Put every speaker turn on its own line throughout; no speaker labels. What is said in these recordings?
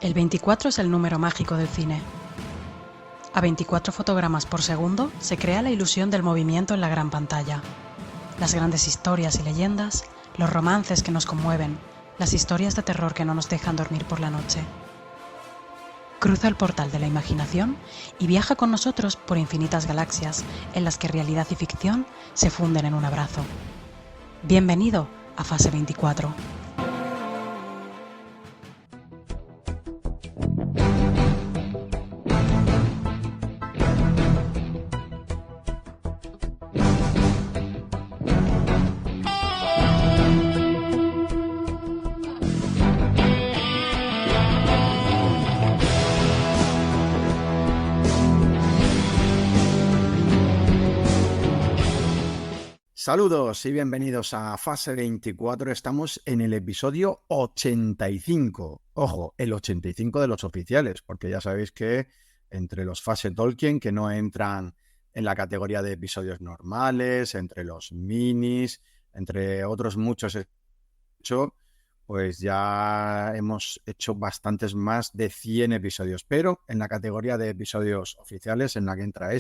El 24 es el número mágico del cine. A 24 fotogramas por segundo se crea la ilusión del movimiento en la gran pantalla. Las grandes historias y leyendas, los romances que nos conmueven, las historias de terror que no nos dejan dormir por la noche. Cruza el portal de la imaginación y viaja con nosotros por infinitas galaxias en las que realidad y ficción se funden en un abrazo. Bienvenido a Fase 24.
Saludos y bienvenidos a Fase 24. Estamos en el episodio 85. Ojo, el 85 de los oficiales, porque ya sabéis que entre los Fase Tolkien, que no entran en la categoría de episodios normales, entre los minis, entre otros muchos hecho, pues ya hemos hecho bastantes más de 100 episodios. Pero en la categoría de episodios oficiales, en la que entra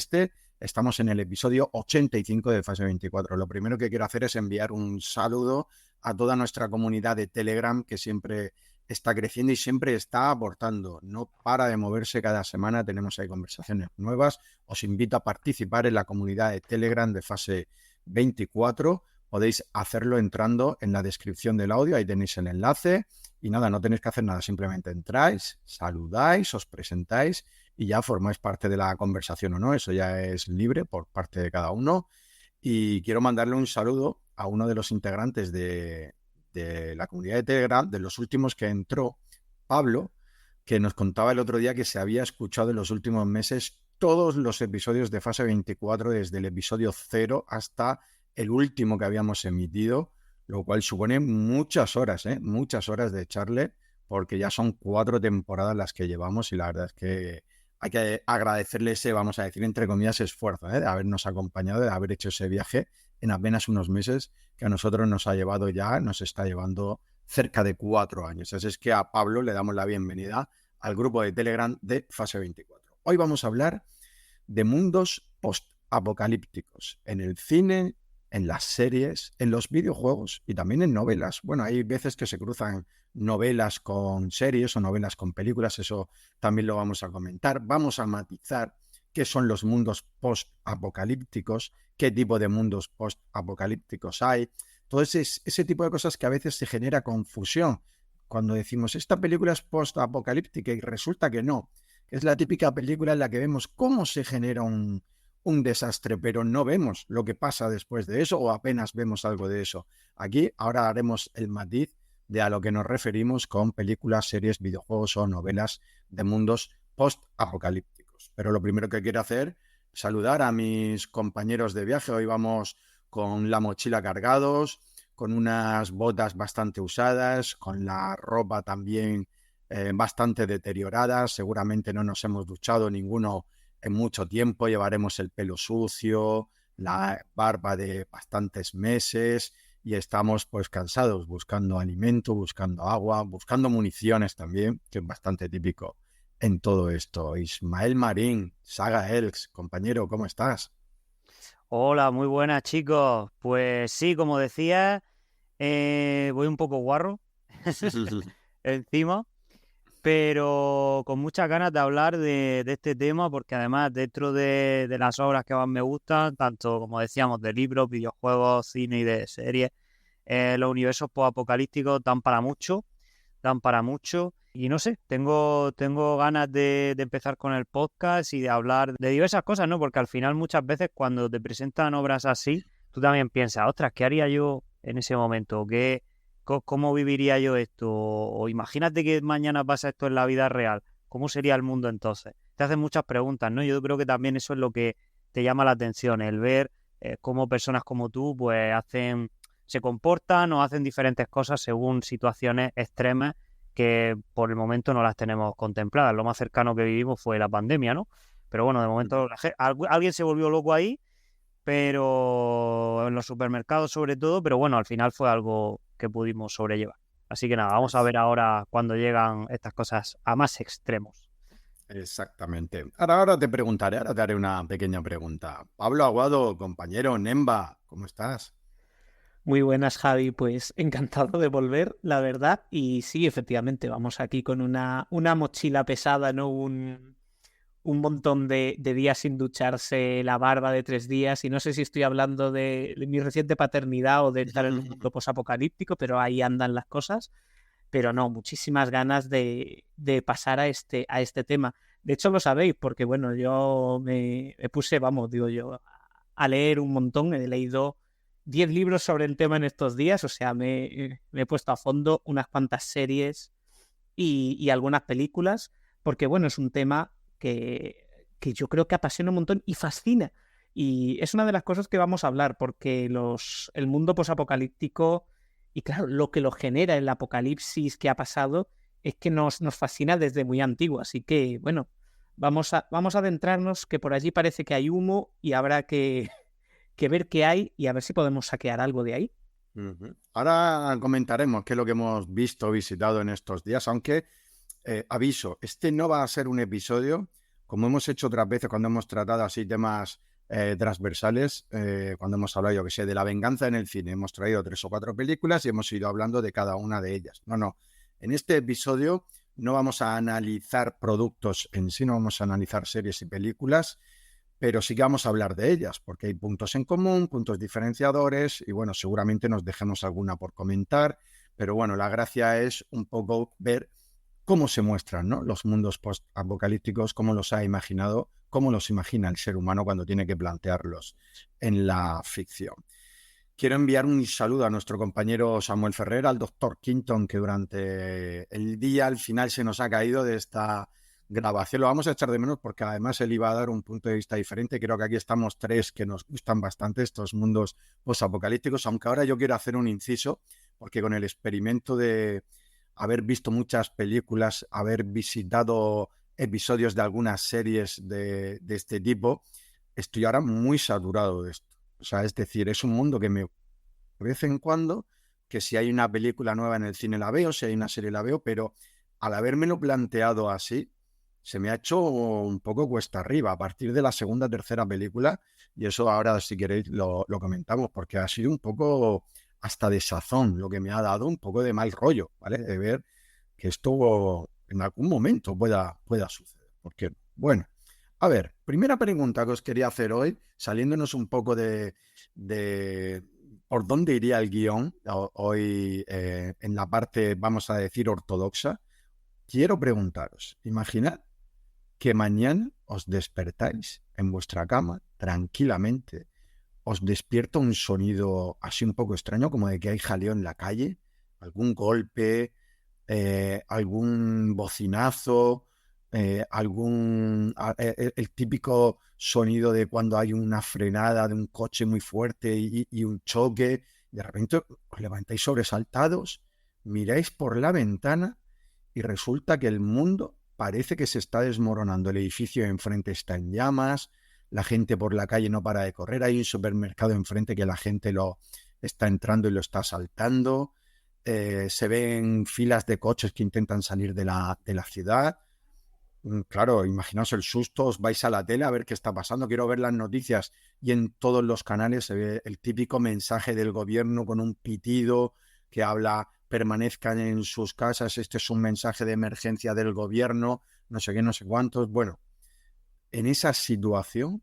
estamos en el episodio 85 de Fase 24. Lo primero que quiero hacer es enviar un saludo a toda nuestra comunidad de Telegram, que siempre está creciendo y siempre está aportando. No para de moverse cada semana, tenemos ahí conversaciones nuevas. Os invito a participar en la comunidad de Telegram de Fase 24. Podéis hacerlo entrando en la descripción del audio, ahí tenéis el enlace. Y nada, no tenéis que hacer nada, simplemente entráis, saludáis, os presentáis y ya formáis parte de la conversación o no, eso ya es libre por parte de cada uno. Y quiero mandarle un saludo a uno de los integrantes de la comunidad de Telegram, de los últimos que entró, Pablo, que nos contaba el otro día que se había escuchado en los últimos meses todos los episodios de Fase 24, desde el episodio 0 hasta el último que habíamos emitido, lo cual supone muchas horas de echarle, porque ya son 4 temporadas las que llevamos y la verdad es que hay que agradecerle ese, vamos a decir, entre comillas, esfuerzo, de habernos acompañado, de haber hecho ese viaje en apenas unos meses, que a nosotros nos está llevando cerca de 4 años. Así es que a Pablo le damos la bienvenida al grupo de Telegram de Fase 24. Hoy vamos a hablar de mundos post-apocalípticos en el cine, en las series, en los videojuegos y también en novelas. Bueno, hay veces que se cruzan novelas con series o novelas con películas, eso también lo vamos a comentar. Vamos a matizar qué son los mundos post-apocalípticos, qué tipo de mundos post-apocalípticos hay. Todo ese tipo de cosas que a veces se genera confusión cuando decimos esta película es post-apocalíptica y resulta que no. Es la típica película en la que vemos cómo se genera un desastre, pero no vemos lo que pasa después de eso o apenas vemos algo de eso. Aquí ahora haremos el matiz de a lo que nos referimos con películas, series, videojuegos o novelas de mundos post-apocalípticos. Pero lo primero que quiero hacer es saludar a mis compañeros de viaje. Hoy vamos con la mochila cargados, con unas botas bastante usadas, con la ropa también bastante deteriorada. Seguramente no nos hemos duchado ninguno en mucho tiempo, llevaremos el pelo sucio, la barba de bastantes meses y estamos pues cansados, buscando alimento, buscando agua, buscando municiones también, que es bastante típico en todo esto. Ismael Marín, Saga Elks, compañero, ¿cómo estás?
Hola, muy buenas chicos. Pues sí, como decía, voy un poco guarro encima, pero con muchas ganas de hablar de este tema, porque además dentro de las obras que más me gustan, tanto como decíamos de libros, videojuegos, cine y de series, los universos post-apocalípticos dan para mucho. Y no sé, tengo ganas de empezar con el podcast y de hablar de diversas cosas, ¿no? Porque al final muchas veces cuando te presentan obras así, tú también piensas, ostras, ¿qué haría yo en ese momento? ¿Cómo viviría yo esto? O imagínate que mañana pasa esto en la vida real, ¿cómo sería el mundo entonces? Te hacen muchas preguntas, ¿no? Yo creo que también eso es lo que te llama la atención, el ver cómo personas como tú pues se comportan o hacen diferentes cosas según situaciones extremas que por el momento no las tenemos contempladas. Lo más cercano que vivimos fue la pandemia, ¿no? Pero bueno, de momento alguien se volvió loco ahí, pero en los supermercados sobre todo, pero bueno, al final fue algo que pudimos sobrellevar. Así que nada, vamos a ver ahora cuando llegan estas cosas a más extremos.
Exactamente. Ahora te preguntaré, ahora te haré una pequeña pregunta. Pablo Aguado, compañero Nemba, ¿cómo estás?
Muy buenas, Javi. Pues encantado de volver, la verdad. Y sí, efectivamente, vamos aquí con una mochila pesada, ¿no? Un montón de días sin ducharse, la barba de 3 días. Y no sé si estoy hablando de mi reciente paternidad o de estar en un mundo posapocalíptico, pero ahí andan las cosas. Pero no, muchísimas ganas de pasar a este tema. De hecho, lo sabéis, porque bueno, yo me puse, vamos, digo yo, a leer un montón. He leído 10 libros sobre el tema en estos días, o sea, me he puesto a fondo unas cuantas series y algunas películas, porque bueno, es un tema que yo creo que apasiona un montón y fascina. Y es una de las cosas que vamos a hablar, porque el mundo posapocalíptico y claro, lo que lo genera el apocalipsis que ha pasado es que nos fascina desde muy antiguo. Así que, bueno, vamos a adentrarnos, que por allí parece que hay humo y habrá que ver qué hay y a ver si podemos saquear algo de ahí.
Ahora comentaremos qué es lo que hemos visto, visitado en estos días, aunque aviso, este no va a ser un episodio, como hemos hecho otras veces cuando hemos tratado así temas transversales, cuando hemos hablado, yo que sé, de la venganza en el cine. Hemos traído 3 o 4 películas y hemos ido hablando de cada una de ellas. No. En este episodio no vamos a analizar productos en sí, no vamos a analizar series y películas, pero sí que vamos a hablar de ellas, porque hay puntos en común, puntos diferenciadores, y bueno, seguramente nos dejemos alguna por comentar, pero bueno, la gracia es un poco ver cómo se muestran, ¿no?, los mundos post-apocalípticos, cómo los ha imaginado, cómo los imagina el ser humano cuando tiene que plantearlos en la ficción. Quiero enviar un saludo a nuestro compañero Samuel Ferrer, al doctor Quinton, que durante el día al final se nos ha caído de esta grabación. Lo vamos a echar de menos porque además él iba a dar un punto de vista diferente. Creo que aquí estamos 3 que nos gustan bastante estos mundos posapocalípticos, aunque ahora yo quiero hacer un inciso, porque con el experimento de haber visto muchas películas, haber visitado episodios de algunas series de este tipo, estoy ahora muy saturado de esto. O sea, es decir, es un mundo que me de vez en cuando, que si hay una película nueva en el cine la veo, si hay una serie la veo, pero al habérmelo planteado así, se me ha hecho un poco cuesta arriba a partir de la segunda, tercera película, y eso ahora, si queréis, lo comentamos, porque ha sido un poco hasta de sazón lo que me ha dado, un poco de mal rollo, ¿vale? De ver que esto en algún momento pueda suceder. Porque, bueno, a ver, primera pregunta que os quería hacer hoy, saliéndonos un poco de por dónde iría el guión hoy en la parte, vamos a decir, ortodoxa. Quiero preguntaros, imaginad que mañana os despertáis en vuestra cama tranquilamente, os despierta un sonido así un poco extraño, como de que hay jaleo en la calle, algún golpe, algún bocinazo, el típico sonido de cuando hay una frenada de un coche muy fuerte y un choque. De repente os levantáis sobresaltados, miráis por la ventana y resulta que el mundo parece que se está desmoronando. El edificio de enfrente está en llamas, la gente por la calle no para de correr, hay un supermercado enfrente que la gente lo está entrando y lo está asaltando. Se ven filas de coches que intentan salir de la ciudad. Claro, imaginaos el susto, os vais a la tele a ver qué está pasando. Quiero ver las noticias y en todos los canales se ve el típico mensaje del gobierno con un pitido que habla: permanezcan en sus casas, este es un mensaje de emergencia del gobierno, no sé qué, no sé cuántos. Bueno, en esa situación,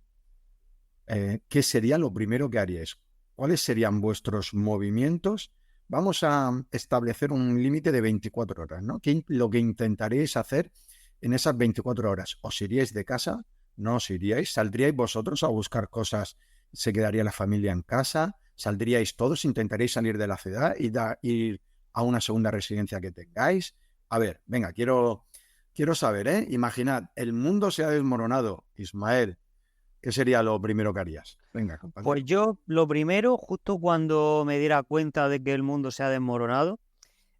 ¿qué sería lo primero que haríais? ¿Cuáles serían vuestros movimientos? Vamos a establecer un límite de 24 horas, ¿no? Lo que intentaríais hacer en esas 24 horas. ¿Os iríais de casa? ¿No os iríais? ¿Saldríais vosotros a buscar cosas? ¿Se quedaría la familia en casa? ¿Saldríais todos? ¿Intentaríais salir de la ciudad y ir a una segunda residencia que tengáis? A ver, venga, quiero saber, ¿eh? Imaginad, el mundo se ha desmoronado. Ismael, ¿qué sería lo primero que harías? Venga, compañero.
Pues yo, lo primero, justo cuando me diera cuenta de que el mundo se ha desmoronado,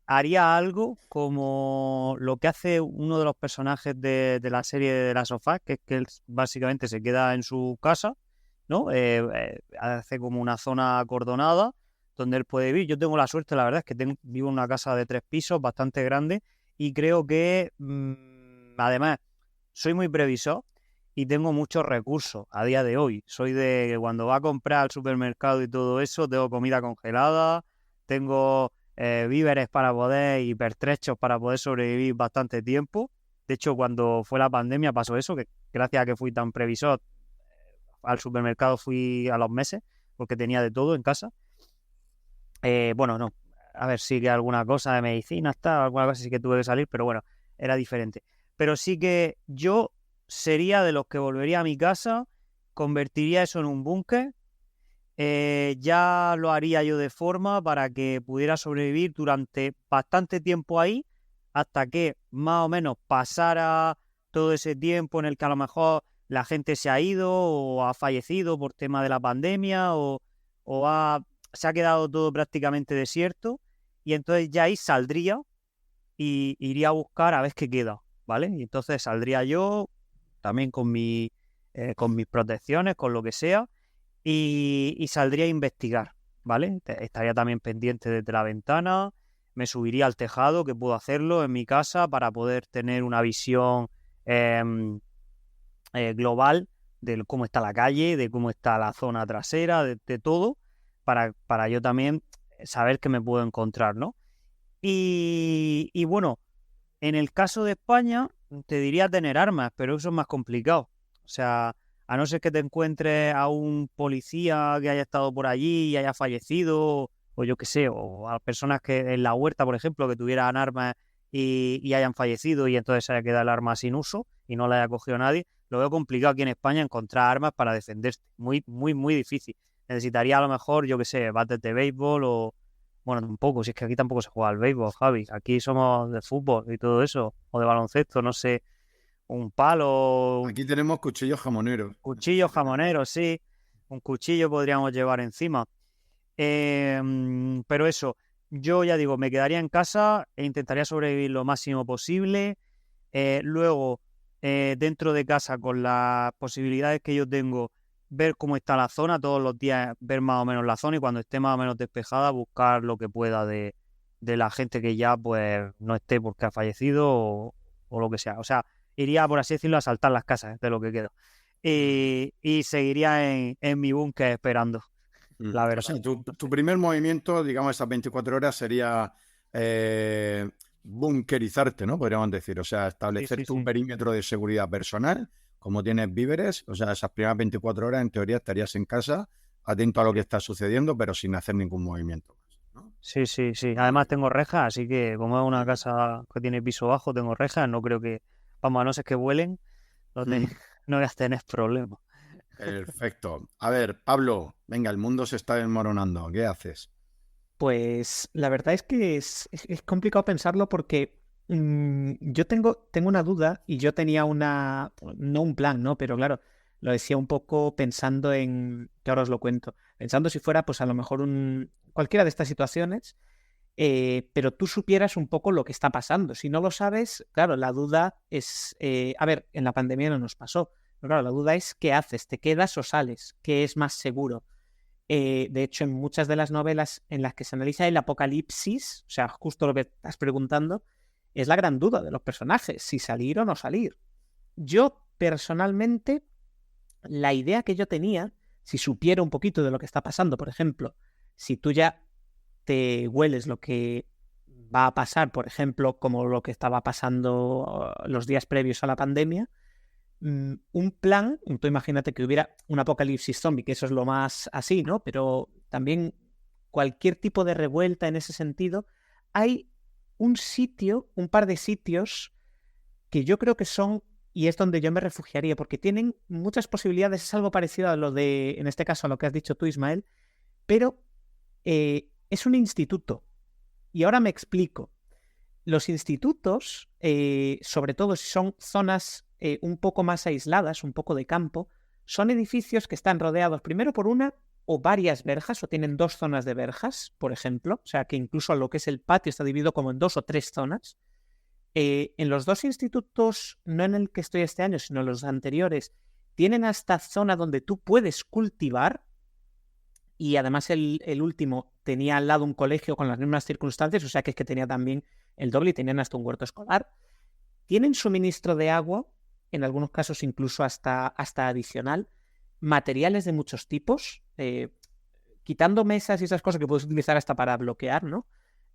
haría algo como lo que hace uno de los personajes de la serie de las sofás, que es que él básicamente se queda en su casa, ¿no? Hace como una zona acordonada donde él puede vivir. Yo tengo la suerte, la verdad, es que vivo en una casa de 3 pisos bastante grande y creo que, además, soy muy previsor y tengo muchos recursos a día de hoy. Soy de que cuando va a comprar al supermercado y todo eso, tengo comida congelada, tengo víveres para poder y pertrechos para poder sobrevivir bastante tiempo. De hecho, cuando fue la pandemia pasó eso, que gracias a que fui tan previsor, al supermercado fui a los meses, porque tenía de todo en casa. Bueno, no, a ver, sí que alguna cosa de medicina, alguna cosa sí que tuve que salir, pero bueno, era diferente. Pero sí que yo sería de los que volvería a mi casa, convertiría eso en un búnker, ya lo haría yo de forma para que pudiera sobrevivir durante bastante tiempo ahí, hasta que más o menos pasara todo ese tiempo en el que a lo mejor la gente se ha ido o ha fallecido por tema de la pandemia o se ha quedado todo prácticamente desierto, y entonces ya ahí saldría y iría a buscar a ver qué queda, ¿vale? Y entonces saldría yo también con mis protecciones, con lo que sea, y saldría a investigar, ¿vale? Estaría también pendiente desde la ventana, me subiría al tejado, que puedo hacerlo en mi casa para poder tener una visión global de cómo está la calle, de cómo está la zona trasera, de todo, para yo también saber qué me puedo encontrar, ¿no? Y bueno, en el caso de España, te diría tener armas, pero eso es más complicado. O sea, a no ser que te encuentres a un policía que haya estado por allí y haya fallecido, o yo qué sé, o a personas que en la huerta, por ejemplo, que tuvieran armas y hayan fallecido y entonces haya quedado el arma sin uso y no la haya cogido nadie, lo veo complicado aquí en España encontrar armas para defenderte. Muy, muy, muy difícil. Necesitaría a lo mejor, yo qué sé, bates de béisbol o... Bueno, tampoco, si es que aquí tampoco se juega al béisbol, Javi. Aquí somos de fútbol y todo eso, o de baloncesto, no sé, un palo,
Aquí tenemos cuchillos jamoneros.
cuchillo jamonero, sí, un cuchillo podríamos llevar encima. Pero eso, yo ya digo, me quedaría en casa e intentaría sobrevivir lo máximo posible. Luego, dentro de casa, con las posibilidades que yo tengo, ver cómo está la zona, todos los días ver más o menos la zona y cuando esté más o menos despejada, buscar lo que pueda de la gente que ya pues no esté porque ha fallecido o lo que sea. O sea, iría, por así decirlo, a asaltar las casas de lo que queda. Y seguiría en mi búnker esperando, la
O
verdad.
sea, tu primer movimiento, digamos, estas 24 horas sería bunkerizarte, ¿no? Podríamos decir. O sea, establecer
Sí,
tu
sí.
perímetro de seguridad personal, como tienes víveres. O sea, esas primeras 24 horas, en teoría, estarías en casa, atento a lo que está sucediendo, pero sin hacer ningún movimiento, ¿no?
Sí, sí, sí. Además tengo rejas, así que como es una casa que tiene piso bajo, tengo rejas, no creo que, vamos, a no ser que vuelen, no, no voy a tener problemas.
Perfecto. A ver, Pablo, venga, el mundo se está desmoronando. ¿Qué haces?
Pues la verdad es que es complicado pensarlo porque yo tengo una duda y yo tenía no un plan, ¿no? Pero claro, lo decía un poco pensando que ahora os lo cuento, pensando si fuera pues a lo mejor cualquiera de estas situaciones, pero tú supieras un poco lo que está pasando. Si no lo sabes, claro, la duda es, a ver, en la pandemia no nos pasó, pero claro, la duda es ¿qué haces? ¿Te quedas o sales? ¿Qué es más seguro? De hecho, en muchas de las novelas en las que se analiza el apocalipsis, o sea, justo lo que estás preguntando, es la gran duda de los personajes, si salir o no salir. Yo, personalmente, la idea que yo tenía, si supiera un poquito de lo que está pasando, por ejemplo, si tú ya te hueles lo que va a pasar, por ejemplo, como lo que estaba pasando los días previos a la pandemia, un plan, tú imagínate que hubiera un apocalipsis zombie, que eso es lo más así, ¿no? Pero también cualquier tipo de revuelta en ese sentido, hay un par de sitios que yo creo que son, y es donde yo me refugiaría, porque tienen muchas posibilidades, es algo parecido a lo de, en este caso, a lo que has dicho tú, Ismael, pero es un instituto. Y ahora me explico. Los institutos, sobre todo si son zonas un poco más aisladas, un poco de campo, son edificios que están rodeados primero por una o varias verjas, o tienen 2 zonas de verjas, por ejemplo, o sea que incluso lo que es el patio está dividido como en 2 o 3 zonas. En los 2 institutos, no en el que estoy este año, sino en los anteriores, tienen hasta zona donde tú puedes cultivar, y además el último tenía al lado un colegio con las mismas circunstancias, o sea que es que tenía también el doble y tenían hasta un huerto escolar. Tienen suministro de agua, en algunos casos incluso hasta adicional, materiales de muchos tipos, quitando mesas y esas cosas que puedes utilizar hasta para bloquear, ¿no?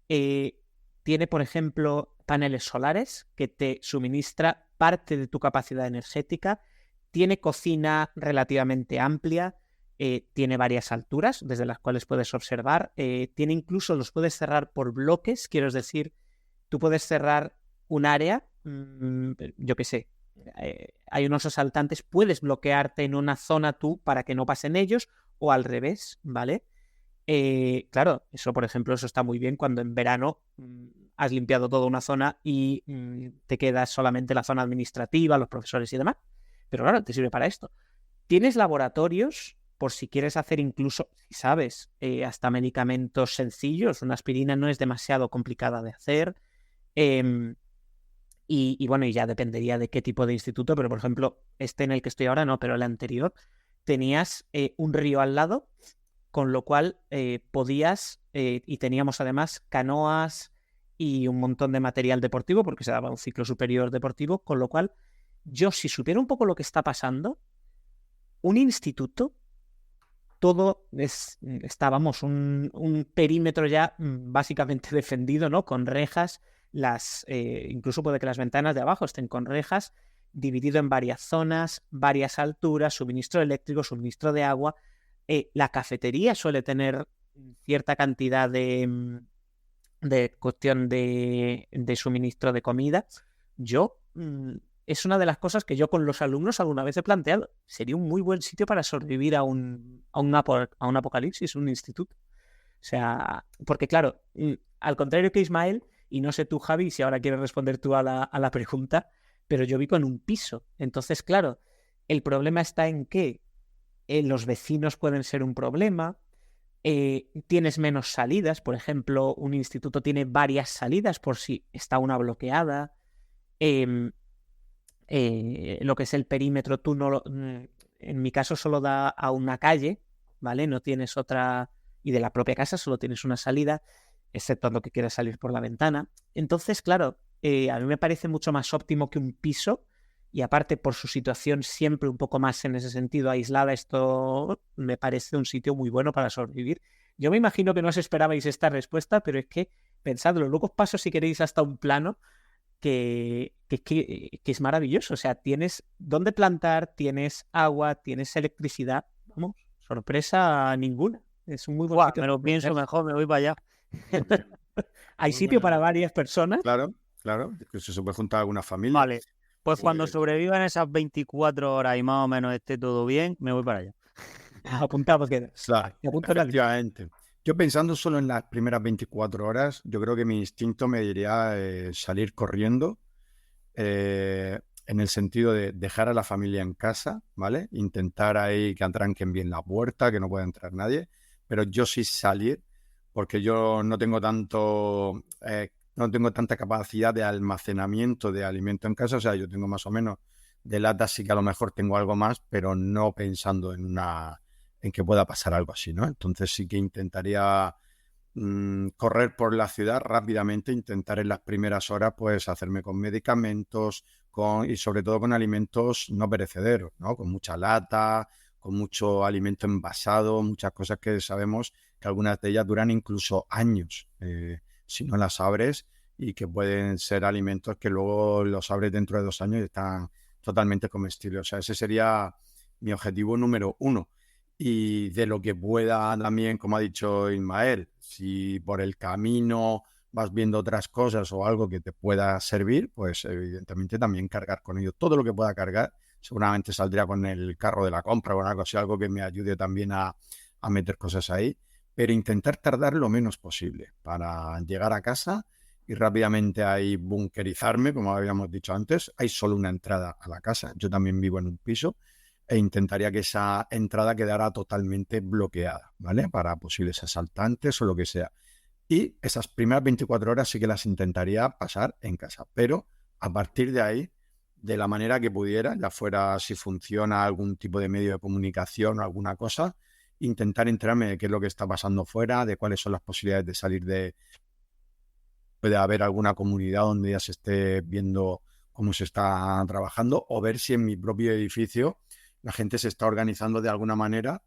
Tiene, por ejemplo, paneles solares que te suministra parte de tu capacidad energética. Tiene cocina relativamente amplia. Tiene varias alturas desde las cuales puedes observar. Tiene incluso, los puedes cerrar por bloques. Quiero decir, tú puedes cerrar un área, yo qué sé, hay unos asaltantes, puedes bloquearte en una zona tú para que no pasen ellos, o al revés, ¿vale? Claro, eso por ejemplo, eso está muy bien cuando en verano has limpiado toda una zona y te quedas solamente la zona administrativa, los profesores y demás. Pero claro, te sirve para esto. Tienes laboratorios por si quieres hacer incluso, si sabes, hasta medicamentos sencillos. Una aspirina no es demasiado complicada de hacer. Y bueno, y ya dependería de qué tipo de instituto, pero por ejemplo, este en el que estoy ahora no, pero el anterior, tenías un río al lado, con lo cual podías, y teníamos además canoas y un montón de material deportivo, porque se daba un ciclo superior deportivo, con lo cual yo, si supiera un poco lo que está pasando, un instituto, todo estábamos un perímetro ya básicamente defendido, ¿no? Con rejas, incluso puede que las ventanas de abajo estén con rejas, dividido en varias zonas, varias alturas, suministro eléctrico, suministro de agua. La cafetería suele tener cierta cantidad de cuestión de suministro de comida. Es una de las cosas que yo con los alumnos alguna vez he planteado. Sería un muy buen sitio para sobrevivir a un apocalipsis, un instituto. O sea, porque claro, al contrario que Ismael, y no sé tú, Javi, si ahora quieres responder tú a la pregunta, pero yo vivo en un piso. Entonces, claro, el problema está en que los vecinos pueden ser un problema, tienes menos salidas. Por ejemplo, un instituto tiene varias salidas por si está una bloqueada. Lo que es el perímetro, en mi caso solo da a una calle, ¿vale? No tienes otra, y de la propia casa solo tienes una salida, excepto lo que quieras salir por la ventana. Entonces, claro, a mí me parece mucho más óptimo que un piso, y aparte por su situación siempre un poco más en ese sentido aislada, esto me parece un sitio muy bueno para sobrevivir. Yo me imagino que no os esperabais esta respuesta, pero es que pensadlo, luego os paso si queréis hasta un plano que es maravilloso. O sea, tienes dónde plantar, tienes agua, tienes electricidad. Vamos, sorpresa ninguna. Es un muy buen sitio.
Me lo pienso mejor, me voy para allá.
Hay sitio para varias personas.
Claro, que se puede juntar alguna familia.
Vale, pues cuando sobrevivan esas 24 horas y más o menos esté todo bien, me voy para allá.
Apuntado queda.
Claro, efectivamente. Yo pensando solo en las primeras 24 horas, yo creo que mi instinto me diría salir corriendo, en el sentido de dejar a la familia en casa, ¿vale? Intentar ahí que atranquen bien la puerta, que no pueda entrar nadie, pero yo sí salir, porque yo no tengo tanta capacidad de almacenamiento de alimento en casa. O sea, yo tengo más o menos de latas, sí que a lo mejor tengo algo más, pero no pensando en que pueda pasar algo así, ¿no? Entonces sí que intentaría correr por la ciudad rápidamente, intentar en las primeras horas pues hacerme con medicamentos y sobre todo con alimentos no perecederos, ¿no? Con mucha lata, con mucho alimento envasado, muchas cosas que sabemos que algunas de ellas duran incluso años si no las abres, y que pueden ser alimentos que luego los abres dentro de 2 años y están totalmente comestibles. O sea, ese sería mi objetivo número 1. Y de lo que pueda también, como ha dicho Ismael, si por el camino vas viendo otras cosas o algo que te pueda servir, pues evidentemente también cargar con ello. Todo lo que pueda cargar, seguramente saldría con el carro de la compra o algo así, algo que me ayude también a meter cosas ahí, pero intentar tardar lo menos posible para llegar a casa y rápidamente ahí bunkerizarme, como habíamos dicho antes. Hay solo una entrada a la casa, yo también vivo en un piso, e intentaría que esa entrada quedara totalmente bloqueada, ¿vale? Para posibles asaltantes o lo que sea. Y esas primeras 24 horas sí que las intentaría pasar en casa, pero a partir de ahí, de la manera que pudiera, ya fuera si funciona algún tipo de medio de comunicación o alguna cosa, intentar enterarme de qué es lo que está pasando fuera, de cuáles son las posibilidades de salir de... Puede haber alguna comunidad donde ya se esté viendo cómo se está trabajando, o ver si en mi propio edificio la gente se está organizando de alguna manera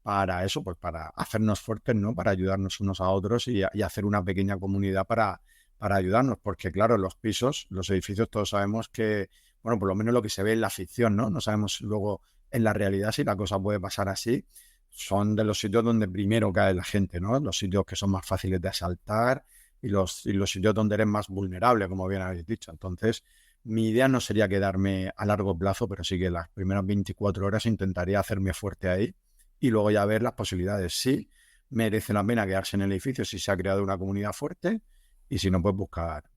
para eso, pues para hacernos fuertes, ¿no? Para ayudarnos unos a otros y hacer una pequeña comunidad para ayudarnos, porque claro, los pisos, los edificios, todos sabemos que, bueno, por lo menos lo que se ve en la ficción, ¿no? No sabemos luego en la realidad si la cosa puede pasar así. Son de los sitios donde primero cae la gente, ¿no? Los sitios que son más fáciles de asaltar y los sitios donde eres más vulnerable, como bien habéis dicho. Entonces, mi idea no sería quedarme a largo plazo, pero sí que las primeras 24 horas intentaría hacerme fuerte ahí y luego ya ver las posibilidades. Sí, merece la pena quedarse en el edificio si se ha creado una comunidad fuerte, y si no, pues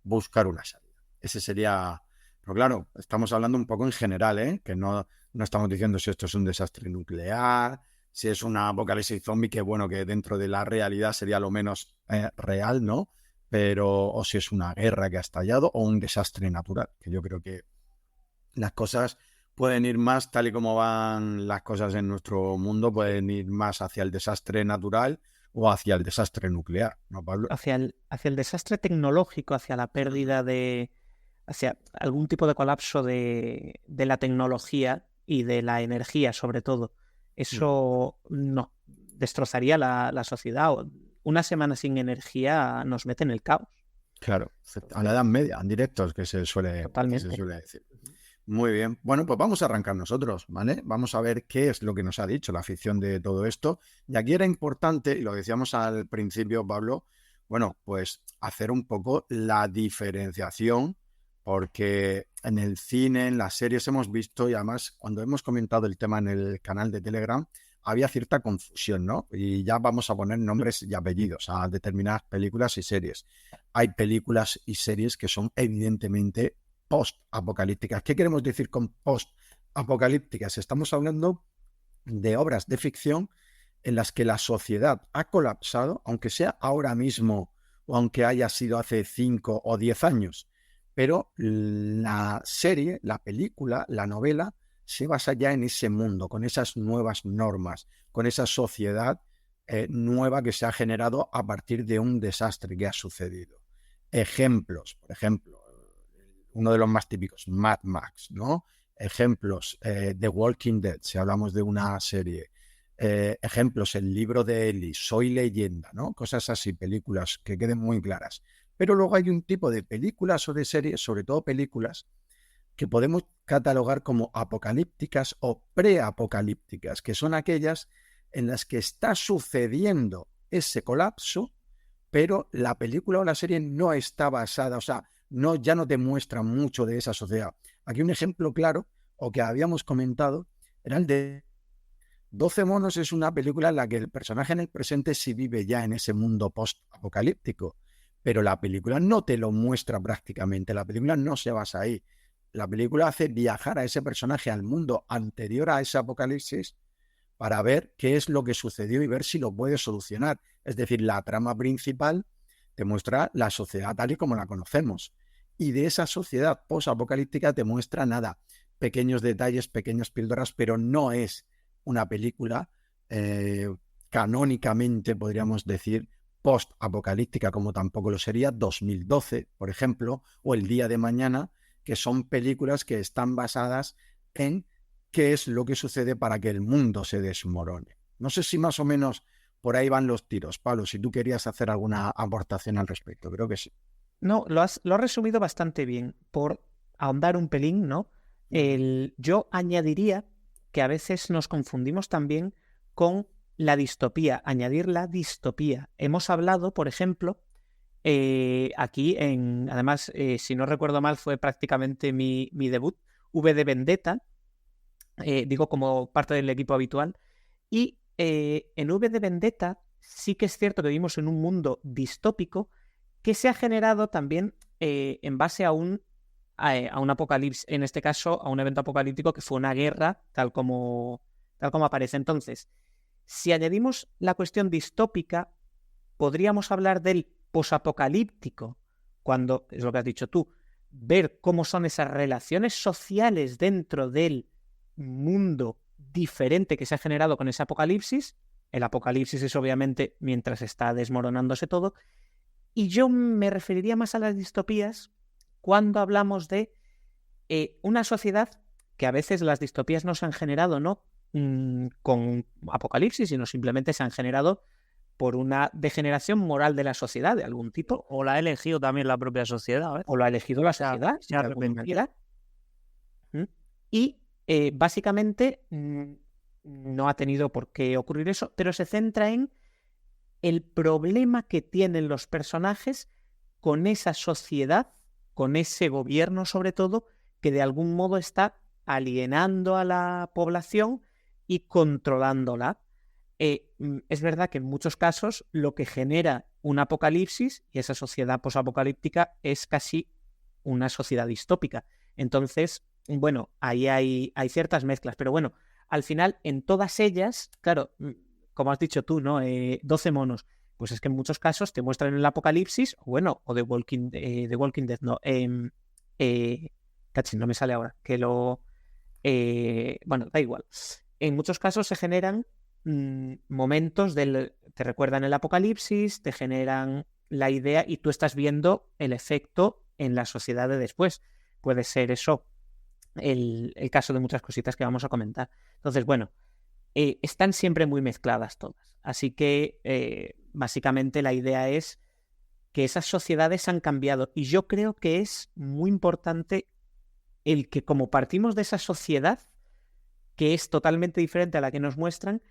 buscar una salida. Ese sería... Pero claro, estamos hablando un poco en general, ¿eh? Que no estamos diciendo si esto es un desastre nuclear, si es una apocalipsis zombie, que bueno, que dentro de la realidad sería lo menos real, ¿no? Pero, o si es una guerra que ha estallado o un desastre natural, que yo creo que las cosas pueden ir más, tal y como van las cosas en nuestro mundo, pueden ir más hacia el desastre natural o hacia el desastre nuclear, ¿no, Pablo?
Hacia el desastre tecnológico, hacia la pérdida hacia algún tipo de colapso de la tecnología y de la energía, sobre todo. Eso no destrozaría la sociedad. Una semana sin energía nos mete en el caos.
Claro, a la Edad Media, en directos, que se suele decir. Muy bien. Bueno, pues vamos a arrancar nosotros, ¿vale? Vamos a ver qué es lo que nos ha dicho la ficción de todo esto. Y aquí era importante, y lo decíamos al principio, Pablo, bueno, pues hacer un poco la diferenciación, porque en el cine, en las series hemos visto, y además cuando hemos comentado el tema en el canal de Telegram, había cierta confusión, ¿no? Y ya vamos a poner nombres y apellidos a determinadas películas y series. Hay películas y series que son evidentemente post-apocalípticas. ¿Qué queremos decir con post-apocalípticas? Estamos hablando de obras de ficción en las que la sociedad ha colapsado, aunque sea ahora mismo o aunque haya sido hace 5 o 10 años. Pero la serie, la película, la novela, se basa ya en ese mundo, con esas nuevas normas, con esa sociedad nueva que se ha generado a partir de un desastre que ha sucedido. Ejemplos, por ejemplo, uno de los más típicos, Mad Max, ¿no? Ejemplos, The Walking Dead, si hablamos de una serie. Ejemplos, el libro de Ellie, Soy Leyenda, ¿no? Cosas así, películas que queden muy claras. Pero luego hay un tipo de películas o de series, sobre todo películas, que podemos catalogar como apocalípticas o preapocalípticas, que son aquellas en las que está sucediendo ese colapso, pero la película o la serie no está basada, o sea, ya no te muestra mucho de esa sociedad. Aquí un ejemplo claro, o que habíamos comentado, era el de 12 monos. Es una película en la que el personaje en el presente sí vive ya en ese mundo post-apocalíptico, pero la película no te lo muestra prácticamente, la película no se basa ahí. La película hace viajar a ese personaje al mundo anterior a ese apocalipsis para ver qué es lo que sucedió y ver si lo puede solucionar. Es decir, la trama principal te muestra la sociedad tal y como la conocemos. Y de esa sociedad post-apocalíptica te muestra nada, pequeños detalles, pequeñas píldoras, pero no es una película canónicamente, podríamos decir, post-apocalíptica, como tampoco lo sería 2012, por ejemplo, o El día de mañana, que son películas que están basadas en qué es lo que sucede para que el mundo se desmorone. No sé si más o menos por ahí van los tiros. Pablo, si tú querías hacer alguna aportación al respecto, creo que sí.
No, lo has resumido bastante bien. Por ahondar un pelín, ¿no? Yo añadiría que a veces nos confundimos también con la distopía, añadir la distopía. Hemos hablado, por ejemplo, aquí, además, si no recuerdo mal, fue prácticamente mi debut, V de Vendetta, digo como parte del equipo habitual, y en V de Vendetta sí que es cierto que vivimos en un mundo distópico que se ha generado también en base a un apocalipsis, en este caso a un evento apocalíptico que fue una guerra, tal como aparece. Entonces, si añadimos la cuestión distópica, podríamos hablar del posapocalíptico, cuando, es lo que has dicho tú, ver cómo son esas relaciones sociales dentro del mundo diferente que se ha generado con ese apocalipsis, El apocalipsis es obviamente mientras está desmoronándose todo. Y yo me referiría más a las distopías cuando hablamos de una sociedad que a veces las distopías no se han generado, ¿no? Con apocalipsis, sino simplemente se han generado por una degeneración moral de la sociedad de algún tipo.
O la ha elegido también la propia sociedad, ¿ves?
O lo ha elegido la sociedad,
se ha
de alguna
arrepentido.
manera. Y básicamente no ha tenido por qué ocurrir eso, pero se centra en el problema que tienen los personajes con esa sociedad, con ese gobierno sobre todo, que de algún modo está alienando a la población y controlándola. Es verdad que en muchos casos lo que genera un apocalipsis y esa sociedad posapocalíptica es casi una sociedad distópica. Entonces, bueno, ahí hay ciertas mezclas, pero bueno, al final en todas ellas, claro, como has dicho tú, ¿no? 12 monos. Pues es que en muchos casos te muestran el apocalipsis, bueno, o The Walking Dead, no. Cachín, no me sale ahora. Bueno, da igual. En muchos casos se generan momentos te recuerdan el apocalipsis, te generan la idea y tú estás viendo el efecto en la sociedad de después. Puede ser eso el caso de muchas cositas que vamos a comentar. Entonces, bueno, están siempre muy mezcladas todas. Así que básicamente la idea es que esas sociedades han cambiado y yo creo que es muy importante el que como partimos de esa sociedad que es totalmente diferente a la que nos muestran,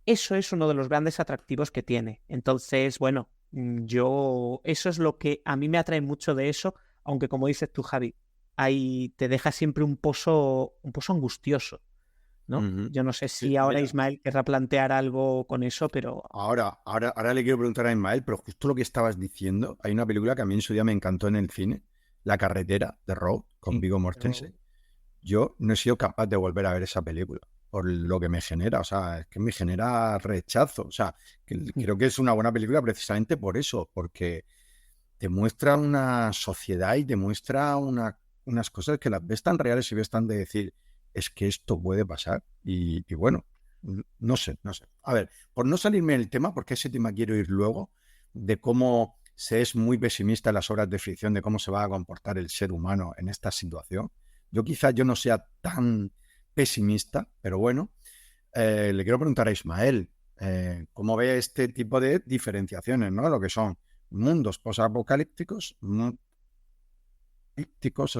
eso es uno de los grandes atractivos que tiene. Entonces, bueno, eso es lo que a mí me atrae mucho de eso, aunque como dices tú, Javi, ahí te deja siempre un pozo angustioso, ¿no? Yo no sé si
Sí,
ahora
mira,
Ismael querrá plantear algo con eso, pero...
ahora le quiero preguntar a Ismael, pero justo lo que estabas diciendo, hay una película que a mí en su día me encantó en el cine, La carretera de Road, con Viggo Mortensen. Yo no he sido capaz de volver a ver esa película por lo que me genera, o sea, es que me genera rechazo, o sea, creo que es una buena película precisamente por eso, porque te muestra una sociedad y te muestra unas cosas que las ves tan reales y ves tan de decir, es que esto puede pasar y bueno, no sé. A ver, por no salirme del tema, porque ese tema quiero ir luego, de cómo se es muy pesimista en las obras de ficción, de cómo se va a comportar el ser humano en esta situación. Yo no sea tan pesimista, pero bueno, le quiero preguntar a Ismael, ¿cómo ve este tipo de diferenciaciones, ¿no? Lo que son mundos posapocalípticos, o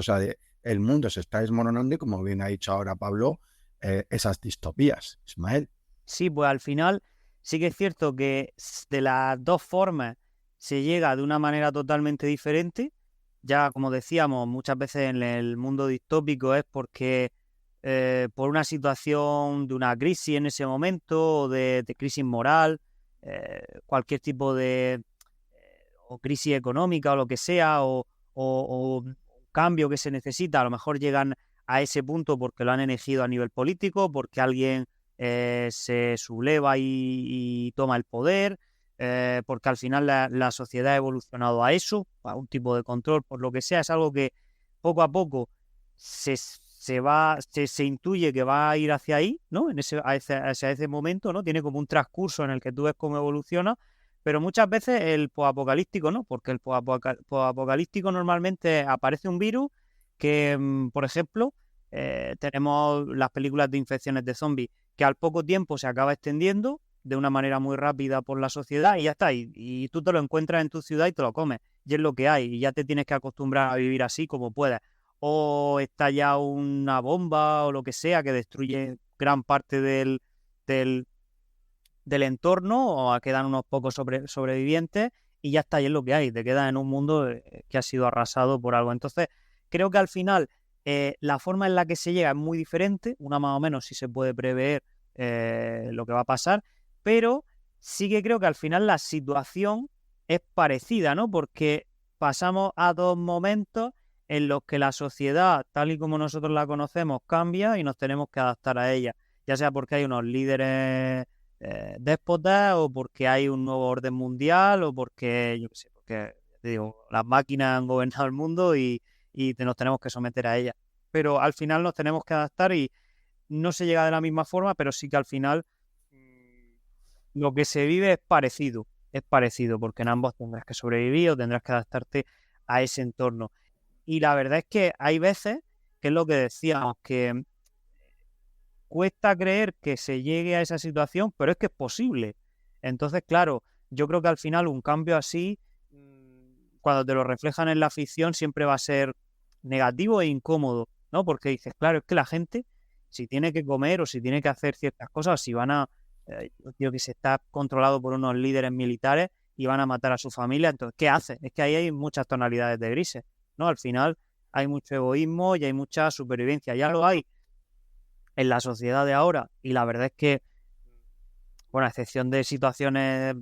sea, el mundo se está desmoronando y como bien ha dicho ahora Pablo, esas distopías. Ismael.
Sí, pues al final sí que es cierto que de las dos formas se llega de una manera totalmente diferente. Ya, como decíamos, muchas veces en el mundo distópico es porque por una situación de una crisis en ese momento o de crisis moral, cualquier tipo de o crisis económica o lo que sea, o cambio que se necesita, a lo mejor llegan a ese punto porque lo han elegido a nivel político, porque alguien se subleva y toma el poder, porque al final la sociedad ha evolucionado a eso, a un tipo de control, por lo que sea. Es algo que poco a poco se intuye que va a ir hacia ahí, ¿no? Hacia ese momento, ¿no? Tiene como un transcurso en el que tú ves cómo evoluciona, pero muchas veces el posapocalíptico no, porque el posapocalíptico normalmente aparece un virus que, por ejemplo, tenemos las películas de infecciones de zombies, que al poco tiempo se acaba extendiendo de una manera muy rápida por la sociedad y ya está, y tú te lo encuentras en tu ciudad y te lo comes, y es lo que hay, y ya te tienes que acostumbrar a vivir así como puedas. O estalla una bomba o lo que sea que destruye gran parte del entorno, o quedan unos pocos sobrevivientes y ya está, y es lo que hay, te quedas en un mundo que ha sido arrasado por algo. Entonces, creo que al final la forma en la que se llega es muy diferente, una más o menos sí se puede prever lo que va a pasar, pero sí que creo que al final la situación es parecida, ¿no? Porque pasamos a dos momentos en los que la sociedad, tal y como nosotros la conocemos, cambia y nos tenemos que adaptar a ella, ya sea porque hay unos líderes déspotas, o porque hay un nuevo orden mundial, o porque, yo qué sé, porque te digo, las máquinas han gobernado el mundo y nos tenemos que someter a ellas. Pero al final nos tenemos que adaptar y no se llega de la misma forma, pero sí que al final lo que se vive es parecido, porque en ambos tendrás que sobrevivir o tendrás que adaptarte a ese entorno. Y la verdad es que hay veces, que es lo que decíamos, que cuesta creer que se llegue a esa situación, pero es que es posible. Entonces, claro, yo creo que al final un cambio así, cuando te lo reflejan en la ficción, siempre va a ser negativo e incómodo, ¿no? Porque dices, claro, es que la gente, si tiene que comer o si tiene que hacer ciertas cosas, si van a, yo que se está controlado por unos líderes militares y van a matar a su familia, entonces, ¿qué hace? Es que ahí hay muchas tonalidades de grises, ¿no? Al final hay mucho egoísmo y hay mucha supervivencia, ya lo hay en la sociedad de ahora, y la verdad es que, bueno, a excepción de situaciones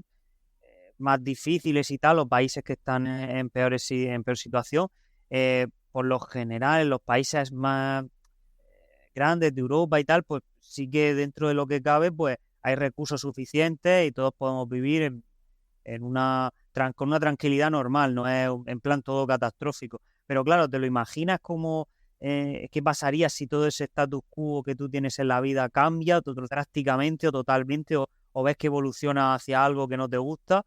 más difíciles y tal, los países que están en peor situación, por lo general en los países más grandes de Europa y tal, pues sí que dentro de lo que cabe, pues hay recursos suficientes y todos podemos vivir con una tranquilidad normal, no es en plan todo catastrófico. Pero claro, te lo imaginas como qué pasaría si todo ese status quo que tú tienes en la vida cambia drásticamente o totalmente, o ves que evoluciona hacia algo que no te gusta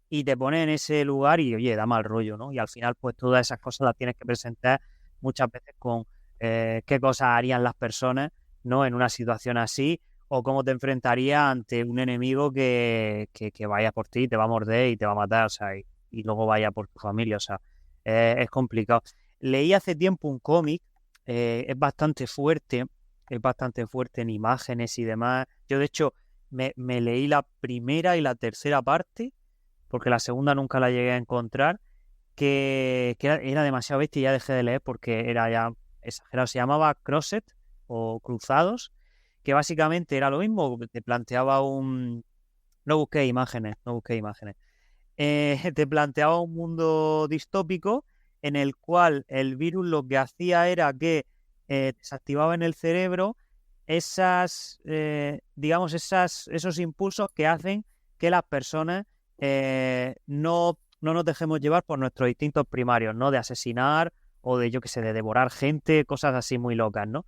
y te pones en ese lugar y, oye, da mal rollo, ¿no? Y al final, pues todas esas cosas las tienes que presentar muchas veces con qué cosas harían las personas, ¿no? En una situación así, o cómo te enfrentarías ante un enemigo que vaya por ti, te va a morder y te va a matar, o sea, y luego vaya por tu familia, o sea, es complicado. Leí hace tiempo un cómic, es bastante fuerte en imágenes y demás. Yo, de hecho, me leí la primera y la tercera parte, porque la segunda nunca la llegué a encontrar, que era demasiado bestia y ya dejé de leer porque era ya exagerado. Se llamaba Crossed o Cruzados, que básicamente era lo mismo, te planteaba un... No busqué imágenes. Te planteaba un mundo distópico en el cual el virus lo que hacía era que desactivaba en el cerebro esos impulsos que hacen que las personas no nos dejemos llevar por nuestros instintos primarios, ¿no? De asesinar o de, yo qué sé, de devorar gente, cosas así muy locas, ¿no?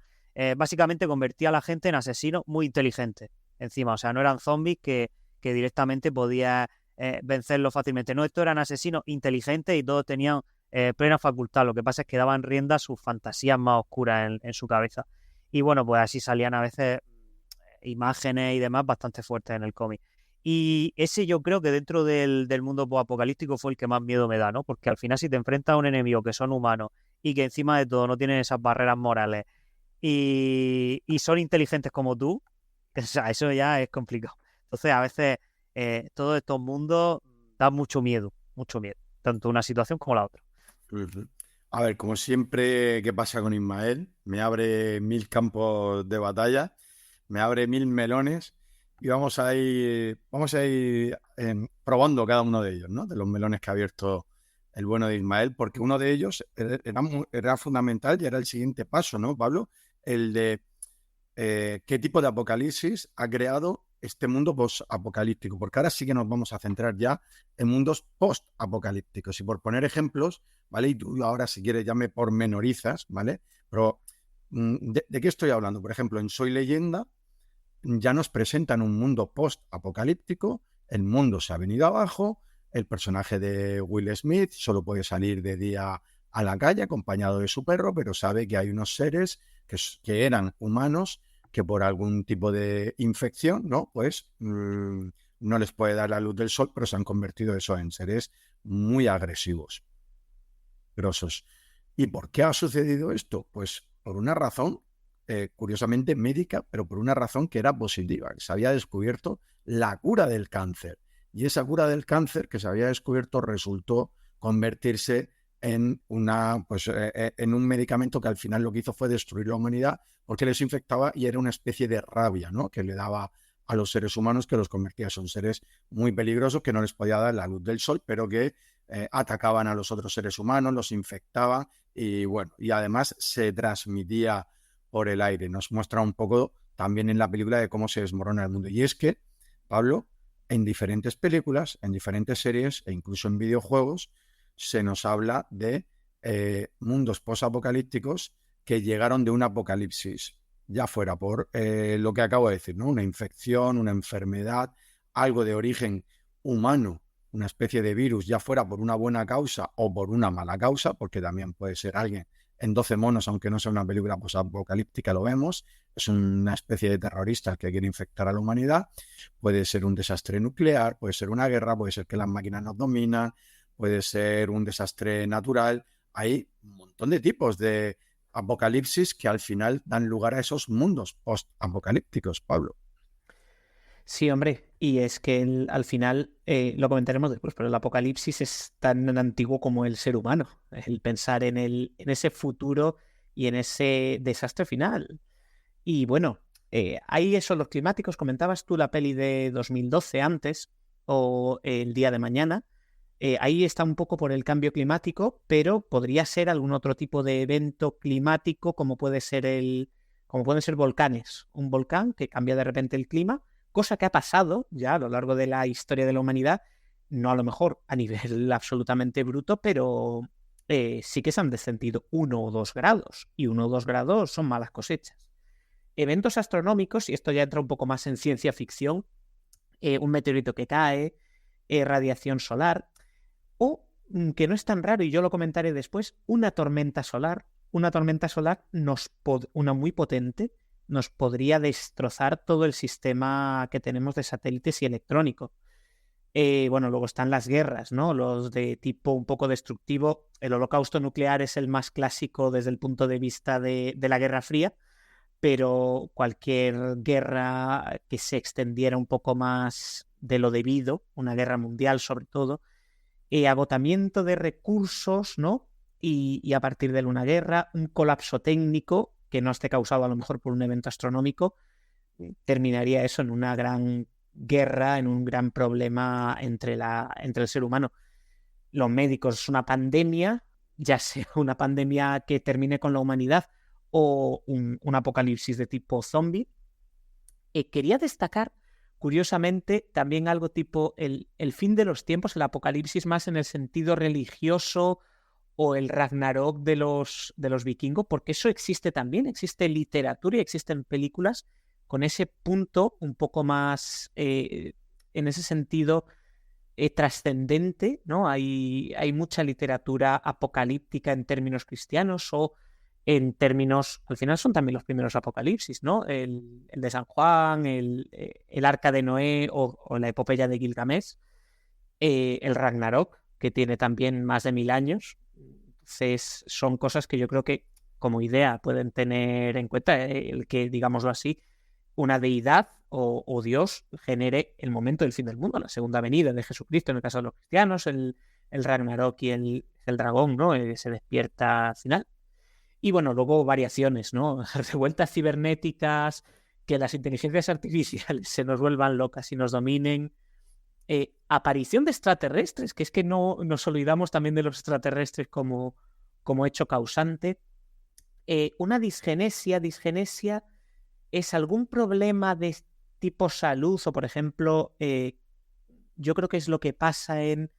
Básicamente convertía a la gente en asesinos muy inteligentes, encima, o sea, no eran zombies que directamente podías vencerlos fácilmente, no, estos eran asesinos inteligentes y todos tenían plena facultad, lo que pasa es que daban rienda a sus fantasías más oscuras en su cabeza. Y bueno, pues así salían a veces imágenes y demás bastante fuertes en el cómic. Y ese yo creo que dentro del mundo apocalíptico fue el que más miedo me da, ¿no? Porque al final si te enfrentas a un enemigo que son humanos y que encima de todo no tienen esas barreras morales y son inteligentes como tú, o sea, eso ya es complicado. Entonces a veces todos estos mundos dan mucho miedo, tanto una situación como la otra.
Ujú. A ver, como siempre que pasa con Ismael, me abre 1000 campos de batalla, me abre 1000 melones y vamos a ir probando cada uno de ellos, ¿no? De los melones que ha abierto el bueno de Ismael, porque uno de ellos era fundamental y era el siguiente paso, ¿no, Pablo? El de qué tipo de apocalipsis ha creado este mundo post-apocalíptico, porque ahora sí que nos vamos a centrar ya en mundos post-apocalípticos. Y por poner ejemplos, ¿vale? Y tú ahora, si quieres, ya me pormenorizas, ¿vale? Pero, ¿de qué estoy hablando? Por ejemplo, en Soy Leyenda ya nos presentan un mundo post-apocalíptico, el mundo se ha venido abajo, el personaje de Will Smith solo puede salir de día a la calle acompañado de su perro, pero sabe que hay unos seres que eran humanos que por algún tipo de infección, ¿no? Pues no les puede dar la luz del sol, pero se han convertido eso en seres muy agresivos, grosos. ¿Y por qué ha sucedido esto? Pues por una razón, curiosamente médica, pero por una razón que era positiva, que se había descubierto la cura del cáncer. Y esa cura del cáncer que se había descubierto resultó convertirse en en un medicamento que al final lo que hizo fue destruir la humanidad porque les infectaba y era una especie de rabia, ¿no? Que le daba a los seres humanos, que los convertía. Son seres muy peligrosos que no les podía dar la luz del sol, pero que atacaban a los otros seres humanos, los infectaba y bueno, y además se transmitía por el aire. Nos muestra un poco también en la película de cómo se desmorona el mundo. Y es que, Pablo, en diferentes películas, en diferentes series e incluso en videojuegos, se nos habla de mundos posapocalípticos que llegaron de un apocalipsis, ya fuera por lo que acabo de decir, ¿no? Una infección, una enfermedad, algo de origen humano, una especie de virus, ya fuera por una buena causa o por una mala causa, porque también puede ser alguien en 12 monos, aunque no sea una película posapocalíptica, lo vemos, es una especie de terrorista que quiere infectar a la humanidad, puede ser un desastre nuclear, puede ser una guerra, puede ser que las máquinas nos dominan, puede ser un desastre natural. Hay un montón de tipos de apocalipsis que al final dan lugar a esos mundos post-apocalípticos, Pablo.
Sí, hombre, y es que al final, lo comentaremos después, pero el apocalipsis es tan antiguo como el ser humano, el pensar en ese futuro y en ese desastre final. Y bueno, hay eso, los climáticos, comentabas tú la peli de 2012 antes, o El día de mañana, ahí está un poco por el cambio climático, pero podría ser algún otro tipo de evento climático, como pueden ser volcanes, un volcán que cambia de repente el clima, cosa que ha pasado ya a lo largo de la historia de la humanidad, no a lo mejor a nivel absolutamente bruto, pero sí que se han descendido 1 o 2 grados, y 1 o 2 grados son malas cosechas. Eventos astronómicos, y esto ya entra un poco más en ciencia ficción, un meteorito que cae, radiación solar, o, que no es tan raro, y yo lo comentaré después, una tormenta solar. Una tormenta solar, una muy potente, nos podría destrozar todo el sistema que tenemos de satélites y electrónico. Bueno, luego están las guerras, ¿no? Los de tipo un poco destructivo. El holocausto nuclear es el más clásico desde el punto de vista de la Guerra Fría, pero cualquier guerra que se extendiera un poco más de lo debido, una guerra mundial sobre todo, agotamiento de recursos, ¿no? Y a partir de una guerra, un colapso técnico que no esté causado a lo mejor por un evento astronómico, terminaría eso en una gran guerra, en un gran problema entre el ser humano. Los médicos, una pandemia, ya sea una pandemia que termine con la humanidad o un apocalipsis de tipo zombie. Quería destacar, curiosamente, también algo tipo el fin de los tiempos, el apocalipsis más en el sentido religioso, o el Ragnarok de los vikingos, porque eso existe también, existe literatura y existen películas con ese punto un poco más, en ese sentido, trascendente, ¿no? Hay mucha literatura apocalíptica en términos cristianos o en términos, al final son también los primeros apocalipsis, ¿no? El de San Juan, el Arca de Noé o la epopeya de Gilgamesh, el Ragnarok, que tiene también más de 1000 años. Entonces, son cosas que yo creo que como idea pueden tener en cuenta, el que, digámoslo así, una deidad o Dios genere el momento del fin del mundo, la segunda venida de Jesucristo en el caso de los cristianos, el Ragnarok y el dragón, ¿no? Se despierta al final. Y bueno, luego variaciones, ¿no? Revueltas cibernéticas, que las inteligencias artificiales se nos vuelvan locas y nos dominen. Aparición de extraterrestres, que es que no nos olvidamos también de los extraterrestres como hecho causante. Una disgenesia es algún problema de tipo salud, o por ejemplo, yo creo que es lo que pasa en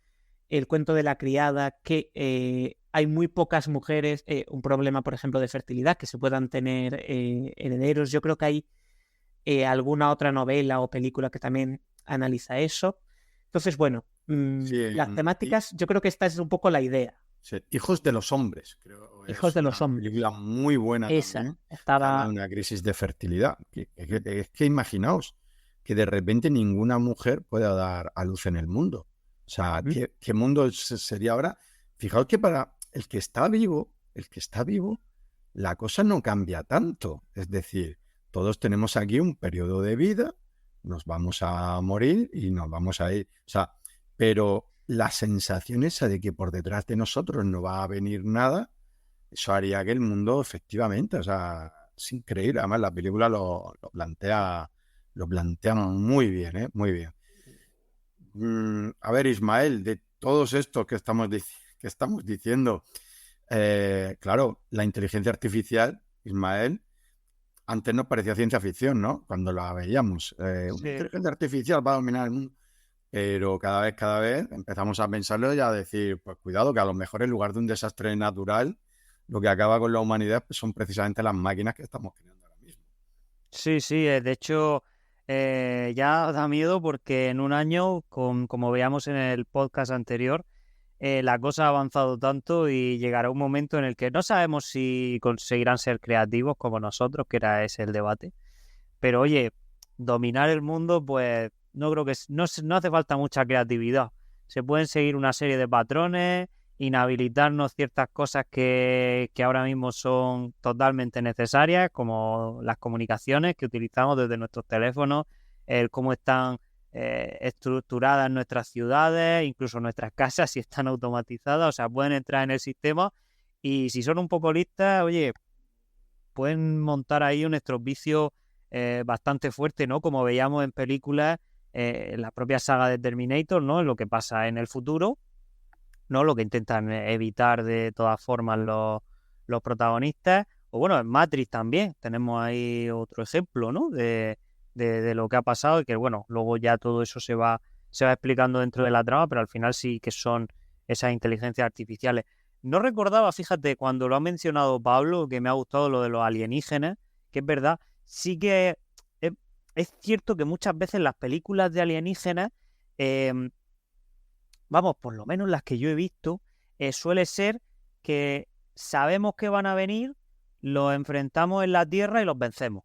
El cuento de la criada, que hay muy pocas mujeres, un problema, por ejemplo, de fertilidad, que se puedan tener herederos. Yo creo que hay alguna otra novela o película que también analiza eso. Entonces, bueno,
Sí,
las temáticas, yo creo que esta es un poco la idea.
sí. Hijos de los hombres, creo.
Hijos de los hombres.
Película muy buena
Esa,
también.
estaba...
Habla de una crisis de fertilidad. Es que imaginaos que de repente ninguna mujer pueda dar a luz en el mundo. O sea, ¿qué mundo sería ahora? Fijaos que para el que está vivo, la cosa no cambia tanto. Es decir, todos tenemos aquí un periodo de vida, nos vamos a morir y nos vamos a ir. O sea, pero la sensación esa de que por detrás de nosotros no va a venir nada, eso haría que el mundo efectivamente, o sea, es increíble. Además, la película lo plantea muy bien, ¿eh? Muy bien. A ver, Ismael, de todos estos que estamos diciendo, claro, la inteligencia artificial, Ismael, antes nos parecía ciencia ficción, ¿no? Cuando la veíamos. Una inteligencia artificial va a dominar el mundo. Pero cada vez empezamos a pensarlo y a decir, pues cuidado, que a lo mejor en lugar de un desastre natural, lo que acaba con la humanidad son precisamente las máquinas que estamos creando ahora mismo.
Sí, de hecho, ya da miedo porque en un año, como veíamos en el podcast anterior, la cosa ha avanzado tanto y llegará un momento en el que no sabemos si conseguirán ser creativos como nosotros, que era ese el debate. Pero oye, dominar el mundo, pues no creo que no hace falta mucha creatividad. Se pueden seguir una serie de patrones, inhabilitarnos ciertas cosas que ahora mismo son totalmente necesarias, como las comunicaciones que utilizamos desde nuestros teléfonos, el cómo están estructuradas nuestras ciudades, incluso nuestras casas, si están automatizadas, o sea, pueden entrar en el sistema y si son un poco listas, oye, pueden montar ahí un estropicio bastante fuerte, ¿no? Como veíamos en películas, en la propia saga de Terminator, ¿no? Lo que pasa en el futuro, ¿no? Lo que intentan evitar de todas formas los protagonistas. O bueno, en Matrix también tenemos ahí otro ejemplo, ¿no? De lo que ha pasado y que, bueno, luego ya todo eso se va explicando dentro de la trama, pero al final sí que son esas inteligencias artificiales. No recordaba, fíjate, cuando lo ha mencionado Pablo, que me ha gustado lo de los alienígenas, que es verdad, sí que es cierto que muchas veces las películas de alienígenas, vamos, por lo menos las que yo he visto, suele ser que sabemos que van a venir, los enfrentamos en la Tierra y los vencemos.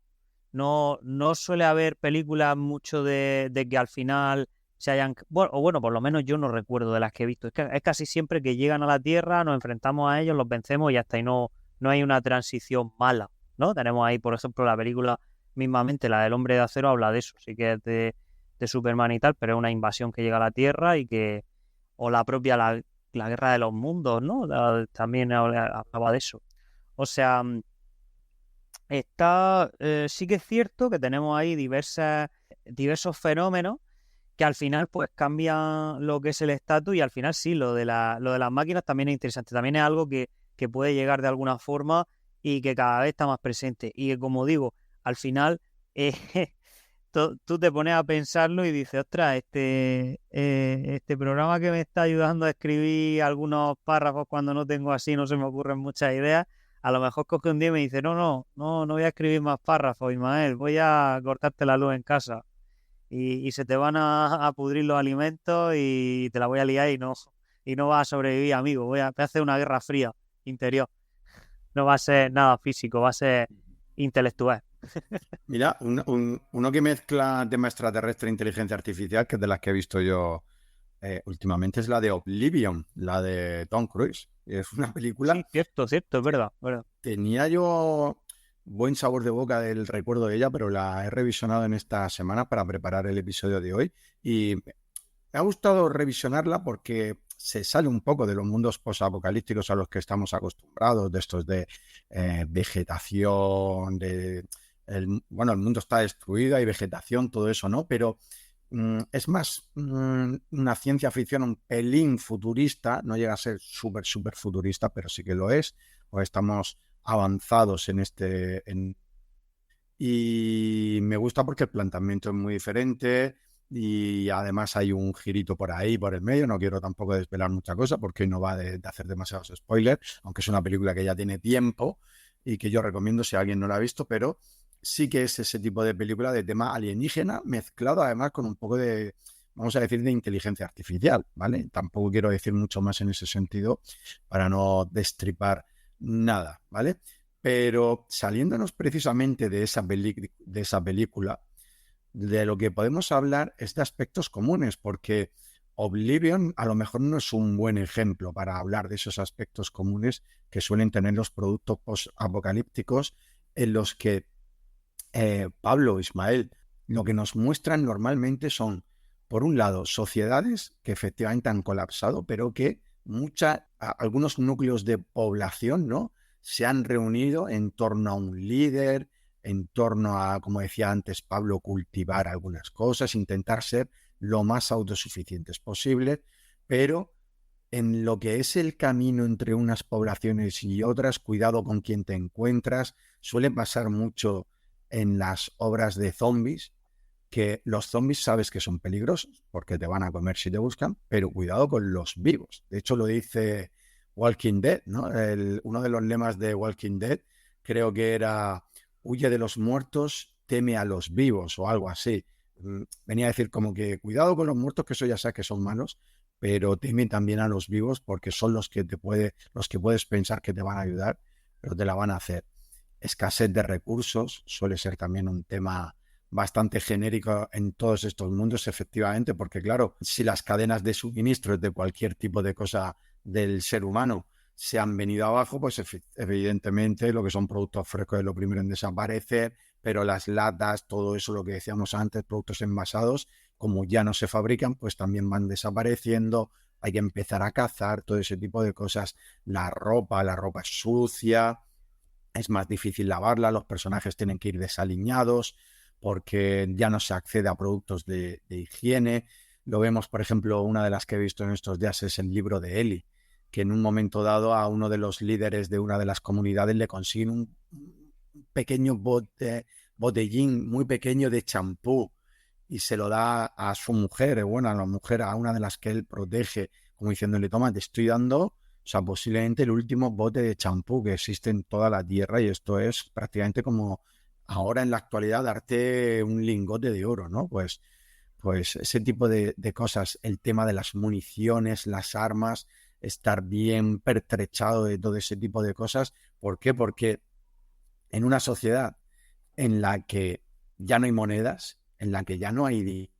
No suele haber películas mucho de que al final se hayan... Bueno, por lo menos yo no recuerdo de las que he visto. Es casi siempre que llegan a la Tierra, nos enfrentamos a ellos, los vencemos y hasta ahí no hay una transición mala, ¿no? Tenemos ahí, por ejemplo, la película mismamente, la del Hombre de Acero, habla de eso. Sí que es de Superman y tal, pero es una invasión que llega a la Tierra y que... O la propia la Guerra de los Mundos, ¿no? También hablaba de eso. O sea... sí que es cierto que tenemos ahí diversos fenómenos que al final pues cambian lo que es el estatus y al final sí, lo de las máquinas también es interesante, también es algo que puede llegar de alguna forma y que cada vez está más presente y que como digo, al final tú te pones a pensarlo y dices, ostras, este programa que me está ayudando a escribir algunos párrafos cuando no tengo así, no se me ocurren muchas ideas. A lo mejor coge un día y me dice, no voy a escribir más párrafos, Ismael, voy a cortarte la luz en casa. Y se te van a pudrir los alimentos y te la voy a liar y no vas a sobrevivir, amigo. Voy a hacer una guerra fría interior. No va a ser nada físico, va a ser intelectual.
Mira, uno que mezcla tema extraterrestre e inteligencia artificial, que es de las que he visto yo últimamente, es la de Oblivion, la de Tom Cruise. Es una película...
Sí, cierto, es verdad.
Tenía yo buen sabor de boca del recuerdo de ella, pero la he revisionado en esta semana para preparar el episodio de hoy y me ha gustado revisionarla porque se sale un poco de los mundos posapocalípticos a los que estamos acostumbrados, de estos de vegetación, el mundo está destruido, hay vegetación, todo eso, ¿no? Pero es más una ciencia ficción un pelín futurista, no llega a ser súper futurista, pero sí que lo es, o estamos avanzados en y me gusta porque el planteamiento es muy diferente y además hay un girito por ahí, por el medio. No quiero tampoco desvelar mucha cosa porque no va de hacer demasiados spoilers, aunque es una película que ya tiene tiempo y que yo recomiendo si alguien no la ha visto, pero sí que es ese tipo de película de tema alienígena mezclado además con un poco de, vamos a decir, de inteligencia artificial, ¿vale? Tampoco quiero decir mucho más en ese sentido para no destripar nada, ¿vale? Pero saliéndonos precisamente de esa película, de lo que podemos hablar es de aspectos comunes, porque Oblivion a lo mejor no es un buen ejemplo para hablar de esos aspectos comunes que suelen tener los productos post-apocalípticos en los que Pablo, Ismael, lo que nos muestran normalmente son, por un lado, sociedades que efectivamente han colapsado, pero que algunos núcleos de población, ¿no?, se han reunido en torno a un líder, en torno a, como decía antes Pablo, cultivar algunas cosas, intentar ser lo más autosuficientes posible, pero en lo que es el camino entre unas poblaciones y otras, cuidado con quién te encuentras, suele pasar mucho en las obras de zombies, que los zombies sabes que son peligrosos porque te van a comer si te buscan, pero cuidado con los vivos. De hecho lo dice Walking Dead, ¿no? Uno de los lemas de Walking Dead creo que era: huye de los muertos, teme a los vivos o algo así. Venía a decir como que cuidado con los muertos, que eso ya sabes que son malos, pero teme también a los vivos porque son los que puedes pensar que te van a ayudar, pero te la van a hacer. Escasez de recursos suele ser también un tema bastante genérico en todos estos mundos, efectivamente, porque claro, si las cadenas de suministro de cualquier tipo de cosa del ser humano se han venido abajo, pues evidentemente lo que son productos frescos es lo primero en desaparecer, pero las latas, todo eso, lo que decíamos antes, productos envasados, como ya no se fabrican, pues también van desapareciendo, hay que empezar a cazar, todo ese tipo de cosas. La ropa es sucia, es más difícil lavarla, los personajes tienen que ir desaliñados porque ya no se accede a productos de higiene. Lo vemos, por ejemplo, una de las que he visto en estos días es el libro de Eli, que en un momento dado a uno de los líderes de una de las comunidades le consiguen un pequeño botellín muy pequeño de champú y se lo da a su mujer, bueno, a la mujer, a una de las que él protege, como diciéndole, toma, te estoy dando, o sea, posiblemente el último bote de champú que existe en toda la tierra, y esto es prácticamente como ahora en la actualidad darte un lingote de oro, ¿no? Pues ese tipo de cosas, el tema de las municiones, las armas, estar bien pertrechado de todo ese tipo de cosas. ¿Por qué? Porque en una sociedad en la que ya no hay monedas, en la que ya no hay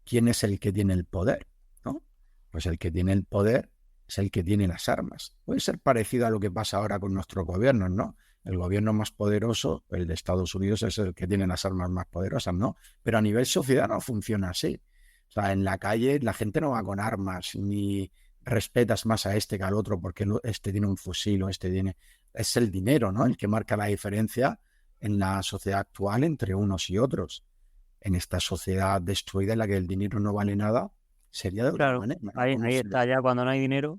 ¿quién es el que tiene el poder? ¿No? Pues el que tiene el poder es el que tiene las armas. Puede ser parecido a lo que pasa ahora con nuestros gobiernos, ¿no? El gobierno más poderoso, el de Estados Unidos, es el que tiene las armas más poderosas, ¿no? Pero a nivel sociedad no funciona así. O sea, en la calle la gente no va con armas, ni respetas más a este que al otro porque este tiene un fusil o este tiene... Es el dinero, ¿no? El que marca la diferencia en la sociedad actual entre unos y otros. En esta sociedad destruida en la que el dinero no vale nada, sería de otra manera, ¿no?
Ahí está, ya cuando no hay dinero.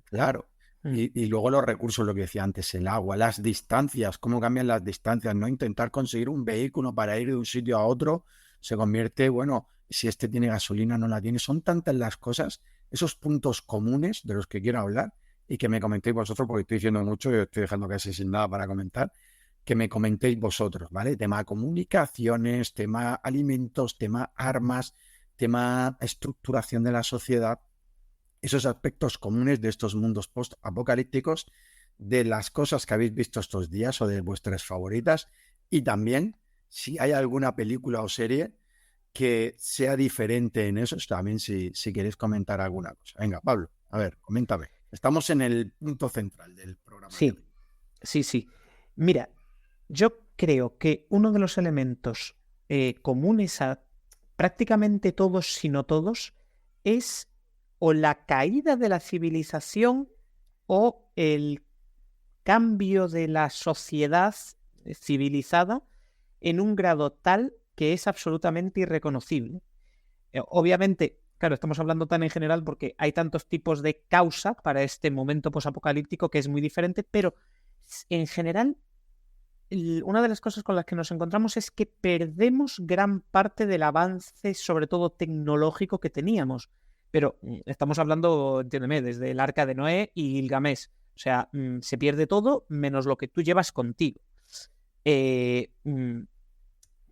Claro. Y luego los recursos, lo que decía antes, el agua, las distancias, cómo cambian las distancias, ¿no? Intentar conseguir un vehículo para ir de un sitio a otro se convierte, bueno, si este tiene gasolina, no la tiene. Son tantas las cosas, esos puntos comunes de los que quiero hablar y que me comentéis vosotros, porque estoy diciendo mucho y estoy dejando casi sin nada para comentar, que me comentéis vosotros, ¿vale? Tema comunicaciones, tema alimentos, tema armas, tema estructuración de la sociedad, esos aspectos comunes de estos mundos post-apocalípticos, de las cosas que habéis visto estos días o de vuestras favoritas, y también si hay alguna película o serie que sea diferente en eso, también si queréis comentar alguna cosa. Venga, Pablo, a ver, coméntame. Estamos en el punto central del programa.
Sí. Mira, yo creo que uno de los elementos comunes a prácticamente todos, si no todos, es o la caída de la civilización o el cambio de la sociedad civilizada en un grado tal que es absolutamente irreconocible. Obviamente, claro, estamos hablando tan en general porque hay tantos tipos de causa para este momento posapocalíptico que es muy diferente, pero en general una de las cosas con las que nos encontramos es que perdemos gran parte del avance, sobre todo tecnológico, que teníamos. Pero estamos hablando, entiéndeme, desde el Arca de Noé y Gilgamesh. O sea, se pierde todo menos lo que tú llevas contigo.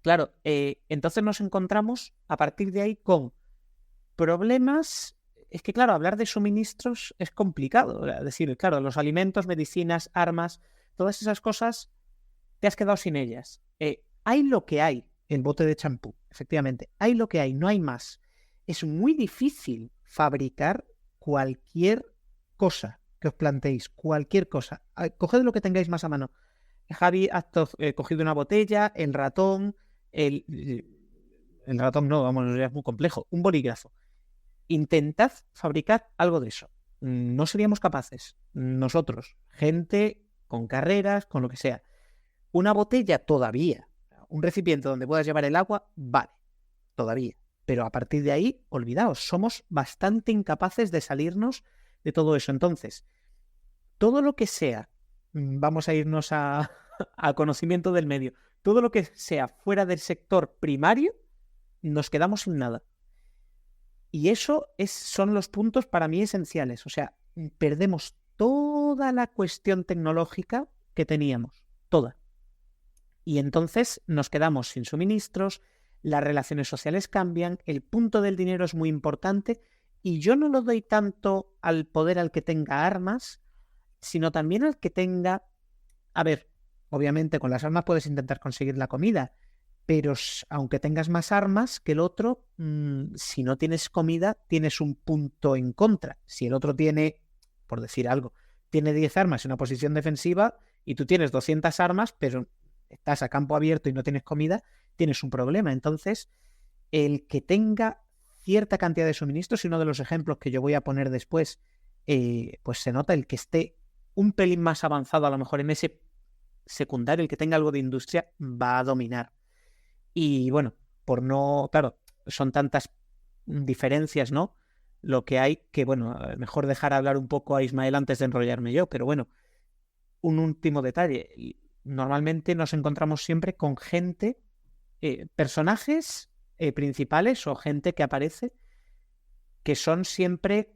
Claro, entonces nos encontramos a partir de ahí con problemas. Es que, claro, hablar de suministros es complicado. Es decir, claro, los alimentos, medicinas, armas, todas esas cosas, te has quedado sin ellas. Hay lo que hay, el bote de champú, efectivamente. Hay lo que hay, no hay más. Es muy difícil fabricar cualquier cosa que os planteéis, cualquier cosa. Coged lo que tengáis más a mano. Javi ha cogido una botella, el ratón, el ratón no, vamos, es muy complejo, un bolígrafo. Intentad fabricar algo de eso. No seríamos capaces. Nosotros, gente con carreras, con lo que sea. Una botella todavía. Un recipiente donde puedas llevar el agua, vale, todavía. Pero a partir de ahí, olvidaos, somos bastante incapaces de salirnos de todo eso. Entonces, todo lo que sea, vamos a irnos a conocimiento del medio, todo lo que sea fuera del sector primario, nos quedamos sin nada. Y eso son los puntos para mí esenciales. O sea, perdemos toda la cuestión tecnológica que teníamos, toda. Y entonces nos quedamos sin suministros, las relaciones sociales cambian, el punto del dinero es muy importante y yo no lo doy tanto al poder al que tenga armas, sino también al que tenga... A ver, obviamente con las armas puedes intentar conseguir la comida, pero aunque tengas más armas que el otro, si no tienes comida, tienes un punto en contra. Si el otro tiene, por decir algo, tiene 10 armas en una posición defensiva y tú tienes 200 armas, pero estás a campo abierto y no tienes comida, tienes un problema. Entonces, el que tenga cierta cantidad de suministros, y uno de los ejemplos que yo voy a poner después, pues se nota el que esté un pelín más avanzado, a lo mejor en ese secundario, el que tenga algo de industria, va a dominar. Y bueno, por no, claro, son tantas diferencias, ¿no? Lo que hay que, bueno, mejor dejar hablar un poco a Ismael antes de enrollarme yo, pero bueno, un último detalle. Normalmente nos encontramos siempre con gente, personajes principales o gente que aparece que son siempre,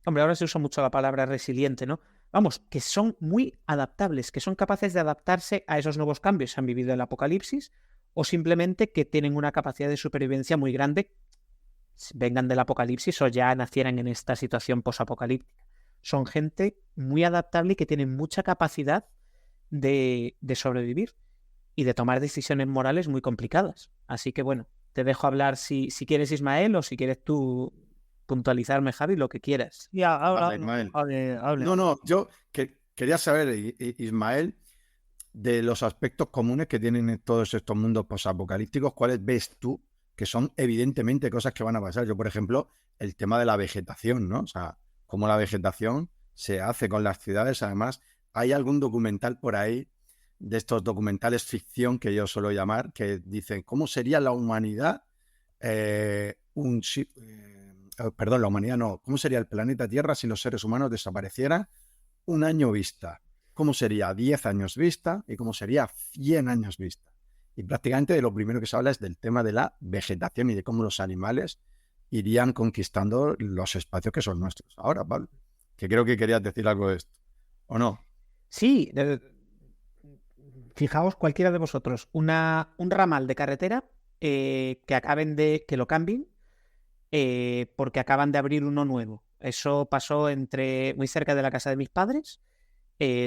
hombre, ahora se usa mucho la palabra resiliente, ¿no? Vamos, que son muy adaptables, que son capaces de adaptarse a esos nuevos cambios que han vivido el apocalipsis o simplemente que tienen una capacidad de supervivencia muy grande, vengan del apocalipsis o ya nacieran en esta situación posapocalíptica. Son gente muy adaptable y que tienen mucha capacidad de sobrevivir y de tomar decisiones morales muy complicadas. Así que bueno, te dejo hablar si quieres, Ismael, o si quieres tú puntualizarme, Javi, lo que quieras.
Ya,
Habla, Ismael.
hable.
No, yo quería saber, Ismael, de los aspectos comunes que tienen en todos estos mundos posapocalípticos, ¿cuáles ves tú que son evidentemente cosas que van a pasar? Yo, por ejemplo, el tema de la vegetación, ¿no? O sea, cómo la vegetación se hace con las ciudades. Además, hay algún documental por ahí, de estos documentales ficción que yo suelo llamar, que dicen cómo sería la humanidad, perdón, la humanidad no, cómo sería el planeta Tierra si los seres humanos desaparecieran un año vista, cómo sería 10 años vista y cómo sería 100 años vista. Y prácticamente de lo primero que se habla es del tema de la vegetación y de cómo los animales irían conquistando los espacios que son nuestros. Ahora, Pablo, que creo que querías decir algo de esto, ¿o no?
Sí, fijaos cualquiera de vosotros, un ramal de carretera que lo cambien porque acaban de abrir uno nuevo. Eso pasó muy cerca de la casa de mis padres,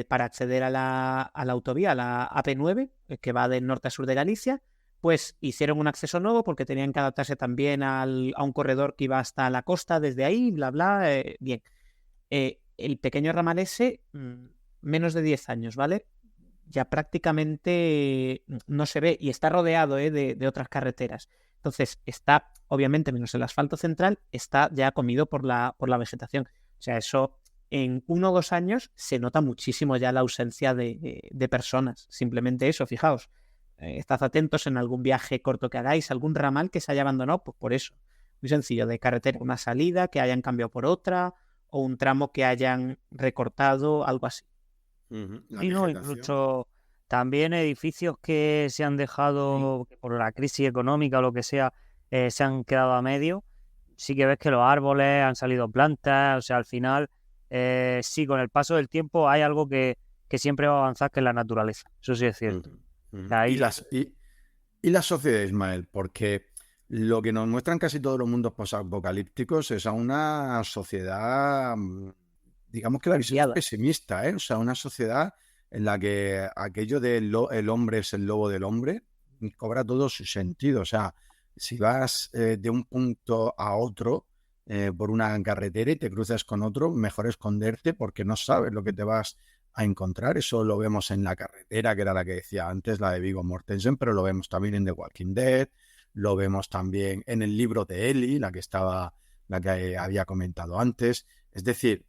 para acceder a la autovía, a la AP9, que va del norte a sur de Galicia. Pues hicieron un acceso nuevo porque tenían que adaptarse también a un corredor que iba hasta la costa desde ahí, bla, bla, bien. El pequeño ramal ese, menos de 10 años, ¿vale? Ya prácticamente no se ve y está rodeado de otras carreteras. Entonces está, obviamente, menos el asfalto central, está ya comido por la vegetación. O sea, eso en 1 o 2 años se nota muchísimo ya la ausencia de personas. Simplemente eso, fijaos. Estad atentos en algún viaje corto que hagáis, algún ramal que se haya abandonado, pues por eso. Muy sencillo, de carretera una salida que hayan cambiado por otra o un tramo que hayan recortado, algo así.
Y no, incluso también edificios que se han dejado por la crisis económica o lo que sea, se han quedado a medio. Sí que ves que los árboles han salido plantas, o sea, al final, sí, con el paso del tiempo hay algo que siempre va a avanzar, que es la naturaleza. Eso sí es cierto. Ahí...
Y la sociedad, Ismael, porque lo que nos muestran casi todos los mundos posapocalípticos es a una sociedad, digamos que la visión es pesimista, ¿eh? O sea, una sociedad en la que aquello de el hombre es el lobo del hombre cobra todo su sentido. O sea, si vas de un punto a otro por una carretera y te cruzas con otro, mejor esconderte porque no sabes lo que te vas a encontrar. Eso lo vemos en La Carretera, que era la que decía antes, la de Viggo Mortensen, pero lo vemos también en The Walking Dead, lo vemos también en el libro de Ellie, la que había comentado antes. Es decir,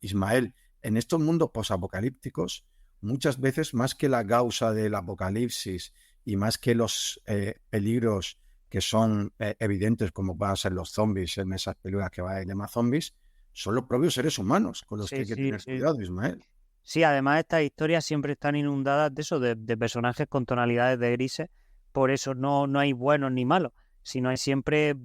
Ismael, en estos mundos posapocalípticos, muchas veces más que la causa del apocalipsis y más que los peligros que son evidentes, como van a ser los zombies en esas películas que va a llamar zombies, son los propios seres humanos con los que hay que tener cuidado, Ismael.
Sí, además estas historias siempre están inundadas de eso, de personajes con tonalidades de grises. Por eso no hay buenos ni malos, sino hay siempre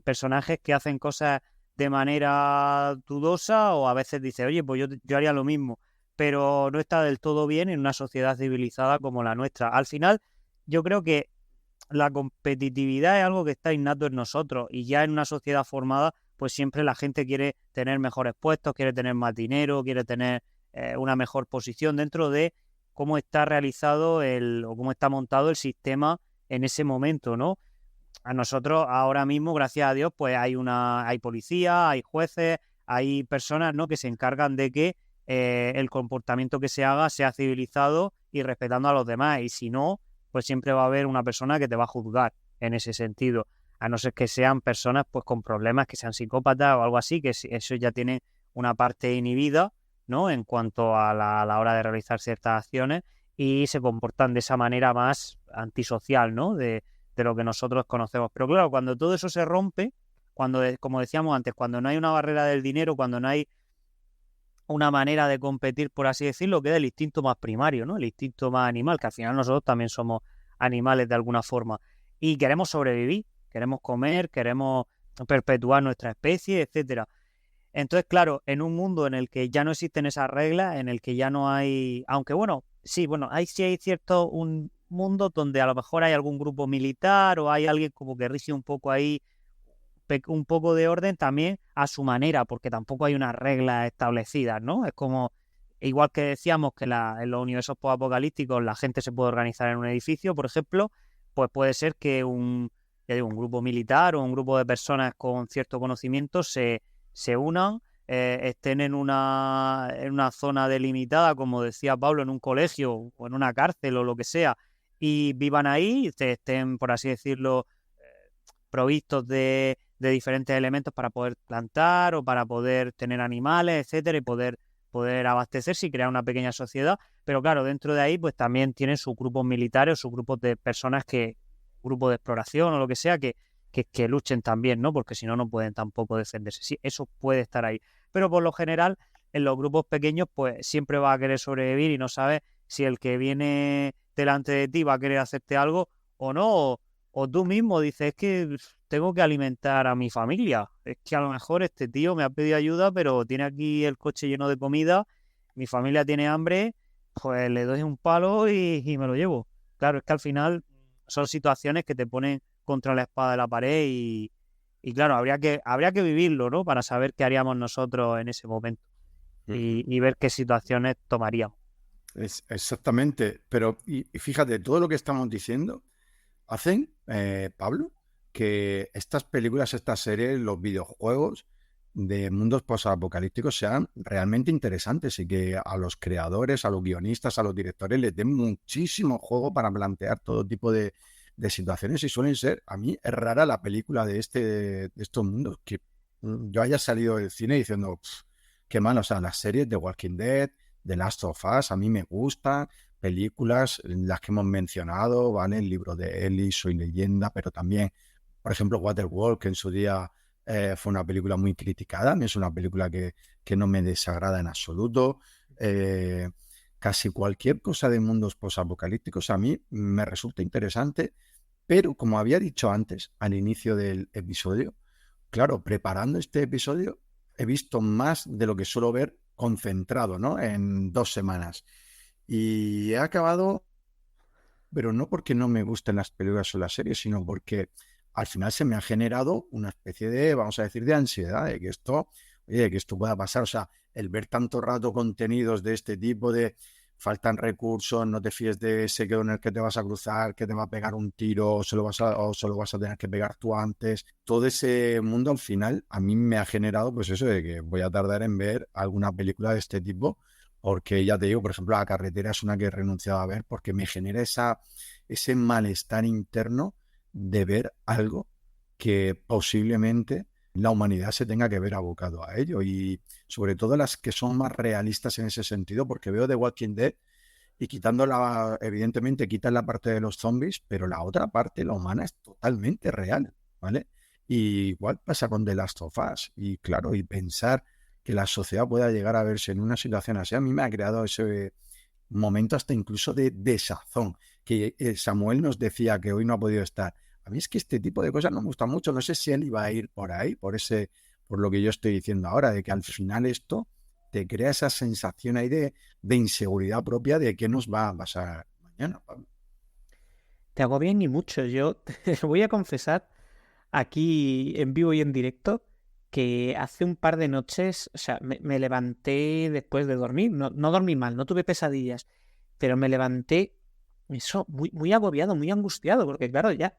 personajes que hacen cosas de manera dudosa, o a veces dice, oye, pues yo haría lo mismo. pero no está del todo bien en una sociedad civilizada como la nuestra. Al final, yo creo que la competitividad es algo que está innato en nosotros y ya en una sociedad formada, pues siempre la gente quiere tener mejores puestos, quiere tener más dinero, quiere tener una mejor posición dentro de cómo está realizado o cómo está montado el sistema en ese momento, ¿no? A nosotros ahora mismo, gracias a Dios, pues hay policía, hay jueces, hay personas, ¿no?, que se encargan de que el comportamiento que se haga sea civilizado y respetando a los demás. Y si no, pues siempre va a haber una persona que te va a juzgar en ese sentido. A no ser que sean personas pues con problemas, que sean psicópatas o algo así, que eso ya tiene una parte inhibida, ¿no?, en cuanto a la hora de realizar ciertas acciones y se comportan de esa manera más antisocial, ¿no?, de lo que nosotros conocemos. Pero claro, cuando todo eso se rompe, como decíamos antes, cuando no hay una barrera del dinero, cuando no hay una manera de competir, por así decirlo, queda el instinto más primario, ¿no? El instinto más animal, que al final nosotros también somos animales de alguna forma. Y queremos sobrevivir, queremos comer, queremos perpetuar nuestra especie, etcétera. Entonces, claro, en un mundo en el que ya no existen esas reglas, en el que ya no hay, aunque bueno, sí, sí hay cierto un mundo donde a lo mejor hay algún grupo militar o hay alguien como que rige un poco ahí, un poco de orden también a su manera, porque tampoco hay unas reglas establecidas, ¿no? Es como, igual que decíamos que en los universos posapocalípticos la gente se puede organizar en un edificio, por ejemplo, pues puede ser que un grupo militar o un grupo de personas con cierto conocimiento se unan, estén en una zona delimitada, como decía Pablo, en un colegio o en una cárcel o lo que sea, y vivan ahí, estén, por así decirlo, provistos de diferentes elementos para poder plantar o para poder tener animales, etcétera, y poder abastecerse y crear una pequeña sociedad. Pero claro, dentro de ahí pues también tienen sus grupos militares, sus grupos de personas grupo de exploración o lo que sea, que luchen también, ¿no? Porque si no, no pueden tampoco defenderse. Sí, eso puede estar ahí. Pero por lo general, en los grupos pequeños, pues siempre va a querer sobrevivir y no sabes si el que viene delante de ti va a querer hacerte algo o no, o tú mismo dices, es que tengo que alimentar a mi familia. Es que a lo mejor este tío me ha pedido ayuda, pero tiene aquí el coche lleno de comida, mi familia tiene hambre, pues le doy un palo y me lo llevo. Claro, es que al final son situaciones que te ponen contra la espada de la pared y claro, habría que vivirlo, ¿no?, para saber qué haríamos nosotros en ese momento y ver qué situaciones tomaríamos.
Exactamente, pero y fíjate, todo lo que estamos diciendo hacen, Pablo, que estas películas, estas series, los videojuegos de mundos posapocalípticos sean realmente interesantes y que a los creadores, a los guionistas, a los directores les den muchísimo juego para plantear todo tipo de situaciones y suelen ser, a mí es rara la película de estos mundos que yo haya salido del cine diciendo qué mal, o sea, las series de Walking Dead, The Last of Us, a mí me gustan, películas, las que hemos mencionado, ¿vale? El libro de Ellie, Soy Leyenda, pero también, por ejemplo, Waterworld, que en su día fue una película muy criticada, a mí es una película que no me desagrada en absoluto. Casi cualquier cosa de mundos posapocalípticos a mí me resulta interesante, pero como había dicho antes, al inicio del episodio, claro, preparando este episodio he visto más de lo que suelo ver concentrado, ¿no?, en 2 semanas. Y he acabado, pero no porque no me gusten las películas o las series, sino porque al final se me ha generado una especie de, vamos a decir, de ansiedad, de que esto pueda pasar. O sea, el ver tanto rato contenidos de este tipo de faltan recursos, no te fíes de ese en el que te vas a cruzar, que te va a pegar un tiro, o se lo vas a tener que pegar tú antes. Todo ese mundo al final a mí me ha generado pues eso de que voy a tardar en ver alguna película de este tipo, porque ya te digo, por ejemplo, La Carretera es una que he renunciado a ver porque me genera ese malestar interno de ver algo que posiblemente la humanidad se tenga que ver abocado a ello, y sobre todo las que son más realistas en ese sentido, porque veo The Walking Dead y evidentemente quitan la parte de los zombies, pero la otra parte, la humana, es totalmente real, ¿vale? Y igual pasa con The Last of Us, y claro, y pensar que la sociedad pueda llegar a verse en una situación así, a mí me ha creado ese momento hasta incluso de desazón, que Samuel nos decía que hoy no ha podido estar. A mí es que este tipo de cosas no me gustan mucho, no sé si él iba a ir por ahí, por lo que yo estoy diciendo ahora, de que al final esto te crea esa sensación ahí de inseguridad propia de qué nos va a pasar mañana, Pablo.
Te agobian y mucho. Yo te voy a confesar aquí en vivo y en directo que hace un par de noches, o sea, me levanté después de dormir. No dormí mal, no tuve pesadillas, pero me levanté eso, muy agobiado, muy angustiado, porque claro, ya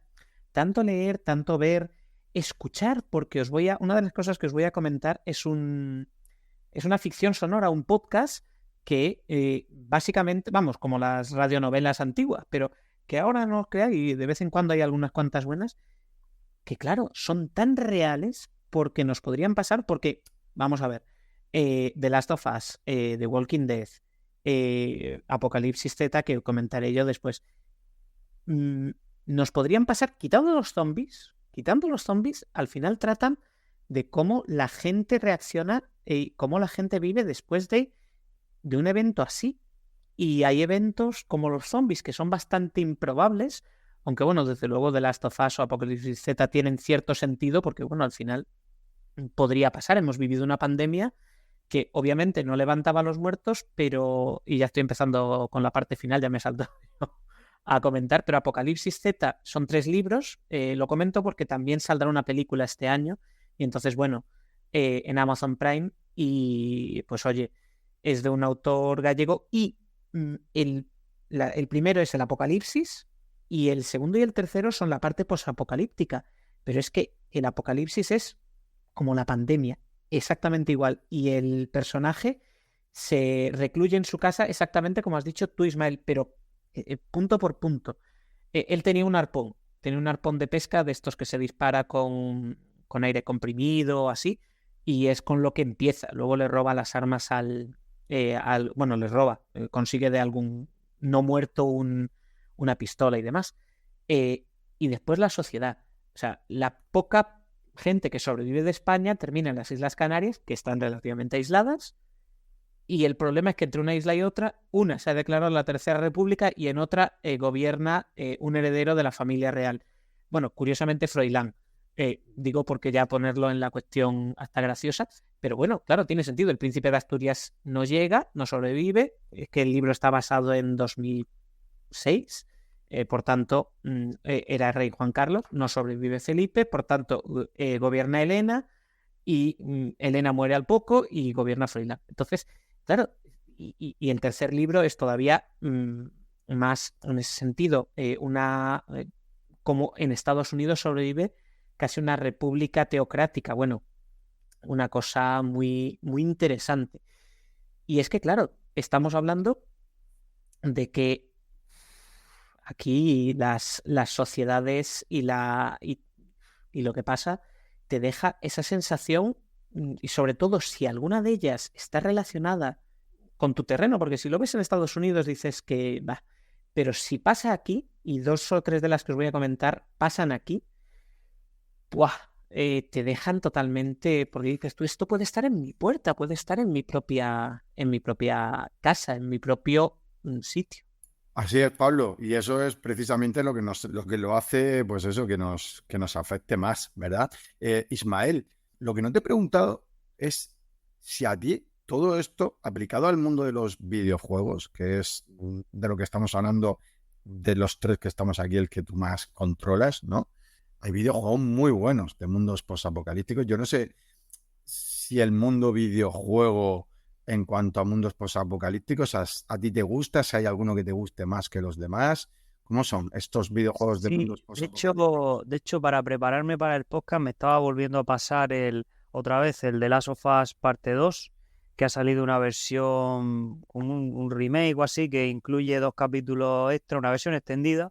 tanto leer, tanto ver, escuchar, porque una de las cosas que os voy a comentar es una ficción sonora, un podcast que básicamente, vamos, como las radionovelas antiguas, pero que ahora no os creáis, y de vez en cuando hay algunas cuantas buenas, que claro, son tan reales porque nos podrían pasar, porque, vamos a ver, The Last of Us, The Walking Dead, Apocalipsis Z, que comentaré yo después, nos podrían pasar quitando los zombies, al final tratan de cómo la gente reacciona y cómo la gente vive después de un evento así. Y hay eventos como los zombies que son bastante improbables, aunque bueno, desde luego The Last of Us o Apocalipsis Z tienen cierto sentido porque bueno, al final podría pasar. Hemos vivido una pandemia que obviamente no levantaba a los muertos, pero, y ya estoy empezando con la parte final, ya me salto a comentar, pero Apocalipsis Z son 3 libros, lo comento porque también saldrá una película este año, y entonces bueno, en Amazon Prime, y pues oye, es de un autor gallego, y el primero es el Apocalipsis, y el segundo y el tercero son la parte posapocalíptica, pero es que el Apocalipsis es como la pandemia, exactamente igual, y el personaje se recluye en su casa exactamente como has dicho tú, Ismael, pero punto por punto. Él tenía un arpón de pesca de estos que se dispara con aire comprimido o así, y es con lo que empieza. Luego le roba las armas bueno, les roba, consigue de algún no muerto una pistola y demás. Y después la sociedad. O sea, la poca gente que sobrevive de España termina en las Islas Canarias, que están relativamente aisladas, y el problema es que entre una isla y otra, una se ha declarado la Tercera República y en otra gobierna un heredero de la familia real. Bueno, curiosamente Froilán. Digo porque ya ponerlo en la cuestión hasta graciosa, pero bueno, claro, tiene sentido. El príncipe de Asturias no llega, no sobrevive, es que el libro está basado en 2006, por tanto, era rey Juan Carlos, no sobrevive Felipe, por tanto, gobierna Elena, y Elena muere al poco y gobierna Froilán. Entonces, claro, y el tercer libro es todavía más, en ese sentido, como en Estados Unidos sobrevive casi una república teocrática. Bueno, una cosa muy, muy interesante. Y es que, claro, estamos hablando de que aquí las sociedades y lo que pasa te deja esa sensación, y sobre todo si alguna de ellas está relacionada con tu terreno, porque si lo ves en Estados Unidos dices que va, pero si pasa aquí, y 2 o 3 de las que os voy a comentar pasan aquí, ¡buah! Te dejan totalmente, porque dices tú, esto puede estar en mi puerta, puede estar en mi propia casa, en mi propio sitio.
Así es, Pablo, y eso es precisamente lo que lo hace, pues eso, que nos afecte más, ¿verdad? Ismael, lo que no te he preguntado es si a ti todo esto aplicado al mundo de los videojuegos, que es de lo que estamos hablando, de los 3 que estamos aquí, el que tú más controlas, ¿no? Hay videojuegos muy buenos de mundos posapocalípticos. Yo no sé si el mundo videojuego en cuanto a mundos posapocalípticos, ¿a ti te gusta? Si hay alguno que te guste más que los demás. ¿Cómo son estos videojuegos de mundos posapocalípticos?
De hecho, para prepararme para el podcast me estaba volviendo a pasar otra vez el de Last of Us parte 2, que ha salido una versión, un remake o así, que incluye 2 capítulos extra, una versión extendida,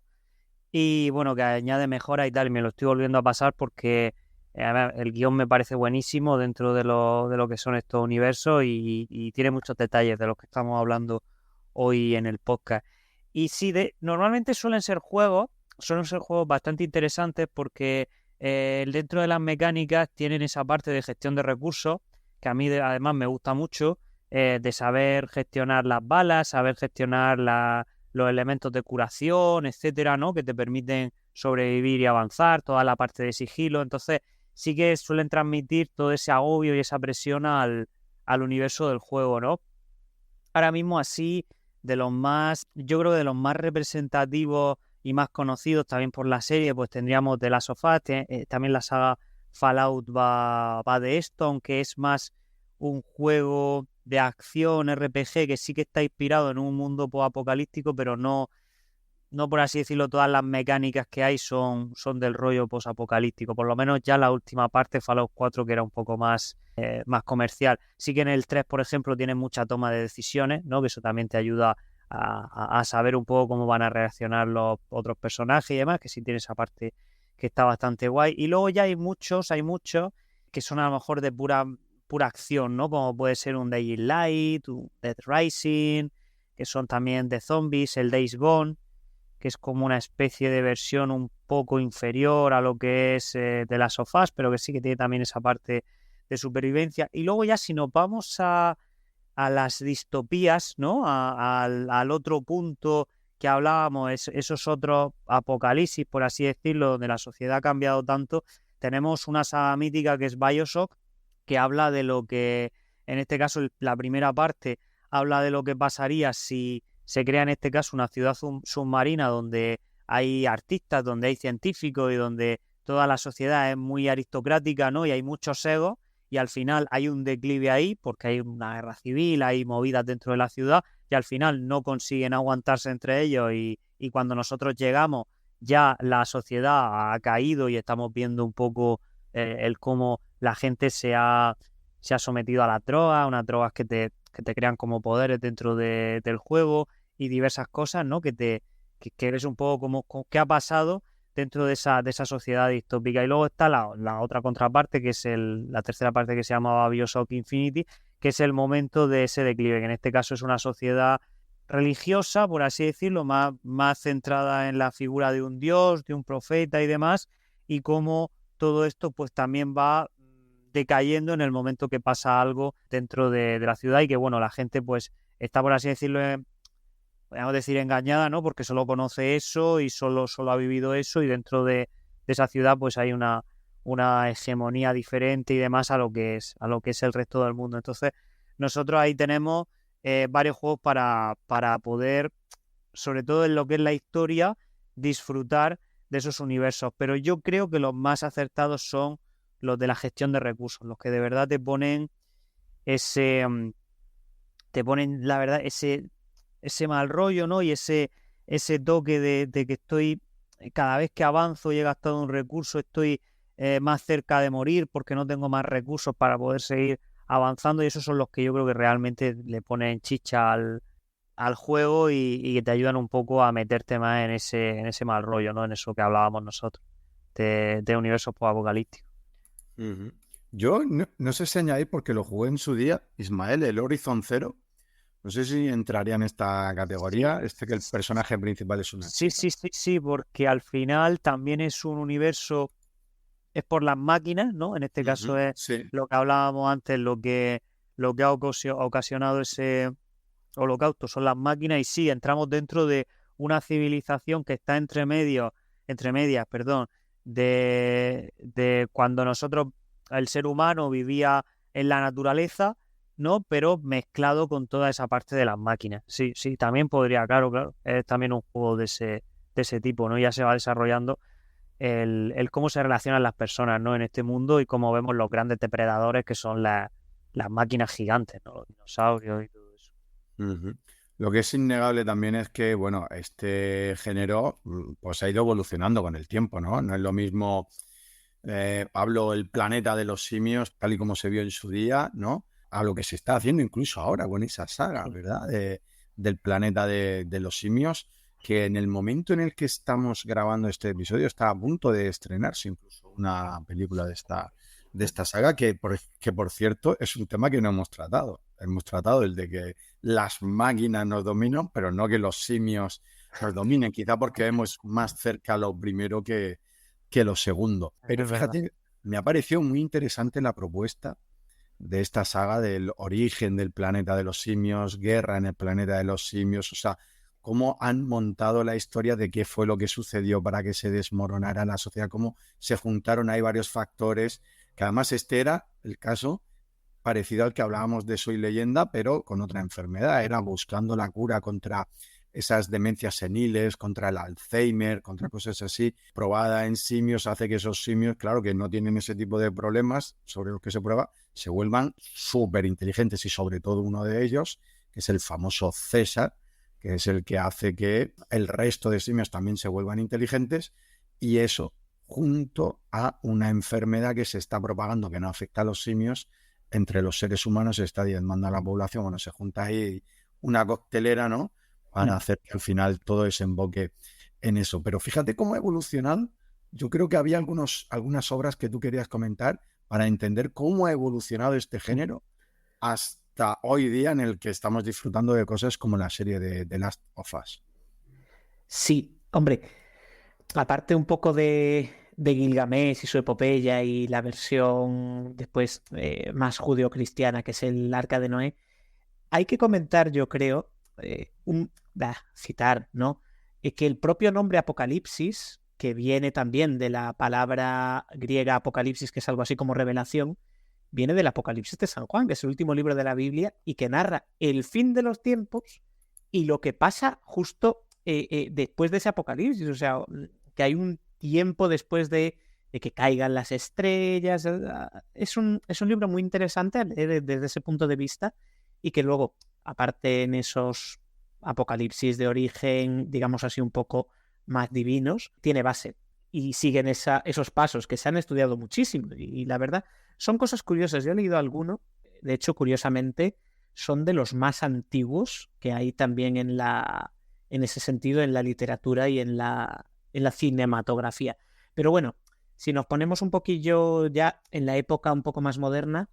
y bueno, que añade mejoras y tal, y me lo estoy volviendo a pasar porque el guión me parece buenísimo dentro de lo que son estos universos, y tiene muchos detalles de los que estamos hablando hoy en el podcast. Y sí, normalmente suelen ser juegos bastante interesantes porque dentro de las mecánicas tienen esa parte de gestión de recursos que a mí además me gusta mucho, de saber gestionar las balas, saber gestionar los elementos de curación, etcétera, ¿no? Que te permiten sobrevivir y avanzar, toda la parte de sigilo. Entonces sí que suelen transmitir todo ese agobio y esa presión al al universo del juego, ¿no? Ahora mismo así, yo creo que de los más representativos y más conocidos también por la serie, pues tendríamos The Last of Us, también la saga Fallout va de esto, aunque es más un juego de acción RPG que sí que está inspirado en un mundo post-apocalíptico, pero no por así decirlo, todas las mecánicas que hay son del rollo post-apocalíptico. Por lo menos ya la última parte, Fallout 4, que era un poco más comercial. Sí que en el 3, por ejemplo, tiene mucha toma de decisiones, ¿no? Que eso también te ayuda a saber un poco cómo van a reaccionar los otros personajes y demás, que sí tiene esa parte que está bastante guay. Y luego ya hay muchos que son a lo mejor de pura acción, ¿no? Como puede ser un Dying Light, un Dead Rising, que son también de zombies, el Days Gone, que es como una especie de versión un poco inferior a lo que es The Last of Us, pero que sí que tiene también esa parte de supervivencia. Y luego ya si nos vamos a las distopías, ¿no? Al otro punto que hablábamos, esos otros apocalipsis, por así decirlo, donde la sociedad ha cambiado tanto, tenemos una saga mítica que es BioShock, que habla de lo que, en este caso, la primera parte habla de lo que pasaría si se crea en este caso una ciudad submarina donde hay artistas, donde hay científicos y donde toda la sociedad es muy aristocrática, ¿no? Y hay muchos egos y al final hay un declive ahí porque hay una guerra civil, hay movidas dentro de la ciudad y al final no consiguen aguantarse entre ellos y cuando nosotros llegamos ya la sociedad ha caído y estamos viendo un poco el cómo la gente se ha sometido a las drogas, unas drogas que te crean como poderes dentro del juego y diversas cosas, ¿no? Que ves un poco como qué ha pasado dentro de esa sociedad distópica. Y luego está la otra contraparte, que es la tercera parte que se llamaba BioShock Infinity, que es el momento de ese declive, que en este caso es una sociedad religiosa, por así decirlo, más centrada en la figura de un dios, de un profeta y demás, y cómo todo esto pues también va decayendo en el momento que pasa algo dentro de la ciudad y que, bueno, la gente pues está, por así decirlo, podríamos decir engañada, ¿no? Porque solo conoce eso y solo ha vivido eso y dentro de esa ciudad pues hay una hegemonía diferente y demás a lo que es el resto del mundo. Entonces, nosotros ahí tenemos varios juegos para poder, sobre todo en lo que es la historia, disfrutar de esos universos. Pero yo creo que los más acertados son los de la gestión de recursos, los que de verdad te ponen la verdad ese mal rollo, ¿no? Y ese toque de que estoy, cada vez que avanzo y he gastado un recurso, estoy más cerca de morir porque no tengo más recursos para poder seguir avanzando y esos son los que yo creo que realmente le ponen chicha al juego y que te ayudan un poco a meterte más en ese mal rollo, ¿no? En eso que hablábamos nosotros, de universos post-apocalípticos.
Uh-huh. Yo no sé si añadir porque lo jugué en su día, Ismael, el Horizon Zero. No sé si entraría en esta categoría, que el personaje principal es una chica.
Sí, porque al final también es un universo, es por las máquinas, ¿no? En este caso es lo que hablábamos antes, lo que ha ocasionado ese holocausto son las máquinas y sí, entramos dentro de una civilización que está entre medias, de cuando el ser humano vivía en la naturaleza, ¿no? Pero mezclado con toda esa parte de las máquinas. Sí, también podría, claro. Es también un juego de ese tipo, ¿no? Ya se va desarrollando el cómo se relacionan las personas, ¿no? En este mundo y cómo vemos los grandes depredadores que son las máquinas gigantes, ¿no? Los dinosaurios y todo eso.
Uh-huh. Lo que es innegable también es que, bueno, este género pues ha ido evolucionando con el tiempo, ¿no? No es lo mismo, Pablo, el planeta de los simios, tal y como se vio en su día, ¿no? A lo que se está haciendo incluso ahora con esa saga, ¿verdad? Del planeta de los simios, que en el momento en el que estamos grabando este episodio está a punto de estrenarse incluso una película de esta saga, que por cierto es un tema que no hemos tratado. Hemos tratado el de que las máquinas nos dominan, pero no que los simios nos dominen, quizá porque vemos más cerca lo primero que lo segundo. Pero fíjate, me ha parecido muy interesante la propuesta de esta saga del origen del planeta de los simios, guerra en el planeta de los simios, o sea, cómo han montado la historia de qué fue lo que sucedió para que se desmoronara la sociedad, cómo se juntaron ahí varios factores, que además este era el caso parecido al que hablábamos de Soy Leyenda, pero con otra enfermedad. Era buscando la cura contra esas demencias seniles, contra el Alzheimer, contra cosas así. Probada en simios hace que esos simios, claro, que no tienen ese tipo de problemas sobre los que se prueba, se vuelvan súper inteligentes, y sobre todo uno de ellos, que es el famoso César, que es el que hace que el resto de simios también se vuelvan inteligentes, y eso, junto a una enfermedad que se está propagando, que no afecta a los simios, entre los seres humanos, se está diezmando a la población. Bueno, se junta ahí una coctelera, ¿no?, para hacer que al final todo desemboque en eso. Pero fíjate cómo ha evolucionado. Yo creo que había algunas obras que tú querías comentar para entender cómo ha evolucionado este género hasta hoy día, en el que estamos disfrutando de cosas como la serie de The Last of Us.
Sí, hombre, aparte un poco de Gilgamesh y su epopeya y la versión después más judeocristiana, que es el Arca de Noé, hay que comentar, yo creo, citar, ¿no? Que el propio nombre Apocalipsis, que viene también de la palabra griega apocalipsis, que es algo así como revelación, viene del Apocalipsis de San Juan, que es el último libro de la Biblia y que narra el fin de los tiempos y lo que pasa justo después de ese apocalipsis. O sea, que hay un tiempo después de que caigan las estrellas. Es un libro muy interesante a leer desde ese punto de vista, y que luego, aparte en esos apocalipsis de origen, digamos así, un poco más divinos, tiene base y siguen esos pasos que se han estudiado muchísimo, y la verdad son cosas curiosas. Yo he leído alguno, de hecho, curiosamente, son de los más antiguos que hay también en ese sentido en la literatura y en la cinematografía. Pero bueno, si nos ponemos un poquillo ya en la época un poco más moderna,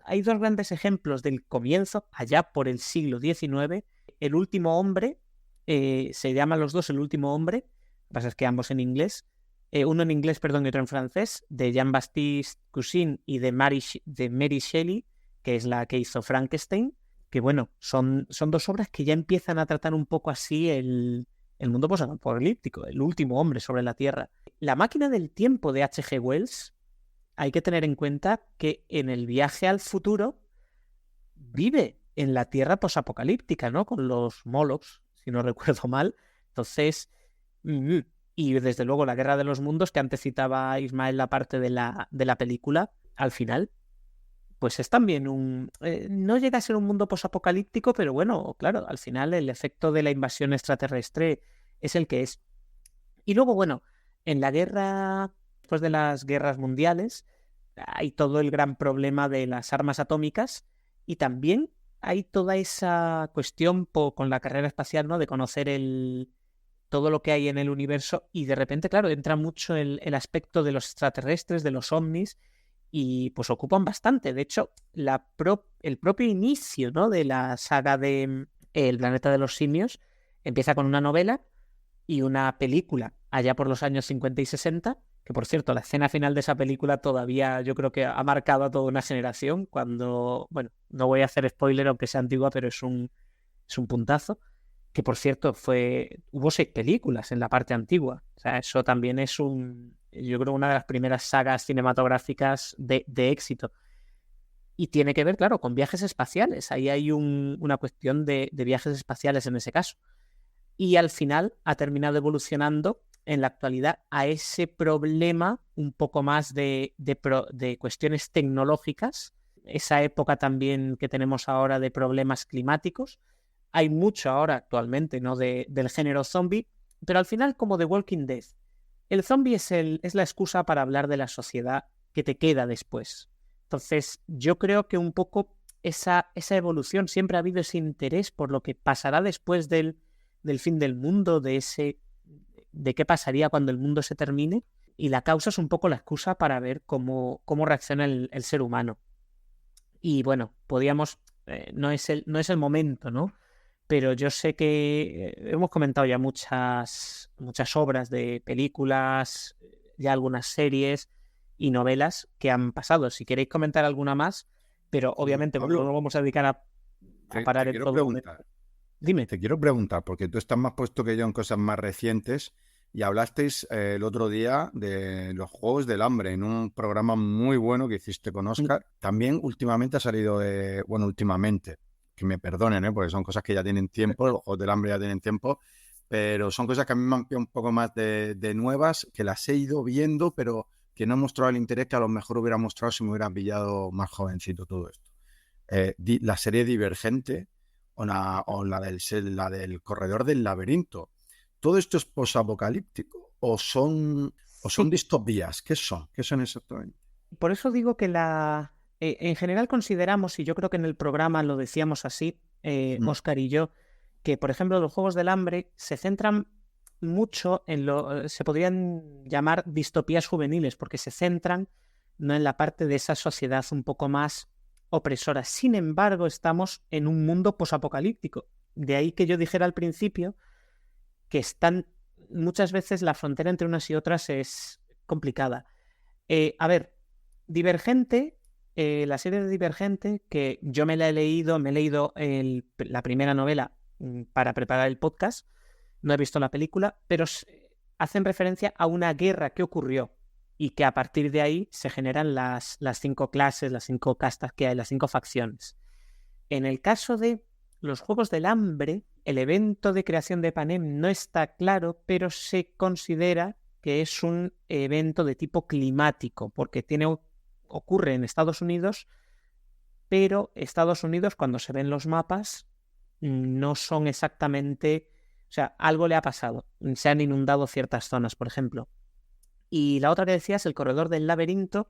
hay dos grandes ejemplos del comienzo, allá por el siglo XIX. El último hombre, se llaman los dos El último hombre, lo que pasa es que ambos en inglés, uno en inglés, perdón, y otro en francés, de Jean-Baptiste Cousin y de Mary Shelley, que es la que hizo Frankenstein, que bueno, son dos obras que ya empiezan a tratar un poco así el mundo posapocalíptico, el último hombre sobre la Tierra. La máquina del tiempo de H.G. Wells, hay que tener en cuenta que en el viaje al futuro vive en la Tierra posapocalíptica, ¿no? Con los Molochs, si no recuerdo mal. Entonces, y desde luego la Guerra de los Mundos, que antes citaba Ismael la parte de la película, al final, pues es también no llega a ser un mundo posapocalíptico, pero bueno, claro, al final el efecto de la invasión extraterrestre es el que es. Y luego, bueno, en la guerra, después de las guerras mundiales, hay todo el gran problema de las armas atómicas, y también hay toda esa cuestión con la carrera espacial, ¿no?, de conocer todo lo que hay en el universo, y de repente, claro, entra mucho el aspecto de los extraterrestres, de los ovnis, y pues ocupan bastante. De hecho, el propio inicio, ¿no?, de la saga de El planeta de los simios empieza con una novela y una película allá por los años 50 y 60, que por cierto, la escena final de esa película todavía yo creo que ha marcado a toda una generación, cuando, bueno, no voy a hacer spoiler aunque sea antigua, pero es un puntazo, que por cierto hubo 6 películas en la parte antigua. O sea, eso también es yo creo, una de las primeras sagas cinematográficas de éxito. Y tiene que ver, claro, con viajes espaciales. Ahí hay una cuestión de viajes espaciales en ese caso. Y al final ha terminado evolucionando en la actualidad a ese problema un poco más de cuestiones tecnológicas, esa época también que tenemos ahora de problemas climáticos. Hay mucho ahora actualmente, ¿no?, del género zombie, pero al final, como The Walking Dead, el zombie es la excusa para hablar de la sociedad que te queda después. Entonces, yo creo que un poco esa evolución, siempre ha habido ese interés por lo que pasará después del fin del mundo, de qué pasaría cuando el mundo se termine, y la causa es un poco la excusa para ver cómo reacciona el ser humano. Y bueno, no es el momento, ¿no? Pero yo sé que hemos comentado ya muchas obras de películas, ya algunas series y novelas que han pasado. Si queréis comentar alguna más, pero obviamente
Pablo,
no nos vamos a dedicar a parar
te
en
quiero
todo.
preguntar.
Dime.
Te quiero preguntar, porque tú estás más puesto que yo en cosas más recientes, y hablasteis el otro día de los Juegos del Hambre en un programa muy bueno que hiciste con Óscar. También últimamente ha salido, últimamente, que me perdonen, porque son cosas que ya tienen tiempo, los Juegos del Hambre ya tienen tiempo, pero son cosas que a mí me han pillado un poco más de nuevas, que las he ido viendo, pero que no he mostrado el interés que a lo mejor hubiera mostrado si me hubiera pillado más jovencito todo esto. La serie Divergente o la del Corredor del Laberinto. ¿Todo esto es posapocalíptico o son
Sí,
distopías? ¿Qué son? ¿Qué son exactamente?
por eso digo que en general consideramos, y yo creo que en el programa lo decíamos así, Óscar y yo, que por ejemplo los Juegos del Hambre se centran mucho en se podrían llamar distopías juveniles, porque se centran no en la parte de esa sociedad un poco más opresora. Sin embargo, estamos en un mundo posapocalíptico. De ahí que yo dijera al principio que muchas veces la frontera entre unas y otras es complicada. A ver, Divergente, la serie de Divergente, que yo me la he leído, la primera novela para preparar el podcast, no he visto la película, pero hacen referencia a una guerra que ocurrió y que a partir de ahí se generan las 5 clases, las 5 castas que hay, las 5 facciones. En el caso de los Juegos del Hambre, el evento de creación de Panem no está claro, pero se considera que es un evento de tipo climático, porque ocurre en Estados Unidos, pero Estados Unidos, cuando se ven los mapas, no son exactamente... O sea, algo le ha pasado. Se han inundado ciertas zonas, por ejemplo. Y la otra que decías, el Corredor del Laberinto,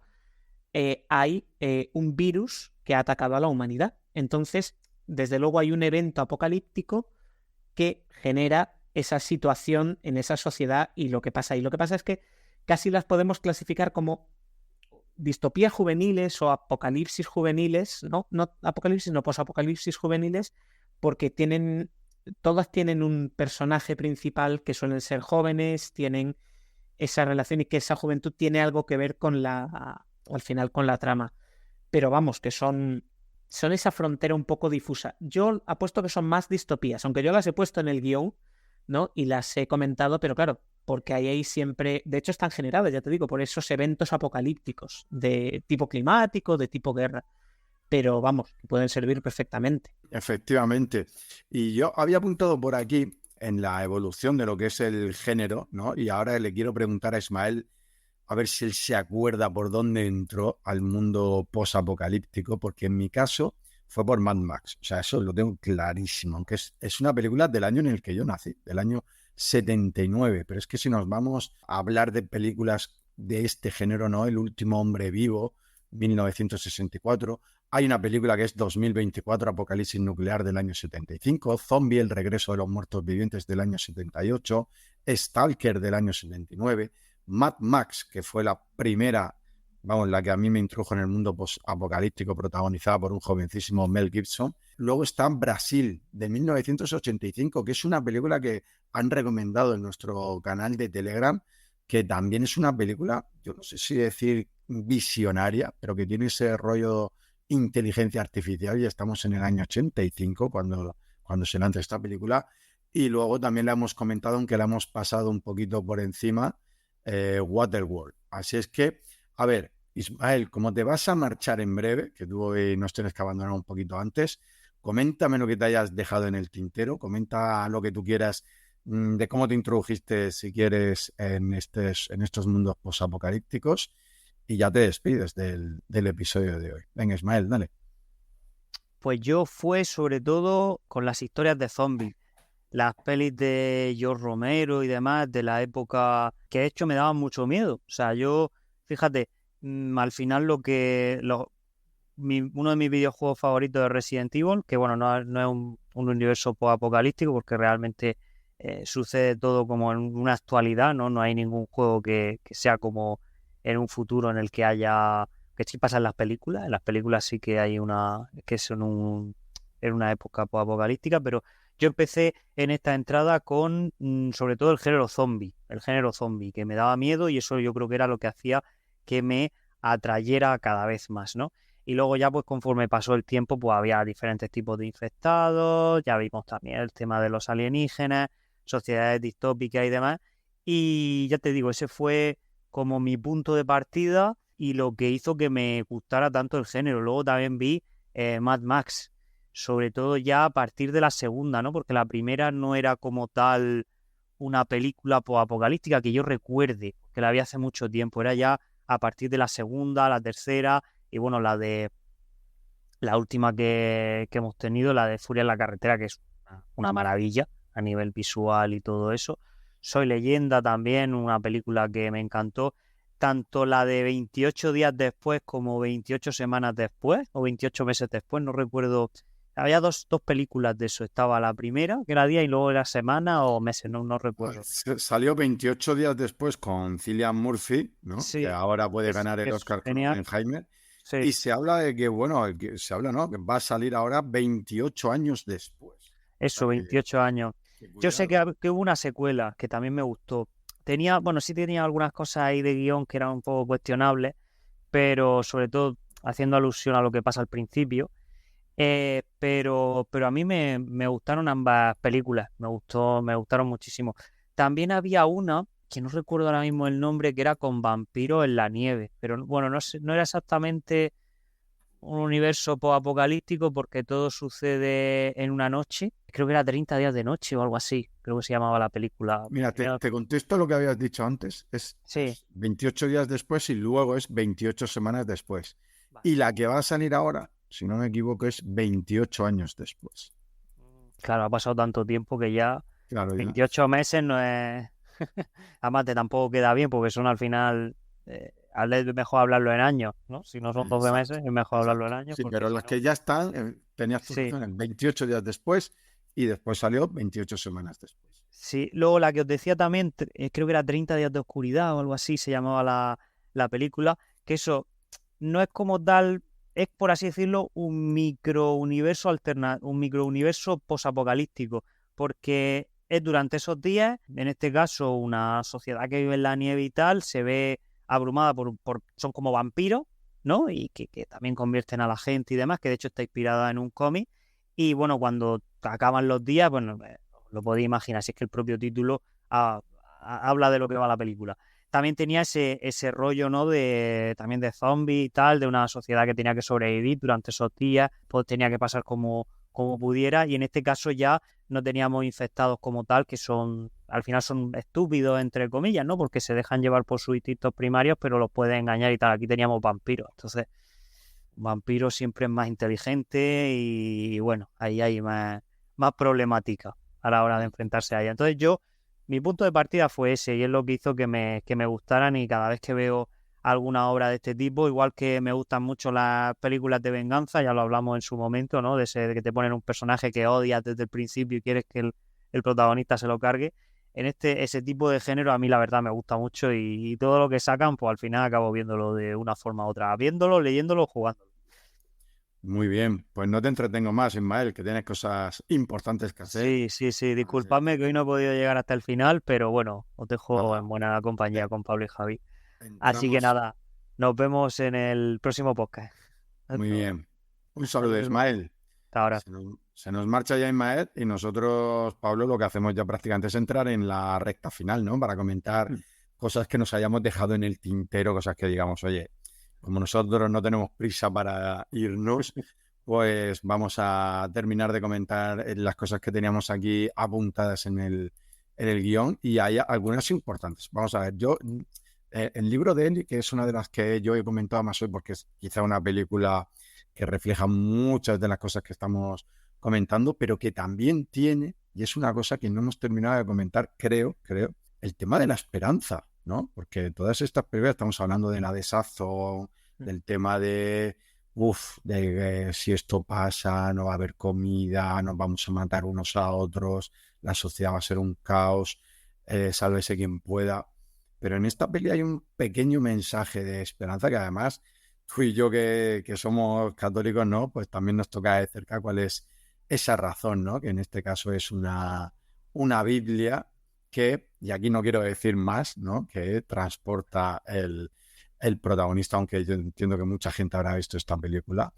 hay un virus que ha atacado a la humanidad. Entonces, desde luego hay un evento apocalíptico que genera esa situación en esa sociedad y lo que pasa ahí. Lo que pasa es que casi las podemos clasificar como distopías juveniles o apocalipsis juveniles, no apocalipsis, no posapocalipsis juveniles, porque todas tienen un personaje principal que suelen ser jóvenes, tienen esa relación y que esa juventud tiene algo que ver al final con la trama. Pero vamos, que son esa frontera un poco difusa. Yo apuesto que son más distopías, aunque yo las he puesto en el guión, ¿no? Y las he comentado, pero claro, porque ahí siempre, de hecho están generadas, ya te digo, por esos eventos apocalípticos de tipo climático, de tipo guerra. Pero vamos, pueden servir perfectamente.
Efectivamente. Y yo había apuntado por aquí en la evolución de lo que es el género, ¿no? Y ahora le quiero preguntar a Ismael a ver si él se acuerda por dónde entró al mundo posapocalíptico, porque en mi caso fue por Mad Max. O sea, eso lo tengo clarísimo, aunque es una película del año en el que yo nací, del año 79. Pero es que si nos vamos a hablar de películas de este género, ¿no? El último hombre vivo, 1964. Hay una película que es 2024, Apocalipsis Nuclear, del año 75, Zombie, El regreso de los muertos vivientes, del año 78, Stalker, del año 79, Mad Max, que fue la primera, la que a mí me introdujo en el mundo post-apocalíptico, protagonizada por un jovencísimo Mel Gibson. Luego está Brasil, de 1985, que es una película que han recomendado en nuestro canal de Telegram, que también es una película, yo no sé si decir visionaria, pero que tiene ese rollo inteligencia artificial, y estamos en el año 85 cuando se lanza esta película. Y luego también la hemos comentado, aunque la hemos pasado un poquito por encima, Waterworld. Así es que, a ver, Ismael, como te vas a marchar en breve, que tú hoy nos tienes que abandonar un poquito antes, coméntame lo que te hayas dejado en el tintero, comenta lo que tú quieras de cómo te introdujiste, si quieres, en estos mundos posapocalípticos, y ya te despides del episodio de hoy. Venga, Ismael, dale.
Pues yo fue sobre todo con las historias de zombies, las pelis de George Romero y demás de la época, que de hecho me daban mucho miedo. O sea, yo, fíjate, al final uno de mis videojuegos favoritos es Resident Evil, que bueno, no es un universo apocalíptico porque realmente sucede todo como en una actualidad, ¿no? No hay ningún juego que sea como en un futuro en el que haya, que sí pasa en las películas sí que hay que son en una época apocalíptica, pero yo empecé en esta entrada con sobre todo el género zombie, que me daba miedo, y eso yo creo que era lo que hacía que me atrayera cada vez más, ¿no? Y luego ya pues conforme pasó el tiempo pues había diferentes tipos de infectados, ya vimos también el tema de los alienígenas, sociedades distópicas y demás. Y ya te digo, ese fue como mi punto de partida y lo que hizo que me gustara tanto el género. Luego también vi Mad Max, sobre todo ya a partir de la segunda, ¿no? Porque la primera no era como tal una película apocalíptica que yo recuerde, que la vi hace mucho tiempo. Era ya a partir de la segunda, la tercera y bueno, la última que hemos tenido, la de Furia en la carretera, que es una maravilla a nivel visual y todo eso. Soy Leyenda también, una película que me encantó. Tanto la de 28 días después como 28 semanas después, o 28 meses después, no recuerdo. Había dos películas de eso. Estaba la primera, que era día, y luego era semana o meses, no recuerdo.
Salió 28 días después con Cillian Murphy, ¿no? Que
Sí,
ahora puede ganar el
es
Oscar con
genial.
Oppenheimer.
Sí,
Y se habla de que, bueno, ¿no? Que va a salir ahora 28 años después. O sea
eso, 28 años.
que
Yo sé
cuidado.
que hubo una secuela que también me gustó. Sí tenía algunas cosas ahí de guión que eran un poco cuestionables, pero sobre todo haciendo alusión a lo que pasa al principio. Pero a mí me gustaron ambas películas, me gustaron muchísimo. También había una, que no recuerdo ahora mismo el nombre, que era con vampiros en la nieve, pero bueno, no era exactamente un universo apocalíptico porque todo sucede en una noche. Creo que era 30 días de noche o algo así, creo que se llamaba la película.
Mira, te contesto lo que habías dicho antes.
Sí,
Es 28 días después y luego es 28 semanas después.
vale.
Y la que va a salir ahora, si no me equivoco, es 28 años después.
Claro, ha pasado tanto tiempo que ya
Claro, ya.
28 meses no es... Además, tampoco queda bien porque son al final... es mejor hablarlo en años, ¿no? Si no son 12
Exacto,
meses, es mejor hablarlo en
exacto.
años
Sí,
porque
pero
si
las
no...
que ya están, tenías tus
Sí,
razones, 28 días después y después salió 28 semanas después.
sí. Luego la que os decía también, creo que era 30 días de oscuridad o algo así, se llamaba la película, que eso no es como tal, es por así decirlo, un microuniverso posapocalíptico, porque es durante esos días, en este caso una sociedad que vive en la nieve y tal, se ve abrumada son como vampiros, ¿no? Y que también convierten a la gente y demás, que de hecho está inspirada en un cómic. Y bueno, cuando acaban los días, bueno, lo podéis imaginar, si es que el propio título habla de lo que va la película. También tenía ese rollo, ¿no? También de zombies y tal, de una sociedad que tenía que sobrevivir durante esos días, pues tenía que pasar como pudiera, y en este caso ya no teníamos infectados como tal, que al final son estúpidos, entre comillas, ¿no? Porque se dejan llevar por sus instintos primarios, pero los pueden engañar y tal. Aquí teníamos vampiros, entonces vampiro siempre es más inteligente y bueno, ahí hay más problemática a la hora de enfrentarse a ella. Entonces mi punto de partida fue ese y es lo que hizo que me gustaran, y cada vez que veo alguna obra de este tipo, igual que me gustan mucho las películas de venganza, ya lo hablamos en su momento, ¿no? De que te ponen un personaje que odias desde el principio y quieres que el protagonista se lo cargue. Ese tipo de género a mí la verdad me gusta mucho y todo lo que sacan, pues al final acabo viéndolo de una forma u otra, viéndolo, leyéndolo, jugando.
Muy bien, pues no te entretengo más, Ismael, que tienes cosas importantes que hacer.
Sí,
Así
disculpadme que hoy no he podido llegar hasta el final, pero bueno, os dejo
nada,
en buena compañía con Pablo y Javi. Así que
entramos.
nada, nos vemos en el próximo podcast.
Muy
Hasta ahora.
bien. Un saludo,
Saludos.
Ismael.
Hasta ahora.
Se nos marcha ya Ismael y nosotros, Pablo, lo que hacemos ya prácticamente es entrar en la recta final, ¿no? Para comentar cosas que nos hayamos dejado en el tintero, cosas que digamos, oye, como nosotros no tenemos prisa para irnos, pues vamos a terminar de comentar las cosas que teníamos aquí apuntadas en el guión, y hay algunas importantes. Vamos a ver, el libro de Eli, que es una de las que yo he comentado más hoy porque es quizá una película que refleja muchas de las cosas que estamos comentando, pero que también tiene, y es una cosa que no hemos terminado de comentar, creo, el tema de la esperanza, ¿no? Porque todas estas películas, estamos hablando de la de Sazo, del tema de si esto pasa, no va a haber comida, nos vamos a matar unos a otros, la sociedad va a ser un caos, sálvese quien pueda. Pero en esta peli hay un pequeño mensaje de esperanza que además tú y yo que somos católicos, ¿no? Pues también nos toca de cerca cuál es esa razón, ¿no? Que en este caso es una Biblia que, y aquí no quiero decir más, ¿no? Que transporta el protagonista, aunque yo entiendo que mucha gente habrá visto esta película.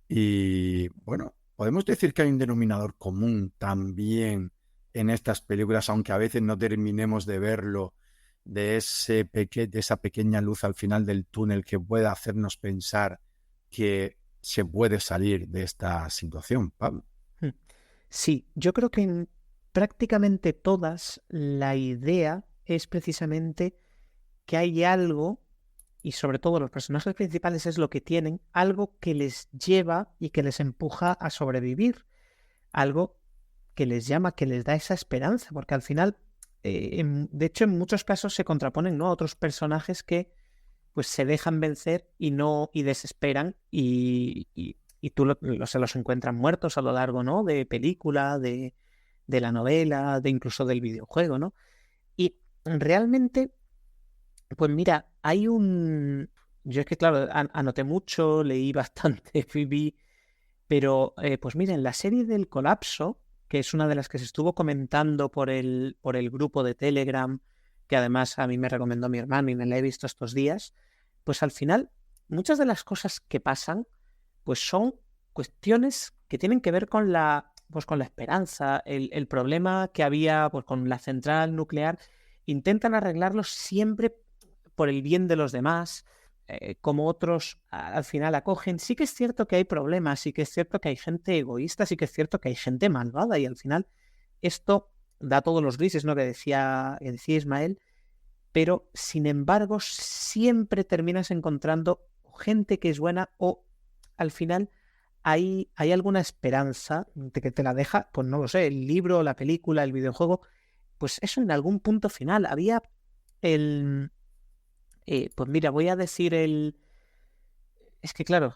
Y bueno, podemos decir que hay un denominador común también en estas películas, aunque a veces no terminemos de verlo, de esa pequeña luz al final del túnel que pueda hacernos pensar que se puede salir de esta situación, Pablo.
Sí, yo creo que en prácticamente todas la idea es precisamente que hay algo, y sobre todo los personajes principales es lo que tienen, algo que les lleva y que les empuja a sobrevivir, algo que les llama, que les da esa esperanza, porque al final, de hecho en muchos casos se contraponen, ¿no?, a otros personajes que pues se dejan vencer y desesperan y tú se los encuentras muertos a lo largo, ¿no?, de película, de la novela, de incluso del videojuego, ¿no? Y realmente, pues mira, yo es que claro, anoté mucho, leí bastante, vi, pero pues mira, en la serie del Colapso, que es una de las que se estuvo comentando por el grupo de Telegram, que además a mí me recomendó mi hermano y me la he visto estos días, pues al final muchas de las cosas que pasan pues son cuestiones que tienen que ver con la esperanza, el problema que había pues con la central nuclear, intentan arreglarlo siempre por el bien de los demás, como otros al final acogen. Sí que es cierto que hay problemas, sí que es cierto que hay gente egoísta, sí que es cierto que hay gente malvada y al final esto da todos los grises, ¿no?, que decía Ismael, pero sin embargo siempre terminas encontrando gente que es buena o al final hay alguna esperanza de que te la deja, pues no lo sé, el libro, la película, el videojuego, pues eso en algún punto final. Había pues mira, voy a decir es que claro,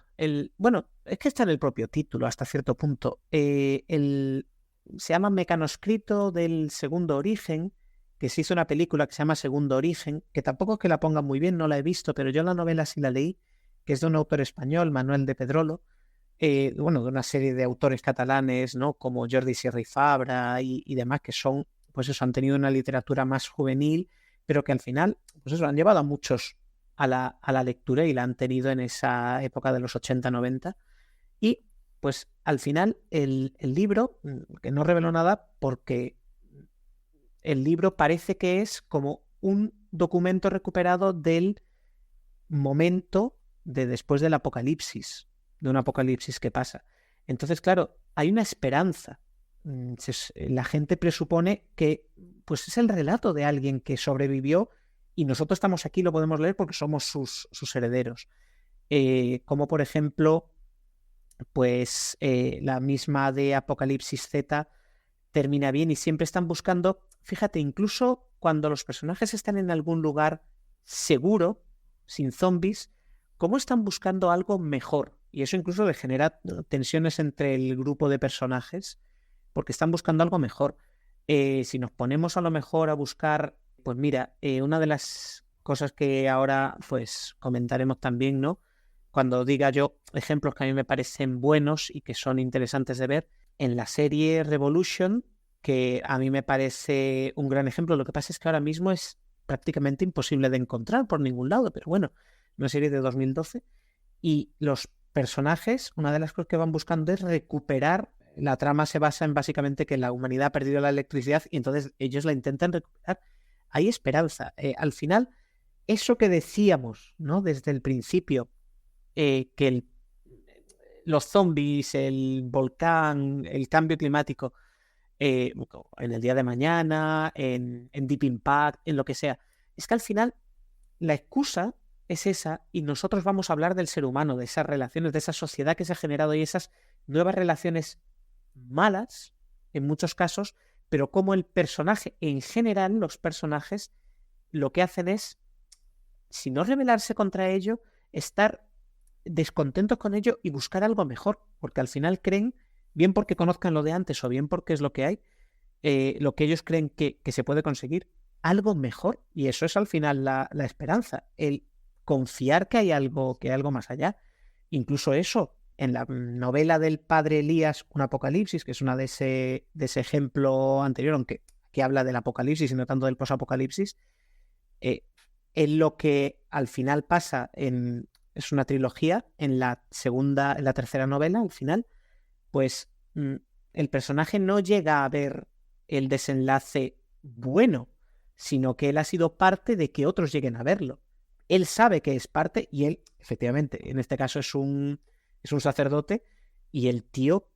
bueno, es que está en el propio título hasta cierto punto. Se llama Mecanoscrito del Segundo Origen, que se hizo una película que se llama Segundo Origen, que tampoco es que la pongan muy bien, no la he visto, pero yo la novela sí la leí, que es de un autor español, Manuel de Pedrolo, bueno, de una serie de autores catalanes, ¿no?, como Jordi Sierra y Fabra y demás, que son, pues eso, han tenido una literatura más juvenil, pero que al final, pues eso, han llevado a muchos a la lectura y la han tenido en esa época de los 80-90. Y pues al final el libro, que no reveló nada porque el libro parece que es como un documento recuperado del momento de después del apocalipsis, de un apocalipsis que pasa. Entonces, claro, hay una esperanza. La gente presupone que pues es el relato de alguien que sobrevivió y nosotros estamos aquí, lo podemos leer porque somos sus herederos. Como por ejemplo, pues la misma de Apocalipsis Z termina bien y siempre están buscando, fíjate, incluso cuando los personajes están en algún lugar seguro, sin zombies, cómo están buscando algo mejor. Y eso incluso le genera tensiones entre el grupo de personajes, porque están buscando algo mejor. Si nos ponemos a lo mejor a buscar, pues mira, una de las cosas que ahora pues comentaremos también, ¿no?, cuando diga yo ejemplos que a mí me parecen buenos y que son interesantes de ver, en la serie Revolution, que a mí me parece un gran ejemplo, lo que pasa es que ahora mismo es prácticamente imposible de encontrar por ningún lado, pero bueno, una serie de 2012, y los personajes, una de las cosas que van buscando es recuperar. La trama se basa en básicamente que la humanidad ha perdido la electricidad y entonces ellos la intentan recuperar. Hay esperanza. Al final, eso que decíamos, ¿no?, desde el principio, que los zombies, el volcán, el cambio climático, en el día de mañana, en Deep Impact, en lo que sea, es que al final la excusa es esa y nosotros vamos a hablar del ser humano, de esas relaciones, de esa sociedad que se ha generado y esas nuevas relaciones malas, en muchos casos, pero como el personaje, en general, los personajes lo que hacen es, si no rebelarse contra ello, estar descontentos con ello y buscar algo mejor, porque al final creen, bien porque conozcan lo de antes o bien porque es lo que hay, lo que ellos creen que se puede conseguir, algo mejor, y eso es al final la esperanza, el confiar que hay algo más allá. Incluso eso, en la novela del padre Elías, Un Apocalipsis, que es una de ese ejemplo anterior, aunque que habla del apocalipsis y no tanto del posapocalipsis, en lo que al final pasa es una trilogía, en la tercera novela, al final, pues el personaje no llega a ver el desenlace bueno, sino que él ha sido parte de que otros lleguen a verlo. Él sabe que es parte y él, efectivamente, en este caso es un sacerdote y el tío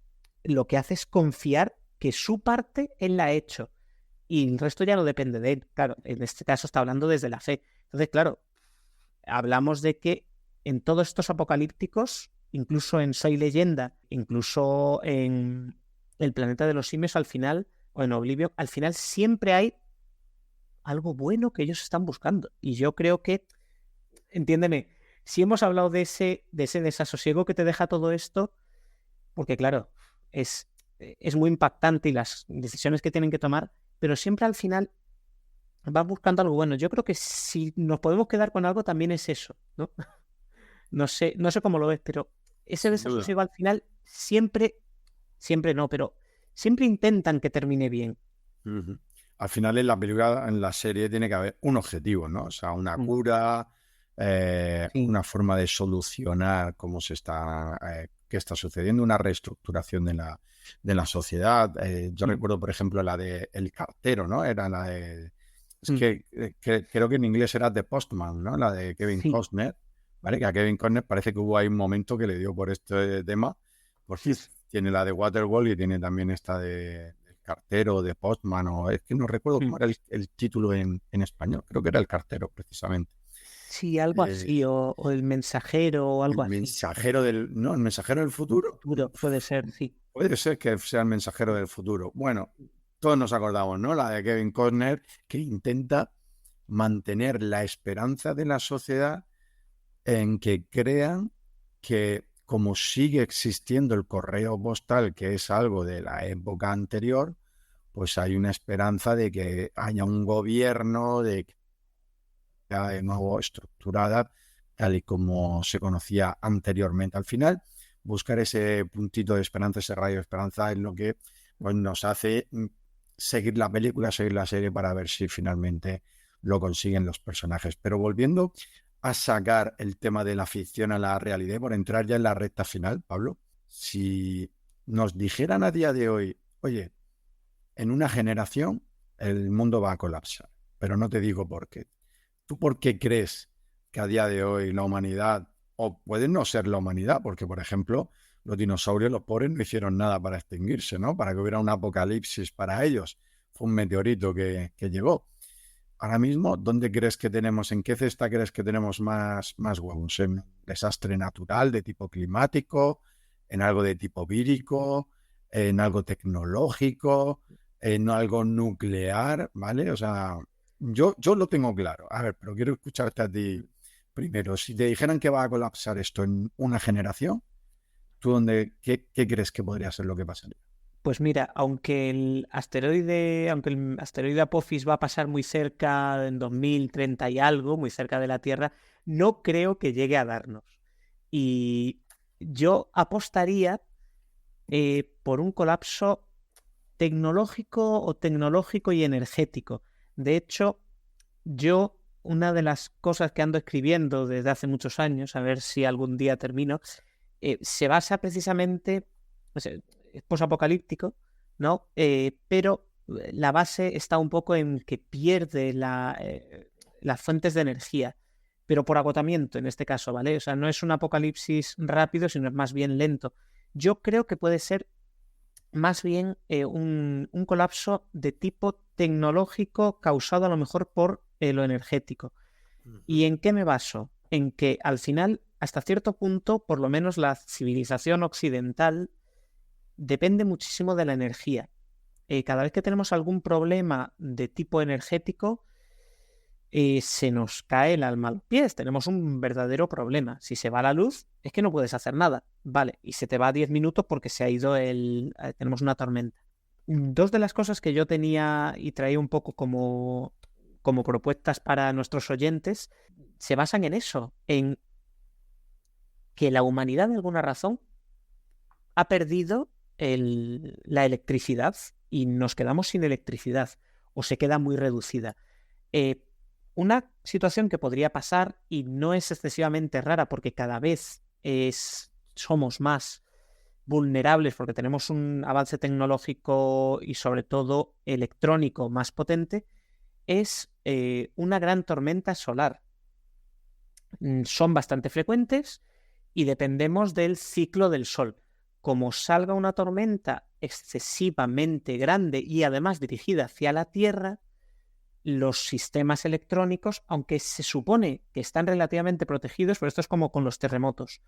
lo que hace es confiar que su parte él la ha hecho y el resto ya no depende de él. Claro, en este caso está hablando desde la fe. Entonces, claro, hablamos de que en todos estos apocalípticos, incluso en Soy Leyenda, incluso en El Planeta de los Simios al final, o en Oblivion, al final siempre hay algo bueno que ellos están buscando. Y yo creo que, entiéndeme, si hemos hablado de ese desasosiego que te deja todo esto, porque claro, es muy impactante y las decisiones que tienen que tomar, pero siempre al final van buscando algo bueno. Yo creo que si nos podemos quedar con algo también es eso, ¿no? No sé cómo lo ves, pero ese desasosiego al final siempre no, pero siempre intentan que termine bien.
Uh-huh. Al final en la película, en la serie, tiene que haber un objetivo, ¿no? O sea, una cura,
Sí.
una forma de solucionar cómo qué está sucediendo, una reestructuración de la sociedad. Yo recuerdo, por ejemplo, la de El Cartero, ¿no? Era la de... Es que creo que en inglés era The Postman, ¿no? La de Kevin Costner, ¿vale? Que a Kevin Costner parece que hubo ahí un momento que le dio por este tema, porque tiene la de Waterworld y tiene también esta de Cartero, de Postman, o es que no recuerdo cómo era el título en español, creo que era El Cartero, precisamente.
Sí, algo así, o El Mensajero, o algo así.
El mensajero el mensajero del futuro.
Puede ser, sí.
Puede ser que sea el mensajero del futuro. Bueno, todos nos acordamos, ¿no? La de Kevin Costner, que intenta mantener la esperanza de la sociedad en que crean que, como sigue existiendo el correo postal, que es algo de la época anterior, pues hay una esperanza de que haya un gobierno de nuevo estructurada, tal y como se conocía anteriormente. Al final, buscar ese puntito de esperanza, ese rayo de esperanza, es lo que pues, nos hace seguir la película, seguir la serie para ver si finalmente lo consiguen los personajes. Pero volviendo a sacar el tema de la ficción a la realidad, por entrar ya en la recta final, Pablo, si nos dijeran a día de hoy, oye, en una generación el mundo va a colapsar, pero no te digo por qué. ¿Tú por qué crees que a día de hoy la humanidad, o puede no ser la humanidad, porque por ejemplo los dinosaurios, los pobres, no hicieron nada para extinguirse, ¿no? Para que hubiera un apocalipsis para ellos. Fue un meteorito que llegó. Ahora mismo, ¿dónde crees que tenemos, en qué cesta crees que tenemos más huevos? ¿En un desastre natural de tipo climático? ¿En algo de tipo vírico? ¿En algo tecnológico? ¿En algo nuclear? ¿Vale? O sea, yo lo tengo claro. A ver, pero quiero escucharte a ti primero. Si te dijeran que va a colapsar esto en una generación, ¿tú qué crees que podría ser lo que pasaría?
Pues mira, aunque el asteroide Apophis va a pasar muy cerca, en 2030 y algo, muy cerca de la Tierra, no creo que llegue a darnos. Y yo apostaría por un colapso tecnológico y energético. De hecho, una de las cosas que ando escribiendo desde hace muchos años, a ver si algún día termino, se basa precisamente, es posapocalíptico, ¿no? Pero la base está un poco en que pierde las fuentes de energía, pero por agotamiento en este caso, ¿vale? O sea, no es un apocalipsis rápido, sino es más bien lento. Yo creo que puede ser más bien un colapso de tipo tecnológico causado a lo mejor por lo energético. ¿Y en qué me baso? En que al final, hasta cierto punto, por lo menos la civilización occidental depende muchísimo de la energía. Cada vez que tenemos algún problema de tipo energético, se nos cae el alma a los pies. Tenemos un verdadero problema. Si se va la luz, es que no puedes hacer nada. Vale, y se te va 10 minutos porque se ha ido tenemos una tormenta. Dos de las cosas que yo tenía y traía un poco como propuestas para nuestros oyentes se basan en eso, en que la humanidad de alguna razón ha perdido la electricidad y nos quedamos sin electricidad o se queda muy reducida. Una situación que podría pasar y no es excesivamente rara porque cada vez somos más vulnerables porque tenemos un avance tecnológico y sobre todo electrónico más potente, es una gran tormenta solar. Son bastante frecuentes y dependemos del ciclo del Sol. Como salga una tormenta excesivamente grande y además dirigida hacia la Tierra, los sistemas electrónicos, aunque se supone que están relativamente protegidos, pero esto es como con los terremotos,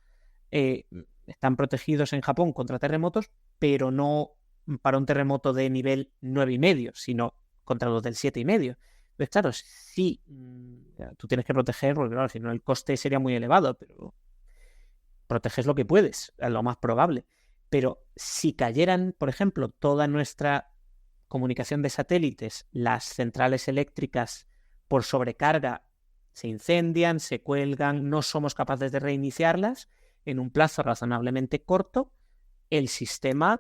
están protegidos en Japón contra terremotos, pero no para un terremoto de nivel 9,5, sino contra los del 7,5. Pues claro, sí, tú tienes que proteger, porque claro, si no el coste sería muy elevado, pero proteges lo que puedes, es lo más probable. Pero si cayeran, por ejemplo, toda nuestra comunicación de satélites, las centrales eléctricas por sobrecarga se incendian, se cuelgan, no somos capaces de reiniciarlas en un plazo razonablemente corto, el sistema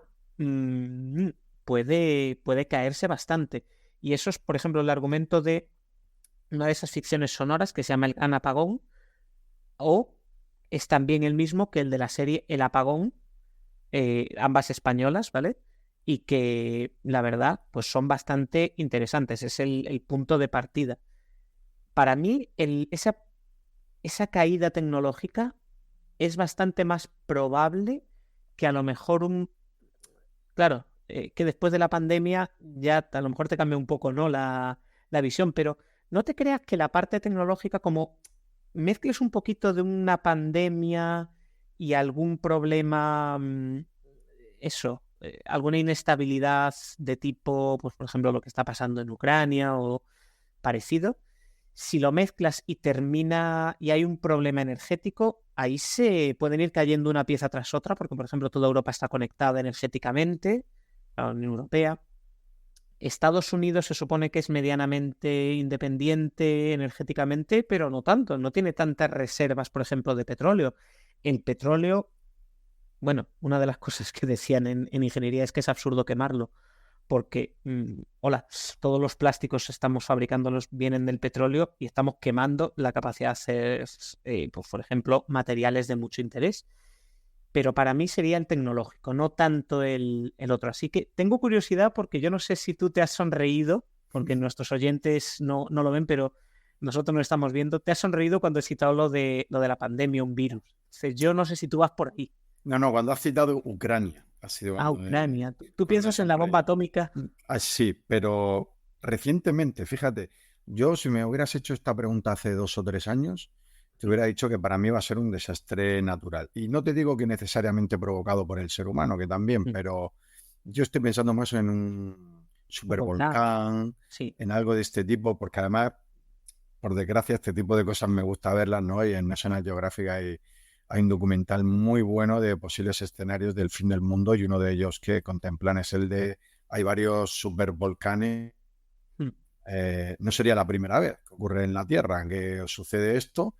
puede caerse bastante. Y eso es, por ejemplo, el argumento de una de esas ficciones sonoras que se llama El Gran Apagón, o es también el mismo que el de la serie El Apagón, ambas españolas, ¿vale? Y que, la verdad, pues son bastante interesantes. Es el punto de partida. Para mí, esa caída tecnológica es bastante más probable que a lo mejor Claro, que después de la pandemia ya a lo mejor te cambia un poco, ¿no? La visión, pero no te creas que la parte tecnológica, como mezcles un poquito de una pandemia y algún problema, alguna inestabilidad de tipo, pues por ejemplo, lo que está pasando en Ucrania o parecido, si lo mezclas y termina y hay un problema energético, ahí se pueden ir cayendo una pieza tras otra, porque por ejemplo toda Europa está conectada energéticamente, la Unión Europea. Estados Unidos se supone que es medianamente independiente energéticamente, pero no tanto, no tiene tantas reservas, por ejemplo, de petróleo. El petróleo, bueno, una de las cosas que decían en ingeniería es que es absurdo quemarlo, porque, todos los plásticos vienen del petróleo y estamos quemando la capacidad de hacer, pues, por ejemplo, materiales de mucho interés. Pero para mí sería el tecnológico, no tanto el otro. Así que tengo curiosidad porque yo no sé si tú te has sonreído, porque nuestros oyentes no lo ven, pero nosotros lo estamos viendo. Te has sonreído cuando he citado lo de la pandemia, un virus. Entonces, yo no sé si tú vas por ahí.
No, cuando has citado Ucrania. Ha sido
Ucrania. ¿Tú piensas en la bomba atómica?
Sí, pero recientemente, fíjate, yo si me hubieras hecho esta pregunta hace 2 o 3 años, te hubiera dicho que para mí va a ser un desastre natural. Y no te digo que necesariamente provocado por el ser humano, que también, pero yo estoy pensando más en un supervolcán,
sí,
en algo de este tipo, porque además, por desgracia, este tipo de cosas me gusta verlas, ¿no? Y en National Geographic hay un documental muy bueno de posibles escenarios del fin del mundo, y uno de ellos que contemplan es el de hay varios supervolcanes. No sería la primera vez que ocurre en la Tierra que sucede esto,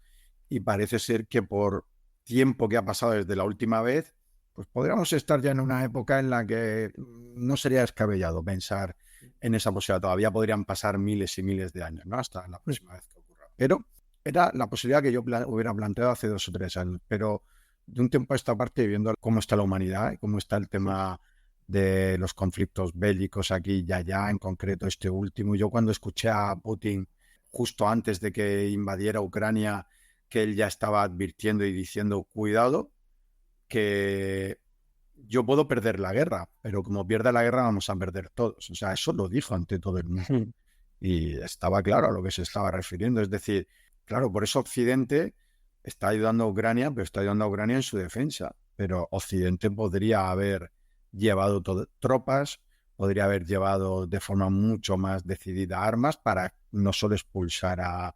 y parece ser que por tiempo que ha pasado desde la última vez, pues podríamos estar ya en una época en la que no sería descabellado pensar en esa posibilidad. Todavía podrían pasar miles y miles de años, ¿no? Hasta la próxima vez que ocurra. Pero era la posibilidad que yo hubiera planteado hace 2 o 3 años. Pero de un tiempo a esta parte, viendo cómo está la humanidad y cómo está el tema de los conflictos bélicos aquí y allá, en concreto este último, yo cuando escuché a Putin justo antes de que invadiera Ucrania, que él ya estaba advirtiendo y diciendo cuidado, que yo puedo perder la guerra, pero como pierda la guerra vamos a perder todos. O sea, eso lo dijo ante todo el mundo. Y estaba claro a lo que se estaba refiriendo. Es decir, claro, por eso Occidente está ayudando a Ucrania, pero está ayudando a Ucrania en su defensa. Pero Occidente podría haber llevado tropas, podría haber llevado de forma mucho más decidida armas para no solo expulsar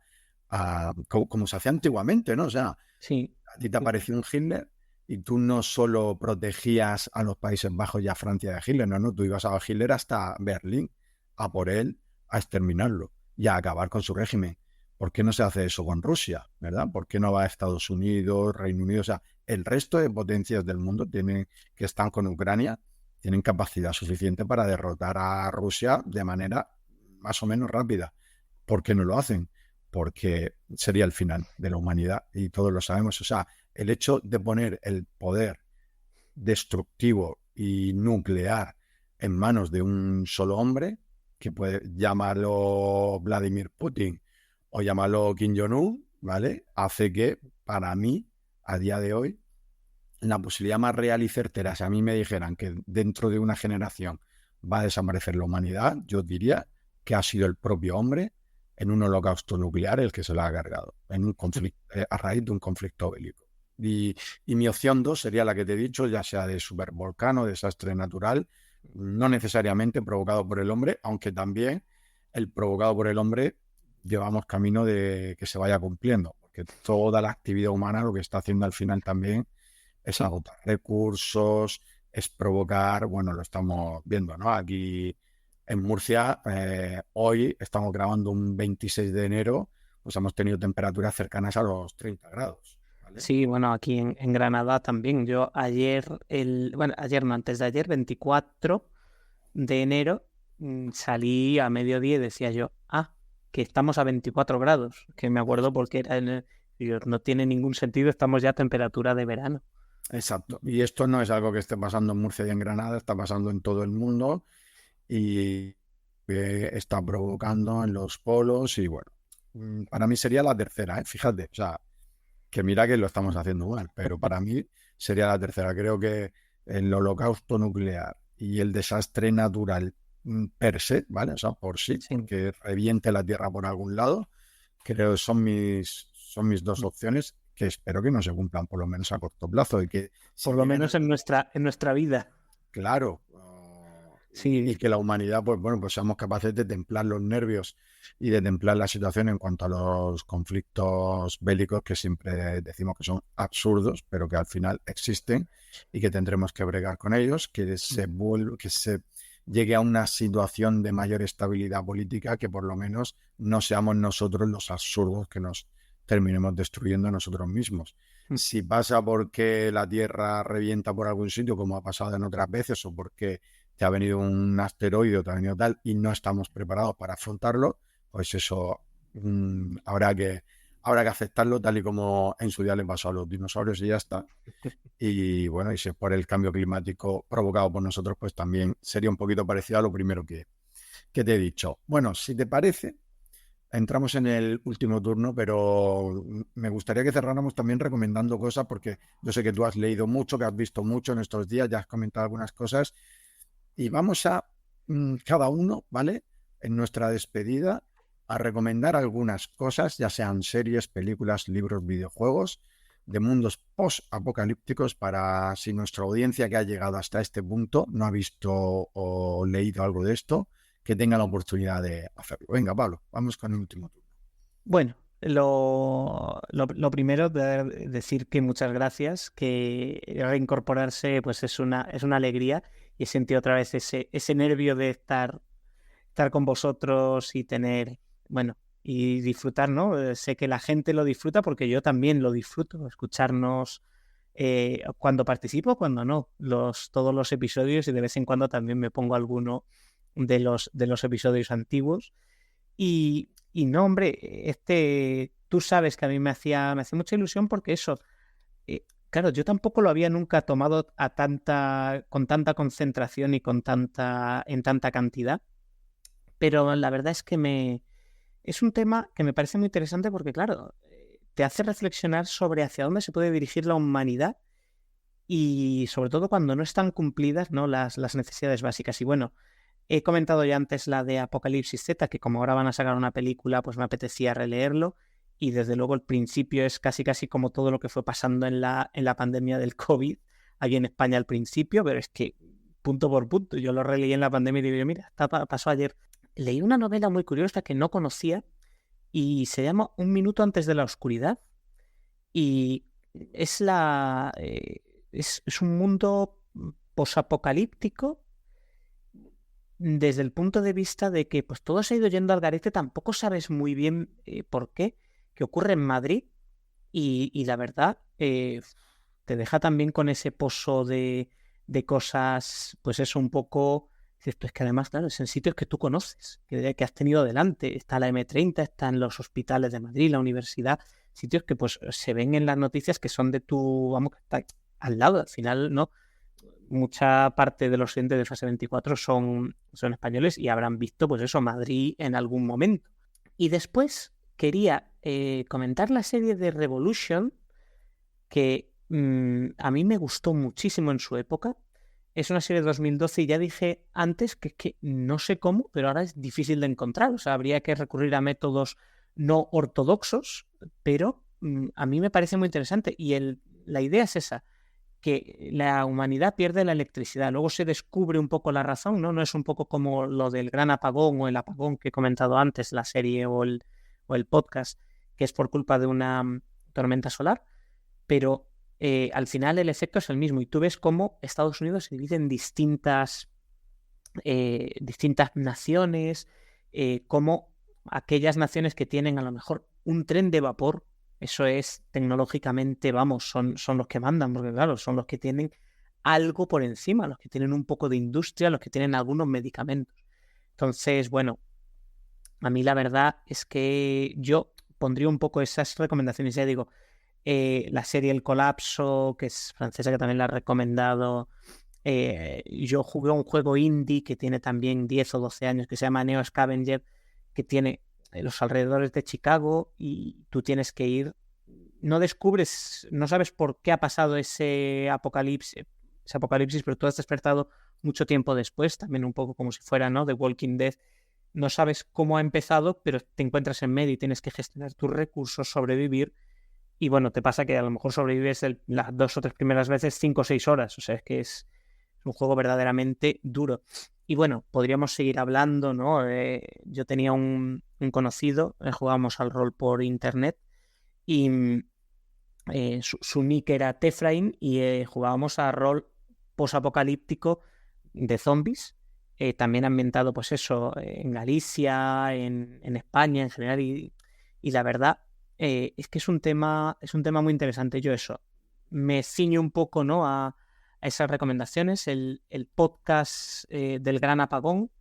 como se hacía antiguamente, ¿no? O sea,
sí,
a ti te apareció un Hitler y tú no solo protegías a los Países Bajos y a Francia de Hitler, no, tú ibas a Hitler hasta Berlín, a por él, a exterminarlo y a acabar con su régimen. ¿Por qué no se hace eso con Rusia, verdad? ¿Por qué no va a Estados Unidos, Reino Unido? O sea, el resto de potencias del mundo que están con Ucrania tienen capacidad suficiente para derrotar a Rusia de manera más o menos rápida. ¿Por qué no lo hacen? Porque sería el final de la humanidad y todos lo sabemos. O sea, el hecho de poner el poder destructivo y nuclear en manos de un solo hombre, que puede llamarlo Vladimir Putin o llamarlo Kim Jong-un, ¿vale? Hace que, para mí, a día de hoy, la posibilidad más real y certera, si a mí me dijeran que dentro de una generación va a desaparecer la humanidad, yo diría que ha sido el propio hombre en un holocausto nuclear el que se lo ha cargado, en un conflicto, a raíz de un conflicto bélico. Y mi opción 2 sería la que te he dicho, ya sea de supervolcán o desastre natural, no necesariamente provocado por el hombre, aunque también el provocado por el hombre llevamos camino de que se vaya cumpliendo, porque toda la actividad humana lo que está haciendo al final también es agotar recursos, es provocar, bueno, lo estamos viendo, ¿no? Aquí en Murcia, hoy estamos grabando un 26 de enero, pues hemos tenido temperaturas cercanas a los 30 grados. ¿Vale?
Sí, bueno, aquí en Granada también. Yo ayer, ayer no, antes de ayer, 24 de enero, salí a mediodía y decía yo, que estamos a 24 grados, que me acuerdo porque digo, no tiene ningún sentido, estamos ya a temperatura de verano.
Exacto. Y esto no es algo que esté pasando en Murcia y en Granada, está pasando en todo el mundo y está provocando en los polos y bueno, para mí sería la tercera, fíjate, o sea, que mira que lo estamos haciendo mal, pero para mí sería la tercera. Creo que el holocausto nuclear y el desastre natural per se, ¿vale? O sea, por sí, que reviente la Tierra por algún lado, creo que son mis dos opciones que espero que no se cumplan por lo menos a corto plazo y que
por lo menos en nuestra vida.
Claro. Sí. Y que la humanidad, pues bueno, pues seamos capaces de templar los nervios y de templar la situación en cuanto a los conflictos bélicos que siempre decimos que son absurdos, pero que al final existen y que tendremos que bregar con ellos, que se llegue a una situación de mayor estabilidad política, que por lo menos no seamos nosotros los absurdos que nos terminemos destruyendo a nosotros mismos. Si pasa porque la Tierra revienta por algún sitio, como ha pasado en otras veces, o porque te ha venido un asteroide o te ha venido tal y no estamos preparados para afrontarlo, pues eso habrá que aceptarlo tal y como en su día le pasó a los dinosaurios y ya está. Y bueno, y si es por el cambio climático provocado por nosotros, pues también sería un poquito parecido a lo primero que te he dicho. Bueno, si te parece, entramos en el último turno, pero me gustaría que cerráramos también recomendando cosas, porque yo sé que tú has leído mucho, que has visto mucho en estos días, ya has comentado algunas cosas, y vamos a cada uno, ¿vale? En nuestra despedida, a recomendar algunas cosas, ya sean series, películas, libros, videojuegos, de mundos post-apocalípticos, para si nuestra audiencia que ha llegado hasta este punto no ha visto o leído algo de esto, que tenga la oportunidad de hacerlo. Venga, Pablo, vamos con el último turno.
Bueno, lo primero, decir que muchas gracias, que reincorporarse pues es una alegría, y he sentido otra vez ese nervio de estar con vosotros y tener, bueno, y disfrutar, ¿no? Sé que la gente lo disfruta porque yo también lo disfruto, escucharnos cuando participo, cuando no, todos los episodios, y de vez en cuando también me pongo alguno de los episodios antiguos. Y no, hombre, tú sabes que a mí me hacía mucha ilusión porque eso, claro, yo tampoco lo había nunca tomado con tanta concentración y en tanta cantidad, pero la verdad es que es un tema que me parece muy interesante porque, claro, te hace reflexionar sobre hacia dónde se puede dirigir la humanidad y sobre todo cuando no están cumplidas, ¿no?, las necesidades básicas. Y bueno, he comentado ya antes la de Apocalipsis Z, que como ahora van a sacar una película, pues me apetecía releerlo. Y desde luego el principio es casi como todo lo que fue pasando en la pandemia del COVID, aquí en España al principio, pero es que punto por punto, yo lo releí en la pandemia y digo, mira, pasó ayer. Leí una novela muy curiosa que no conocía y se llama Un minuto antes de la oscuridad, y es un mundo posapocalíptico desde el punto de vista de que pues todo se ha ido yendo al garete, tampoco sabes muy bien por qué, que ocurre en Madrid, y la verdad te deja también con ese pozo de cosas, pues eso, un poco, esto es que además, claro, es en sitios que tú conoces, que has tenido delante, está la M30, están los hospitales de Madrid, la universidad, sitios que pues se ven en las noticias que son de tu, vamos, que está al lado, al final, ¿no? mucha parte de los oyentes de Fase 24 son españoles y habrán visto, pues eso, Madrid en algún momento. Y después quería comentar la serie de Revolution, que a mí me gustó muchísimo en su época. Es una serie de 2012 y ya dije antes que es que no sé cómo, pero ahora es difícil de encontrar. O sea, habría que recurrir a métodos no ortodoxos, pero a mí me parece muy interesante. Y la idea es esa, que la humanidad pierde la electricidad. Luego se descubre un poco la razón, ¿no? No es un poco como lo del gran apagón o el apagón que he comentado antes, la serie o el podcast, que es por culpa de una tormenta solar, pero al final el efecto es el mismo y tú ves cómo Estados Unidos se divide en distintas naciones, como aquellas naciones que tienen a lo mejor un tren de vapor, eso es tecnológicamente, vamos, son los que mandan, porque claro, son los que tienen algo por encima, los que tienen un poco de industria, los que tienen algunos medicamentos. Entonces, bueno, a mí la verdad es que yo pondría un poco esas recomendaciones, ya digo, la serie El Colapso, que es francesa, que también la he recomendado. Yo jugué un juego indie que tiene también 10 o 12 años, que se llama Neo Scavenger, que tiene los alrededores de Chicago y tú tienes que ir, no sabes por qué ha pasado ese apocalipsis, pero tú has despertado mucho tiempo después, también un poco como si fuera, ¿no?, The Walking Dead. No sabes cómo ha empezado, pero te encuentras en medio y tienes que gestionar tus recursos, sobrevivir. Y bueno, te pasa que a lo mejor sobrevives las 2 o 3 primeras veces 5 o 6 horas. O sea, es que es un juego verdaderamente duro. Y bueno, podríamos seguir hablando, ¿no? Yo tenía un conocido, jugábamos al rol por internet y su nick era Tefrain y jugábamos a rol posapocalíptico de zombies, también ambientado, pues eso, en Galicia, en España en general y la verdad es que es un tema muy interesante. Yo eso, me ciño un poco, ¿no?, a esas recomendaciones, el podcast del Gran Apagón.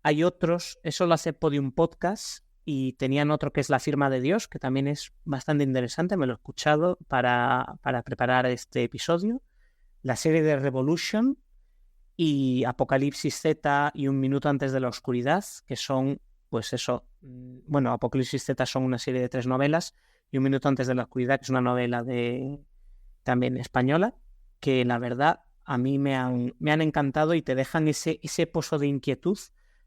Hay otros, eso lo hace Podium Podcast y tenían otro que es La Firma de Dios, que también es bastante interesante, me lo he escuchado para preparar este episodio. La serie de Revolution y Apocalipsis Z y Un Minuto Antes de la Oscuridad, que son, pues eso, bueno, Apocalipsis Z son una serie de 3 novelas y Un Minuto Antes de la Oscuridad, que es una novela también española, que la verdad a mí me han encantado y te dejan ese pozo de inquietud,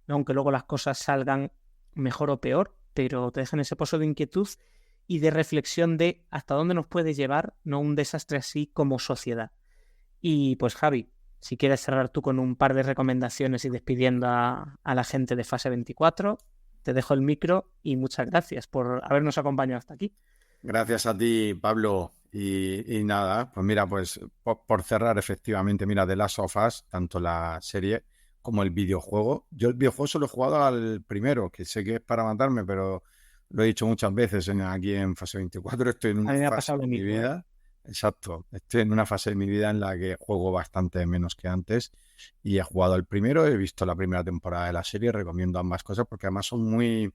¿no?, aunque luego las cosas salgan mejor o peor, pero te dejan ese pozo de inquietud y de reflexión de hasta dónde nos puede llevar, ¿no?, un desastre así como sociedad. Y pues Javi, si quieres cerrar tú con un par de recomendaciones y despidiendo a la gente de Fase 24, te dejo el micro y muchas gracias por habernos acompañado hasta aquí.
Gracias a ti, Pablo. Y nada, pues mira, pues por cerrar, efectivamente, mira, The Last of Us, tanto la serie como el videojuego. Yo el videojuego solo he jugado al primero, que sé que es para matarme, pero lo he dicho muchas veces aquí en Fase 24. Estoy en
A mí me
una
ha
fase
pasado
de
lo
mi
mismo,
vida. Exacto, estoy en una fase de mi vida en la que juego bastante menos que antes y he jugado al primero, he visto la primera temporada de la serie, recomiendo ambas cosas porque además son muy,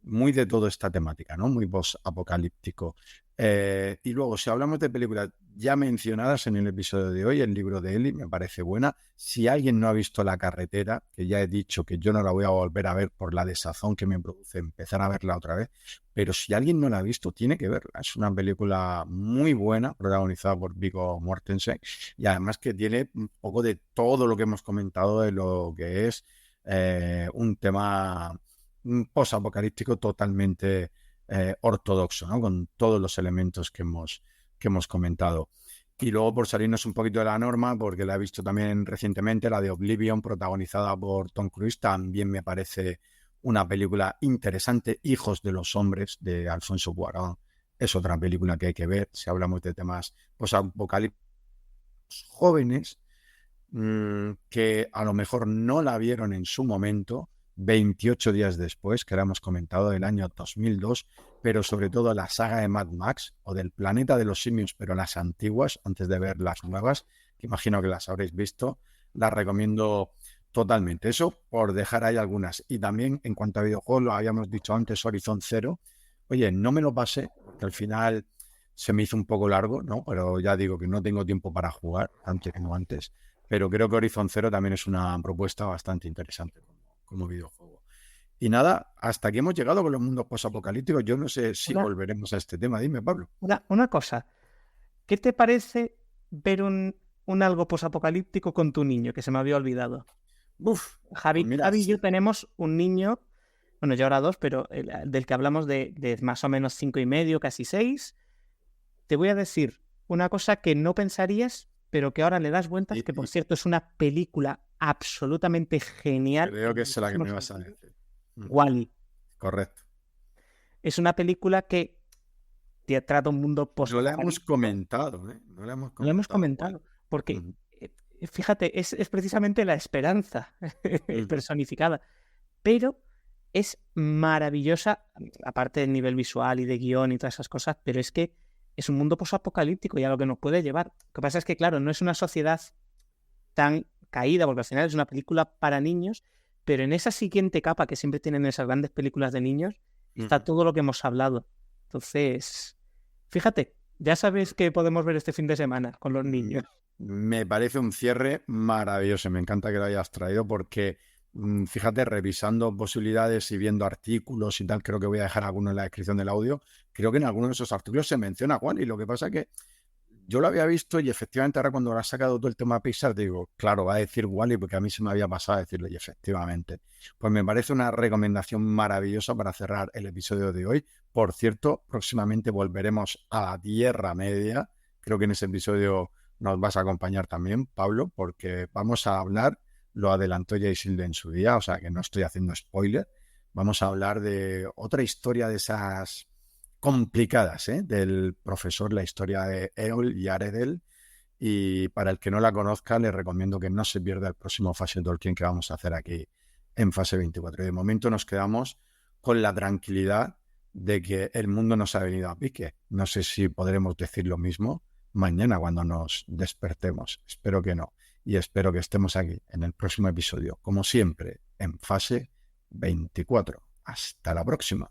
muy de toda esta temática, ¿no? Muy post-apocalíptico. Y luego, si hablamos de películas ya mencionadas en el episodio de hoy, el libro de Eli me parece buena. Si alguien no ha visto La Carretera, que ya he dicho que yo no la voy a volver a ver por la desazón que me produce empezar a verla otra vez, pero si alguien no la ha visto, tiene que verla. Es una película muy buena, protagonizada por Viggo Mortensen, y además que tiene un poco de todo lo que hemos comentado de lo que es un tema post-apocalíptico totalmente ortodoxo, ¿no?, con todos los elementos que hemos comentado. Y luego, por salirnos un poquito de la norma, porque la he visto también recientemente, la de Oblivion, protagonizada por Tom Cruise, también me parece una película interesante. Hijos de los Hombres, de Alfonso Cuarón, es otra película que hay que ver si hablamos de temas post-apocalípticos. Jóvenes que a lo mejor no la vieron en su momento, 28 días después, que la hemos comentado, del año 2002, pero sobre todo la saga de Mad Max o del Planeta de los Simios, pero las antiguas, antes de ver las nuevas, que imagino que las habréis visto, las recomiendo totalmente. Eso por dejar ahí algunas. Y también en cuanto a videojuegos, lo habíamos dicho antes, Horizon Zero. Oye, no me lo pasé, porque al final se me hizo un poco largo, ¿no? Pero ya digo que no tengo tiempo para jugar, antes como antes. pero creo que Horizon Zero también es una propuesta bastante interesante como videojuego. Y nada, hasta aquí hemos llegado con los mundos posapocalípticos. Yo no sé si volveremos a este tema. Dime, Pablo.
Una cosa, ¿qué te parece ver un algo posapocalíptico con tu niño, que se me había olvidado? Javi,
pues mira,
Javi y yo tenemos un niño, bueno, yo ahora 2, pero del que hablamos de más o menos 5 y medio, casi 6. Te voy a decir una cosa que no pensarías, pero que ahora le das vueltas, que por cierto es una película absolutamente genial.
Creo que es la que me vas a decir.
Wall-E.
Correcto.
Es una película que te trata un mundo post.
No la hemos comentado, ¿eh? No la hemos
comentado. Porque, fíjate, es precisamente la esperanza personificada. Pero es maravillosa, aparte del nivel visual y de guión y todas esas cosas, pero es que es un mundo posapocalíptico y a lo que nos puede llevar. Lo que pasa es que, claro, no es una sociedad tan caída, porque al final es una película para niños, pero en esa siguiente capa que siempre tienen esas grandes películas de niños, está todo lo que hemos hablado. Entonces, fíjate, ya sabes que podemos ver este fin de semana con los niños.
Me parece un cierre maravilloso. Me encanta que lo hayas traído porque, fíjate, revisando posibilidades y viendo artículos y tal, creo que voy a dejar alguno en la descripción del audio. Creo que en alguno de esos artículos se menciona Wall-E. Lo que pasa es que yo lo había visto y efectivamente ahora cuando lo has sacado todo el tema Pixar, digo, claro, va a decir Wall-E porque a mí se me había pasado a decirlo y efectivamente. Pues me parece una recomendación maravillosa para cerrar el episodio de hoy. Por cierto, próximamente volveremos a la Tierra Media. Creo que en ese episodio nos vas a acompañar también, Pablo, porque vamos a hablar, lo adelantó ya Isilde en su día, o sea que no estoy haciendo spoiler, vamos a hablar de otra historia de esas complicadas, del profesor, la historia de Eol y Aredel, y para el que no la conozca les recomiendo que no se pierda el próximo Fase Tolkien que vamos a hacer aquí en Fase 24. Y de momento nos quedamos con la tranquilidad de que el mundo nos ha venido a pique. No sé si podremos decir lo mismo mañana cuando nos despertemos. Espero que no. Y espero que estemos aquí en el próximo episodio, como siempre, en Fase 24. Hasta la próxima.